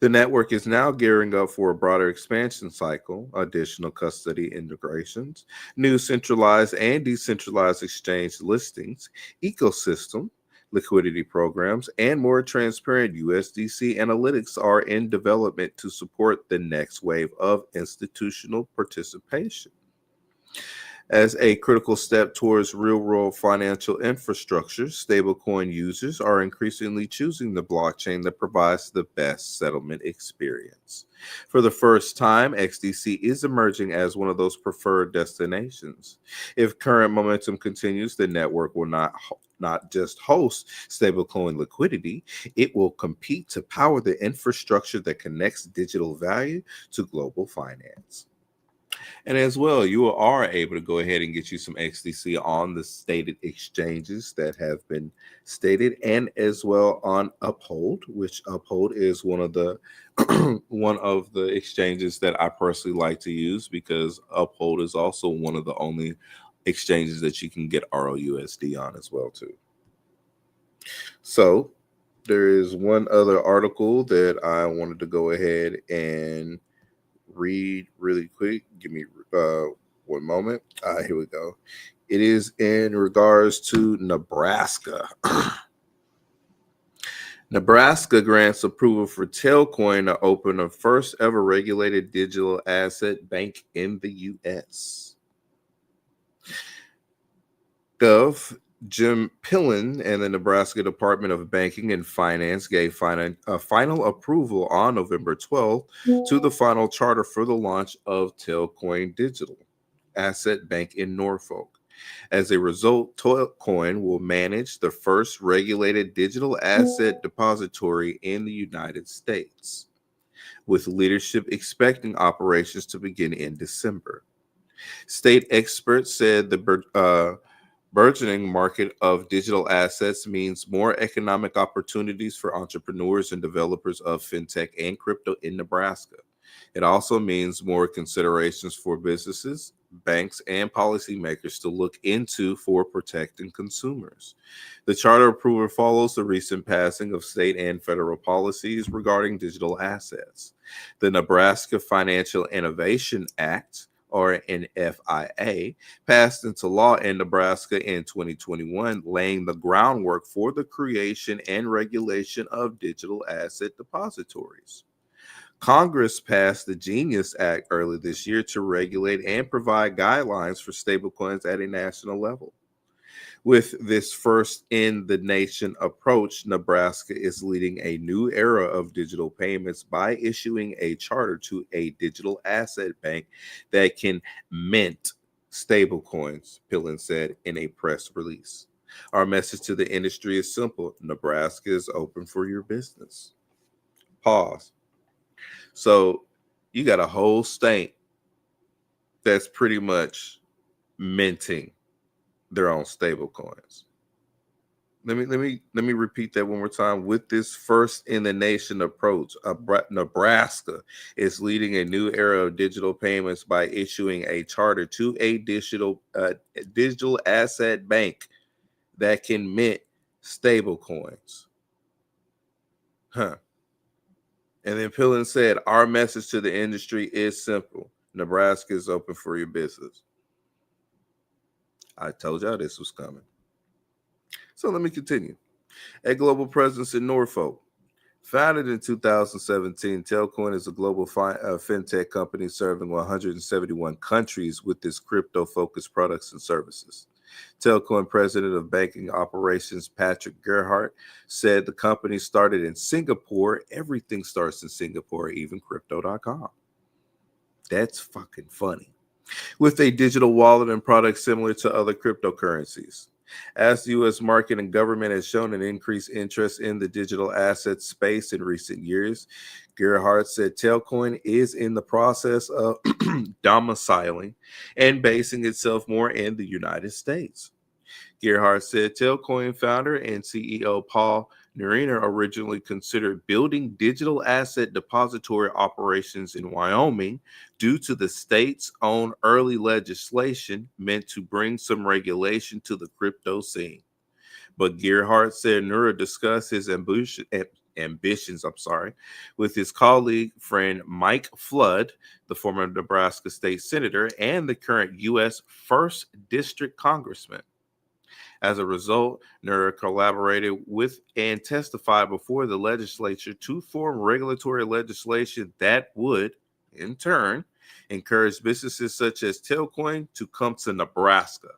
The network is now gearing up for a broader expansion cycle, additional custody integrations, new centralized and decentralized exchange listings, ecosystem, liquidity programs, and more transparent USDC analytics are in development to support the next wave of institutional participation. As a critical step towards real-world financial infrastructure, stablecoin users are increasingly choosing the blockchain that provides the best settlement experience. For the first time, XDC is emerging as one of those preferred destinations. If current momentum continues, the network will not just host stablecoin liquidity, it will compete to power the infrastructure that connects digital value to global finance. And as well, you are able to go ahead and get you some XDC on the stated exchanges that have been stated, and as well on Uphold, which Uphold is one of the one of the exchanges that I personally like to use, because Uphold is also one of the only exchanges that you can get ROUSD on as well too. So there is one other article that I wanted to go ahead and read really quick. Give me one moment. Here we go. It is in regards to Nebraska. Nebraska grants approval for Tailcoin to open a first ever regulated digital asset bank in the U.S. Gov. Jim Pillen and the Nebraska Department of Banking and Finance gave final approval on November 12th to the final charter for the launch of Tailcoin Digital Asset Bank in Norfolk. As a result, Tailcoin will manage the first regulated digital asset depository in the United States, with leadership expecting operations to begin in December. State experts said the burgeoning market of digital assets means more economic opportunities for entrepreneurs and developers of fintech and crypto in Nebraska. It also means more considerations for businesses, banks, and policymakers to look into for protecting consumers. The charter approval follows the recent passing of state and federal policies regarding digital assets. The Nebraska Financial Innovation Act, or an FIA, passed into law in Nebraska in 2021, laying the groundwork for the creation and regulation of digital asset depositories. Congress passed the Genius Act early this year to regulate and provide guidelines for stablecoins at a national level. With this first-in-the-nation approach, Nebraska is leading a new era of digital payments by issuing a charter to a digital asset bank that can mint stablecoins, Pillen said in a press release. Our message to the industry is simple. Nebraska is open for your business. Pause. So you got a whole state that's pretty much minting their own stable coins. Let me repeat that one more time. With this first in the nation approach, Nebraska is leading a new era of digital payments by issuing a charter to a digital asset bank that can mint stable coins. And then Pillen said, our message to the industry is simple. Nebraska is open for your business. I told y'all this was coming. So let me continue. A global presence in Norfolk. Founded in 2017, Tailcoin is a global fintech company serving 171 countries with its crypto-focused products and services. Tailcoin president of banking operations Patrick Gerhardt said the company started in Singapore. Everything starts in Singapore, even crypto.com. That's fucking funny. With a digital wallet and products similar to other cryptocurrencies. As the U.S. market and government has shown an increased interest in the digital asset space in recent years, Gerhardt said Tailcoin is in the process of domiciling and basing itself more in the United States. Gerhardt said Tailcoin founder and CEO Paul Neriner originally considered building digital asset depository operations in Wyoming due to the state's own early legislation meant to bring some regulation to the crypto scene. But Gerhardt said Neriner discussed his ambitions with his colleague friend Mike Flood, the former Nebraska state senator and the current U.S. 1st District congressman. As a result, Neriner collaborated with and testified before the legislature to form regulatory legislation that would, in turn, encourage businesses such as Tailcoin to come to Nebraska.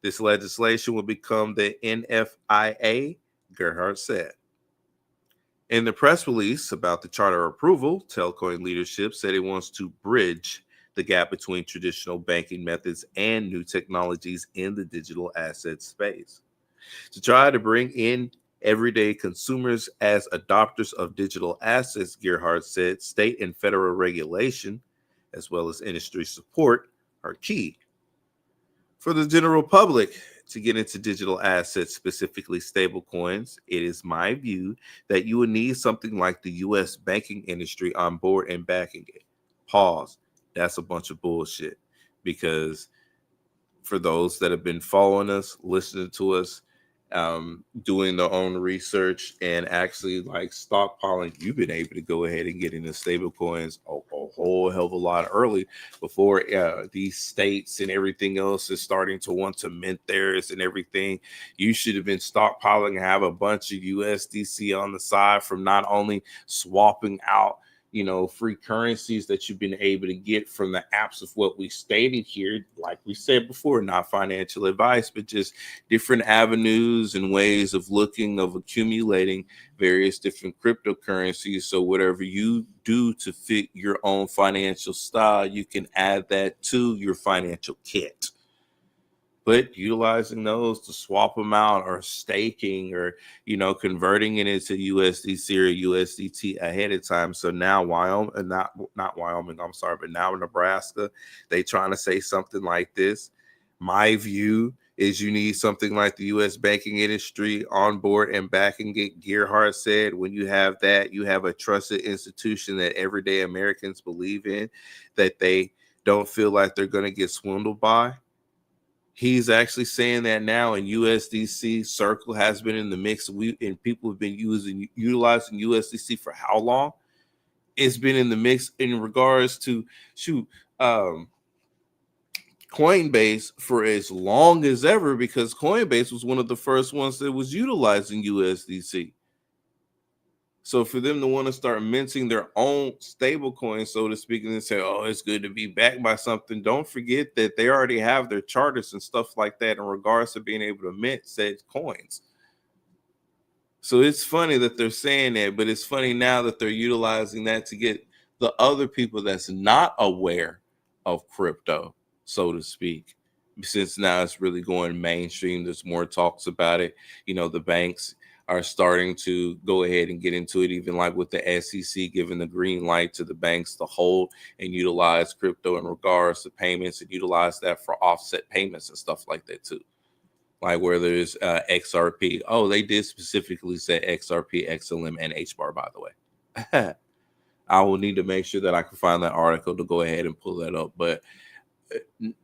This legislation will become the NFIA, Gerhardt said. In the press release about the charter approval, Tailcoin leadership said it wants to bridge the gap between traditional banking methods and new technologies in the digital asset space. To try to bring in everyday consumers as adopters of digital assets, Gerhardt said state and federal regulation, as well as industry support, are key. For the general public to get into digital assets, specifically stablecoins, it is my view that you would need something like the U.S. banking industry on board and backing it. Pause. That's a bunch of bullshit. Because for those that have been following us, listening to us, doing their own research and actually like stockpiling, you've been able to go ahead and get into stable coins a whole hell of a lot early before these states and everything else is starting to want to mint theirs and everything. You should have been stockpiling and have a bunch of USDC on the side from not only swapping out free currencies that you've been able to get from the apps of what we stated here. Like we said before, not financial advice, but just different avenues and ways of accumulating various different cryptocurrencies. So whatever you do to fit your own financial style, you can add that to your financial kit. But utilizing those to swap them out or staking or, converting it into USDC or USDT ahead of time. So now not Wyoming, but now Nebraska, they trying to say something like this. My view is you need something like the U.S. banking industry on board and backing it. Gerhardt said, when you have that, you have a trusted institution that everyday Americans believe in, that they don't feel like they're going to get swindled by. He's actually saying that now, and USDC Circle has been in the mix. And people have been utilizing USDC for how long? It's been in the mix in regards to Coinbase for as long as ever, because Coinbase was one of the first ones that was utilizing USDC. So for them to want to start minting their own stable coin, so to speak, and say, oh, it's good to be backed by something, don't forget that they already have their charters and stuff like that in regards to being able to mint said coins. So it's funny that they're saying that, but it's funny now that they're utilizing that to get the other people that's not aware of crypto, so to speak. Since now it's really going mainstream, there's more talks about it. The banks are starting to go ahead and get into it, even like with the SEC giving the green light to the banks to hold and utilize crypto in regards to payments and utilize that for offset payments and stuff like that too. Like where there's XRP. Oh, they did specifically say XRP, XLM, and HBAR, by the way. I will need to make sure that I can find that article to go ahead and pull that up. But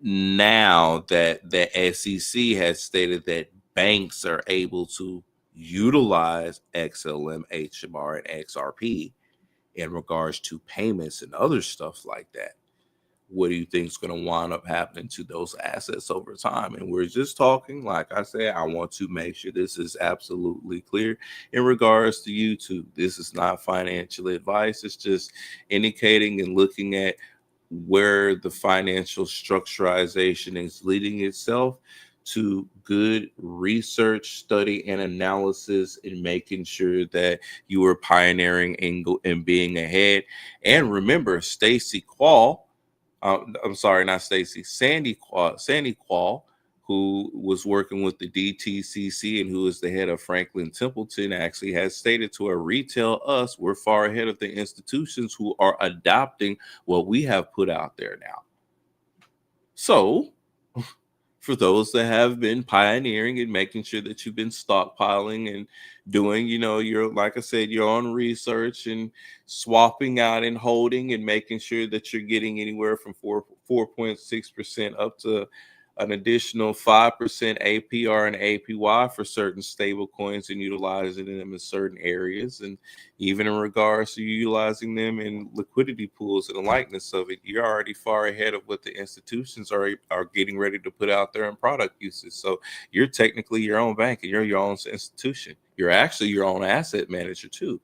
now that the SEC has stated that banks are able to utilize XLM, HBAR, and XRP in regards to payments and other stuff like that, what do you think is going to wind up happening to those assets over time? And we're just talking, like I said, I want to make sure this is absolutely clear in regards to YouTube. This is not financial advice. It's just indicating and looking at where the financial structurization is leading itself to good research, study, and analysis, and making sure that you are pioneering and being ahead. And remember, Stacy Quall, I'm sorry, not Stacy, Sandy Quall, who was working with the DTCC and who is the head of Franklin Templeton, actually has stated to a retail us, we're far ahead of the institutions who are adopting what we have put out there now. So, for those that have been pioneering and making sure that you've been stockpiling and doing, your, like I said, your own research and swapping out and holding and making sure that you're getting anywhere from 4.6% up to an additional 5% APR and APY for certain stable coins and utilizing them in certain areas. And even in regards to utilizing them in liquidity pools and the likeness of it, you're already far ahead of what the institutions are getting ready to put out there in product uses. So you're technically your own bank and you're your own institution. You're actually your own asset manager too,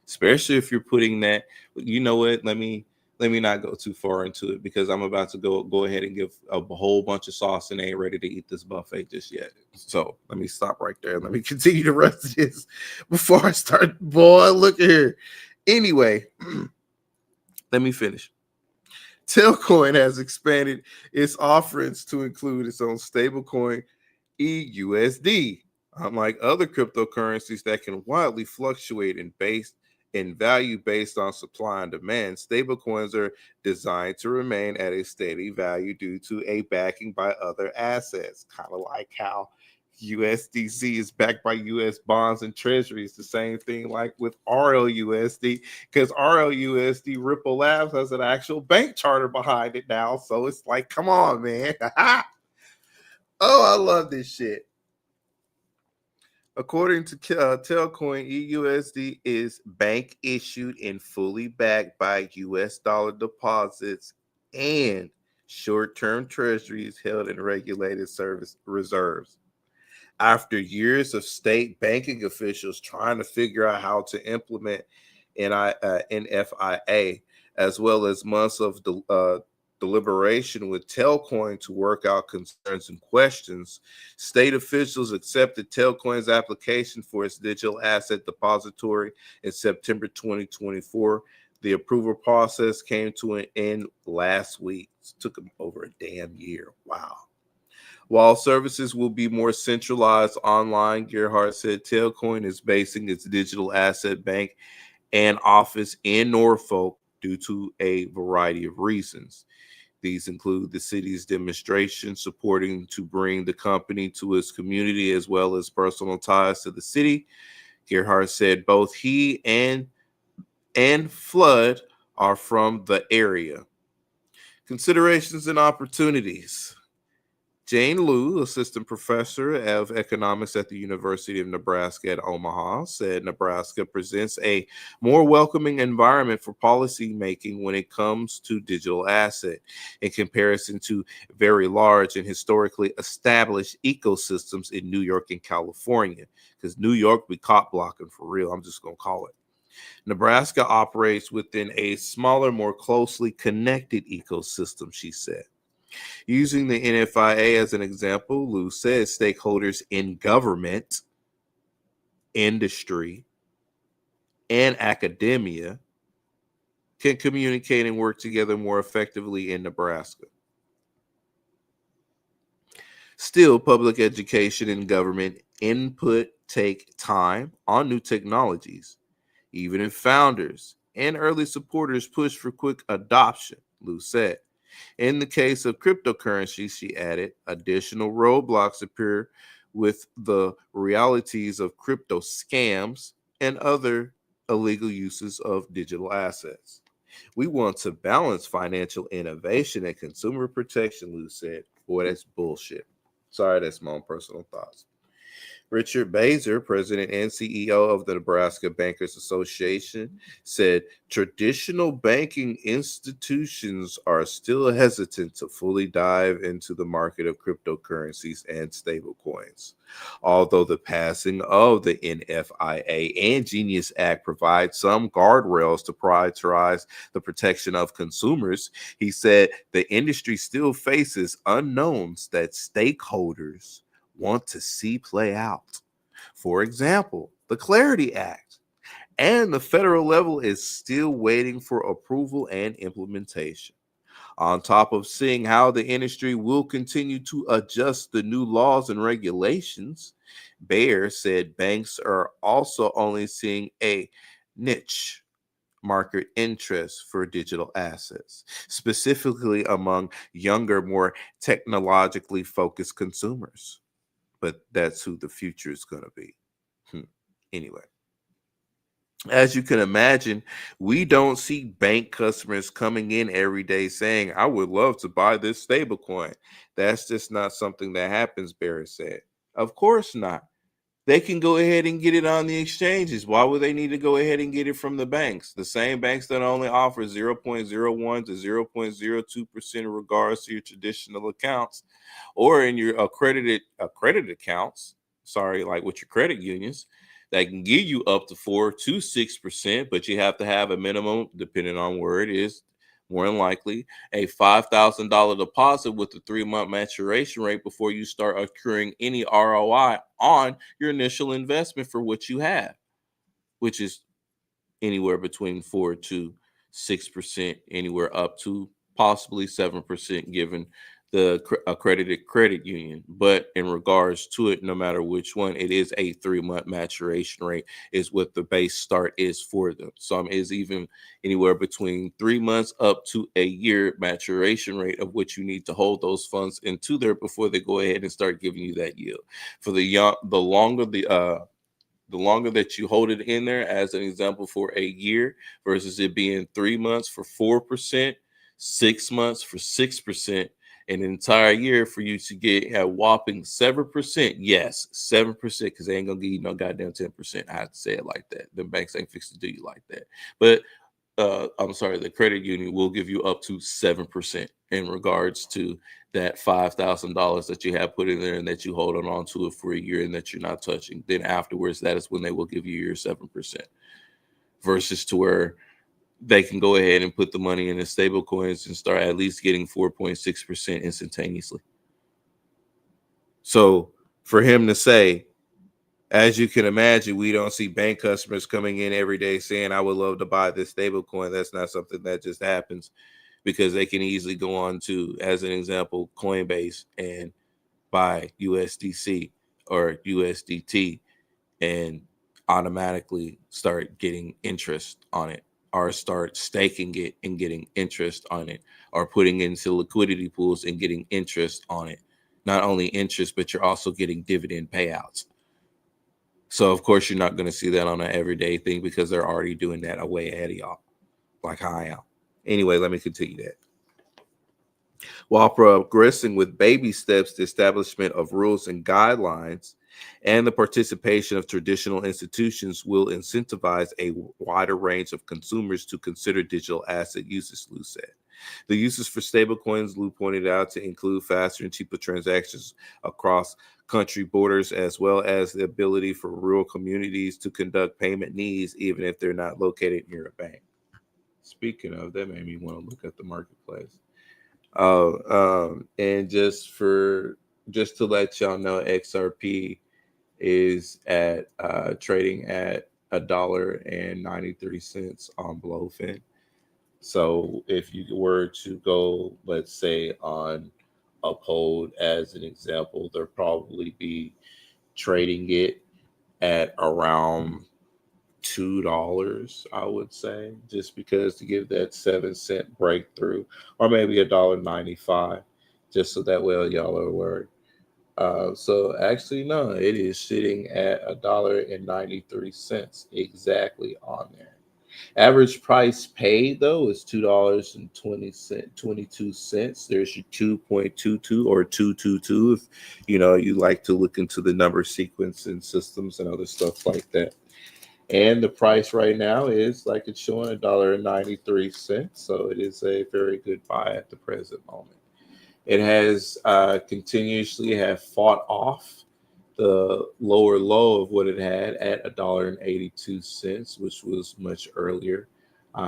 especially if you're putting that, you know what, let me not go too far into it because I'm about to go ahead and give a whole bunch of sauce and I ain't ready to eat this buffet just yet. So let me stop right there. Let me continue the rest of this before I start. Boy, look here. Anyway, let me finish. Tailcoin has expanded its offerings to include its own stablecoin, EUSD. Unlike other cryptocurrencies that can wildly fluctuate in value based on supply and demand, stablecoins are designed to remain at a steady value due to a backing by other assets, kind of like how USDC is backed by US bonds and treasuries. The same thing like with RLUSD, because RLUSD Ripple Labs has an actual bank charter behind it now. So it's like, come on, man. Oh, I love this shit. According to Tailcoin, EUSD is bank issued and fully backed by US dollar deposits and short-term treasuries held in regulated service reserves. After years of state banking officials trying to figure out how to implement NFIA, as well as months of deliberation with Tailcoin to work out concerns and questions, state officials accepted Tailcoin's application for its digital asset depository in September 2024. The approval process came to an end last week. It took them over a damn year. Wow. While services will be more centralized online, Gerhardt said Tailcoin is basing its digital asset bank and office in Norfolk due to a variety of reasons. These include the city's demonstration supporting to bring the company to its community as well as personal ties to the city. Gerhardt said both he and Flood are from the area. Considerations and opportunities. Jane Liu, assistant professor of economics at the University of Nebraska at Omaha, said Nebraska presents a more welcoming environment for policy making when it comes to digital asset in comparison to very large and historically established ecosystems in New York and California. Because New York be cop blocking for real. I'm just going to call it. Nebraska operates within a smaller, more closely connected ecosystem, she said. Using the NFIA as an example, Liu says stakeholders in government, industry, and academia can communicate and work together more effectively in Nebraska. Still, public education and government input take time on new technologies, even if founders and early supporters push for quick adoption, Liu said. In the case of cryptocurrency, she added, additional roadblocks appear with the realities of crypto scams and other illegal uses of digital assets. We want to balance financial innovation and consumer protection, Liu said. Boy, that's bullshit. Sorry, that's my own personal thoughts. Richard Bazer, president and CEO of the Nebraska Bankers Association, said traditional banking institutions are still hesitant to fully dive into the market of cryptocurrencies and stablecoins. Although the passing of the NFIA and Genius Act provides some guardrails to prioritize the protection of consumers, he said the industry still faces unknowns that stakeholders want to see play out. For example, the Clarity Act and the federal level is still waiting for approval and implementation. On top of seeing how the industry will continue to adjust the new laws and regulations, Bayer said banks are also only seeing a niche market interest for digital assets, specifically among younger, more technologically focused consumers. But that's who the future is going to be. Anyway, as you can imagine, we don't see bank customers coming in every day saying, I would love to buy this stablecoin. That's just not something that happens, Barrett said. Of course not. They can go ahead and get it on the exchanges. Why would they need to go ahead and get it from the banks? The same banks that only offer 0.01 to 0.02% in regards to your traditional accounts or in your accredited accounts, like with your credit unions, that can give you up to 4 to 6%, but you have to have a minimum, depending on where it is, more than likely, a $5,000 deposit with a 3-month maturation rate before you start accruing any ROI on your initial investment for what you have, which is anywhere between 4 to 6%, anywhere up to possibly 7% given the accredited credit union. But in regards to it, no matter which one, it is a 3-month maturation rate is what the base start is for them. Some is even anywhere between 3 months up to a year maturation rate of which you need to hold those funds into there before they go ahead and start giving you that yield. For the longer that you hold it in there, as an example, for a year versus it being 3 months for 4%, 6 months for 6%, an entire year for you to get a whopping 7%. Yes, 7%, because they ain't gonna give you no goddamn 10%. I have to say it like that. The banks ain't fixed to do you like that. But I'm sorry, the credit union will give you up to 7% in regards to that $5,000 that you have put in there and that you hold on to it for a year and that you're not touching. Then afterwards, that is when they will give you your 7%. Versus to where they can go ahead and put the money in the stable coins and start at least getting 4.6% instantaneously. So for him to say, as you can imagine, we don't see bank customers coming in every day saying, I would love to buy this stable coin. That's not something that just happens, because they can easily go on to, as an example, Coinbase and buy USDC or USDT and automatically start getting interest on it, or start staking it and getting interest on it, or putting into liquidity pools and getting interest on it. Not only interest, but you're also getting dividend payouts. So of course you're not going to see that on an everyday thing, because they're already doing that way ahead of y'all, like I am. Anyway, let me continue that. While progressing with baby steps, the establishment of rules and guidelines and the participation of traditional institutions will incentivize a wider range of consumers to consider digital asset uses, Lou said. The uses for stablecoins, Lou pointed out, to include faster and cheaper transactions across country borders, as well as the ability for rural communities to conduct payment needs even if they're not located near a bank. Speaking of, that made me want to look at the marketplace. And just to let y'all know, XRP is at trading at $1.93 on Blowfin. So if you were to go, let's say, on Uphold as an example, they'll probably be trading it at around $2, I would say, just because to give that 7-cent breakthrough, or maybe $1.95, just so that way y'all are aware. So actually, no, it is sitting at $1.93 exactly on there. Average price paid though is $2.22. There's your 2.22 or 222 if you like to look into the number sequence and systems and other stuff like that. And the price right now is like it's showing $1.93. So it is a very good buy at the present moment. It has continuously have fought off the lower low of what it had at $1.82, which was much earlier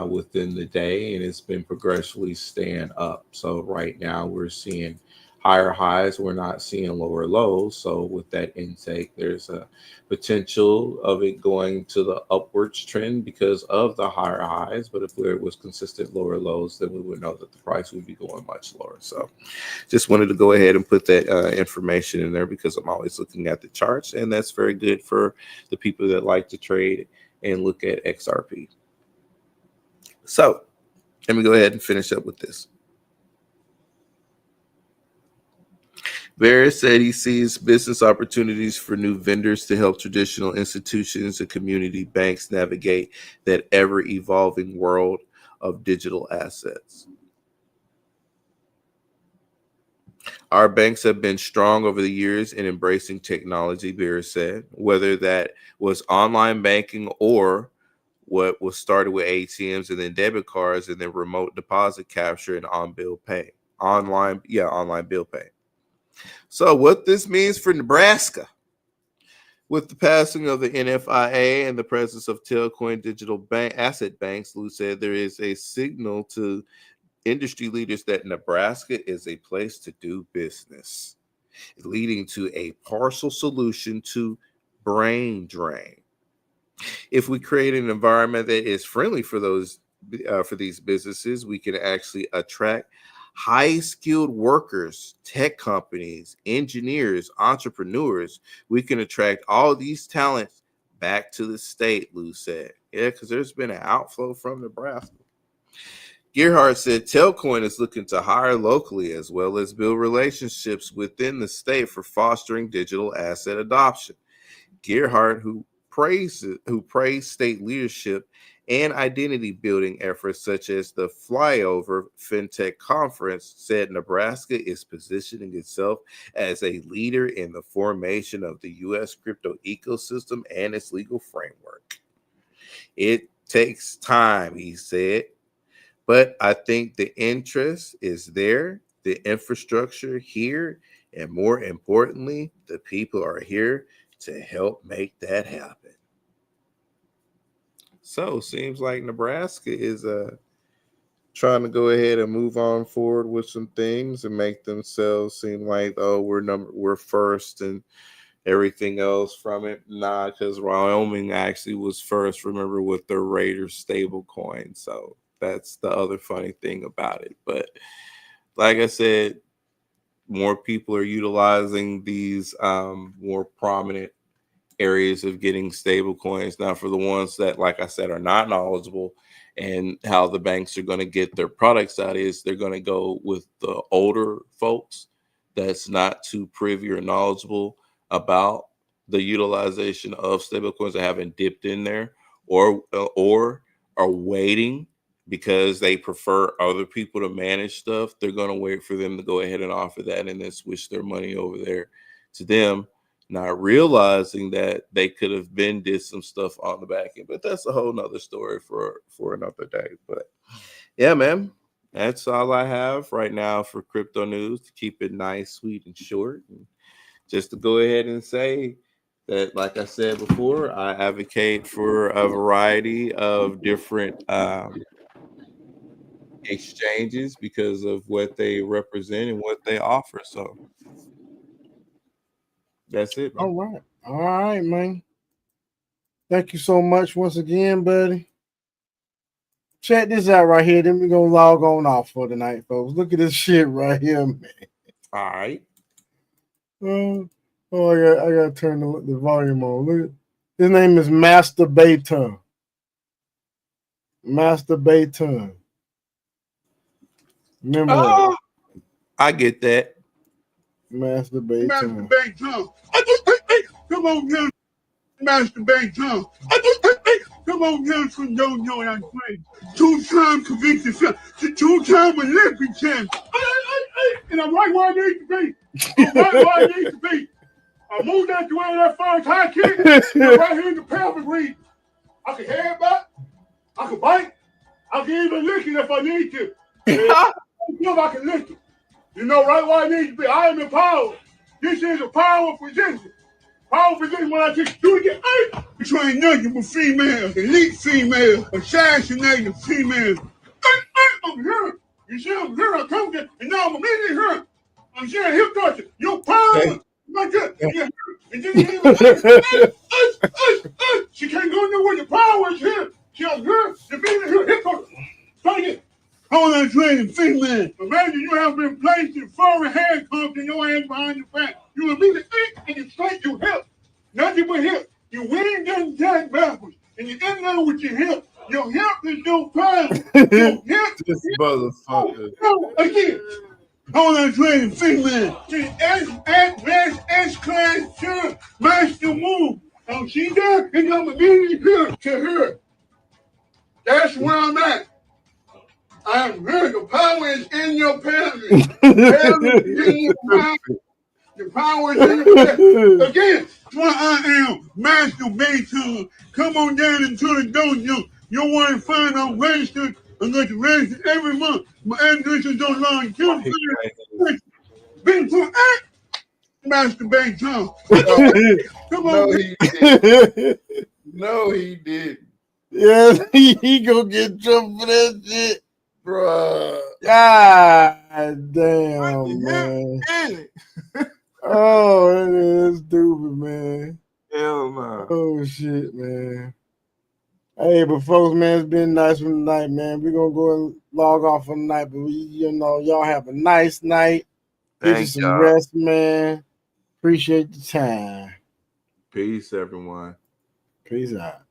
within the day, and it's been progressively staying up. So right now we're seeing higher highs. We're not seeing lower lows. So with that intake, there's a potential of it going to the upwards trend because of the higher highs. But if there was consistent lower lows, then we would know that the price would be going much lower. So just wanted to go ahead and put that information in there because I'm always looking at the charts, and that's very good for the people that like to trade and look at XRP. So let me go ahead and finish up with this. Varys said he sees business opportunities for new vendors to help traditional institutions and community banks navigate that ever-evolving world of digital assets. Our banks have been strong over the years in embracing technology, Varys said, whether that was online banking or what was started with ATMs and then debit cards and then remote deposit capture and online bill pay. So what this means for Nebraska, with the passing of the NFIA and the presence of Tailcoin digital asset banks, Lou said there is a signal to industry leaders that Nebraska is a place to do business, leading to a partial solution to brain drain. If we create an environment that is friendly for these businesses, we can actually attract high-skilled workers, tech companies, engineers, entrepreneurs. We can attract all these talents back to the state, Lou said. Yeah, because there's been an outflow from Nebraska. Gerhardt said Tailcoin is looking to hire locally as well as build relationships within the state for fostering digital asset adoption. Gerhardt, who praised state leadership and identity building efforts such as the Flyover FinTech Conference, said Nebraska is positioning itself as a leader in the formation of the U.S. crypto ecosystem and its legal framework. It takes time, he said, but I think the interest is there, the infrastructure here, and more importantly, the people are here to help make that happen. So seems like Nebraska is trying to go ahead and move on forward with some things and make themselves seem like, oh, we're first and everything else from it. Nah, because Wyoming actually was first, remember, with the Raiders stable coin. So that's the other funny thing about it. But like I said, more people are utilizing these more prominent areas of getting stable coins. Now, for the ones that, like I said, are not knowledgeable and how the banks are going to get their products out is they're going to go with the older folks that's not too privy or knowledgeable about the utilization of stable coins that haven't dipped in there or are waiting because they prefer other people to manage stuff. They're going to wait for them to go ahead and offer that and then switch their money over there to them, not realizing that they could have did some stuff on the back end. But that's a whole nother story for another day. But yeah, man, that's all I have right now for crypto news, to keep it nice, sweet, and short. And just to go ahead and say that, like I said before, I advocate for a variety of different exchanges because of what they represent and what they offer. So that's it, man. All right, man. Thank you so much once again, buddy. Check this out right here. Then we're gonna log on off for tonight, folks. Look at this shit right here, man. All right. I gotta turn the volume on. Look, his name is Master Bayton. Master Bayton. Remember that. I get that. Master Bayton. Come on, now. Master Bayton. Come Come on down from don't know that crazy. 2-time convicted felon. 2-time Olympic champ. And I'm right where I need to be. I'm right where I need to be. I moved out the way of that first high kick. And right here in the pelvic region. I can headbutt. I can bite. I can even lick it if I need to. I can lick it. You know right where I need to be. I am empowered. This is a power position. Power position when I just do it again. You train nothing but females, elite females, assassinating females. I'm here. You see, I'm here. I come there, and now I'm immediately here. I'm saying hip thrusting. Your power. Like that. Yeah. And then she can't go nowhere. The power is here. She up here. The baby here. Hip thrusting. Try it. Hold on, training female. Imagine you have been placed in foreign handcuffs and your hands behind your back. You immediately and you straight your hip. Nothing but hip. Your wing doesn't tag backwards. And you end there with your hip. Your hip is your power. Your hip. This motherfucker. Again. Hold on, training female. S-class sure. Master move. Oh, she there? And I'm immediately here to her. That's where I'm at. I'm here. The power is in your pelvis. The power is in your pelvis. Again, that's why I am Master Bayton. Come on down into the dojo. You'll want to find out registered. I'm going to register every month. My address is online. Been for Master Bayton. Come on. No, he didn't. No, he didn't. Yeah, he gonna get in trouble for that shit. Bruh. God damn, man. Oh, that is stupid, man. Hell no. Oh, shit, man. Hey, but folks, man, it's been nice for the night, man. We're gonna go and log off for the night, but y'all have a nice night. Get you Thank some y'all. rest, man. Appreciate the time. Peace, everyone. Peace out.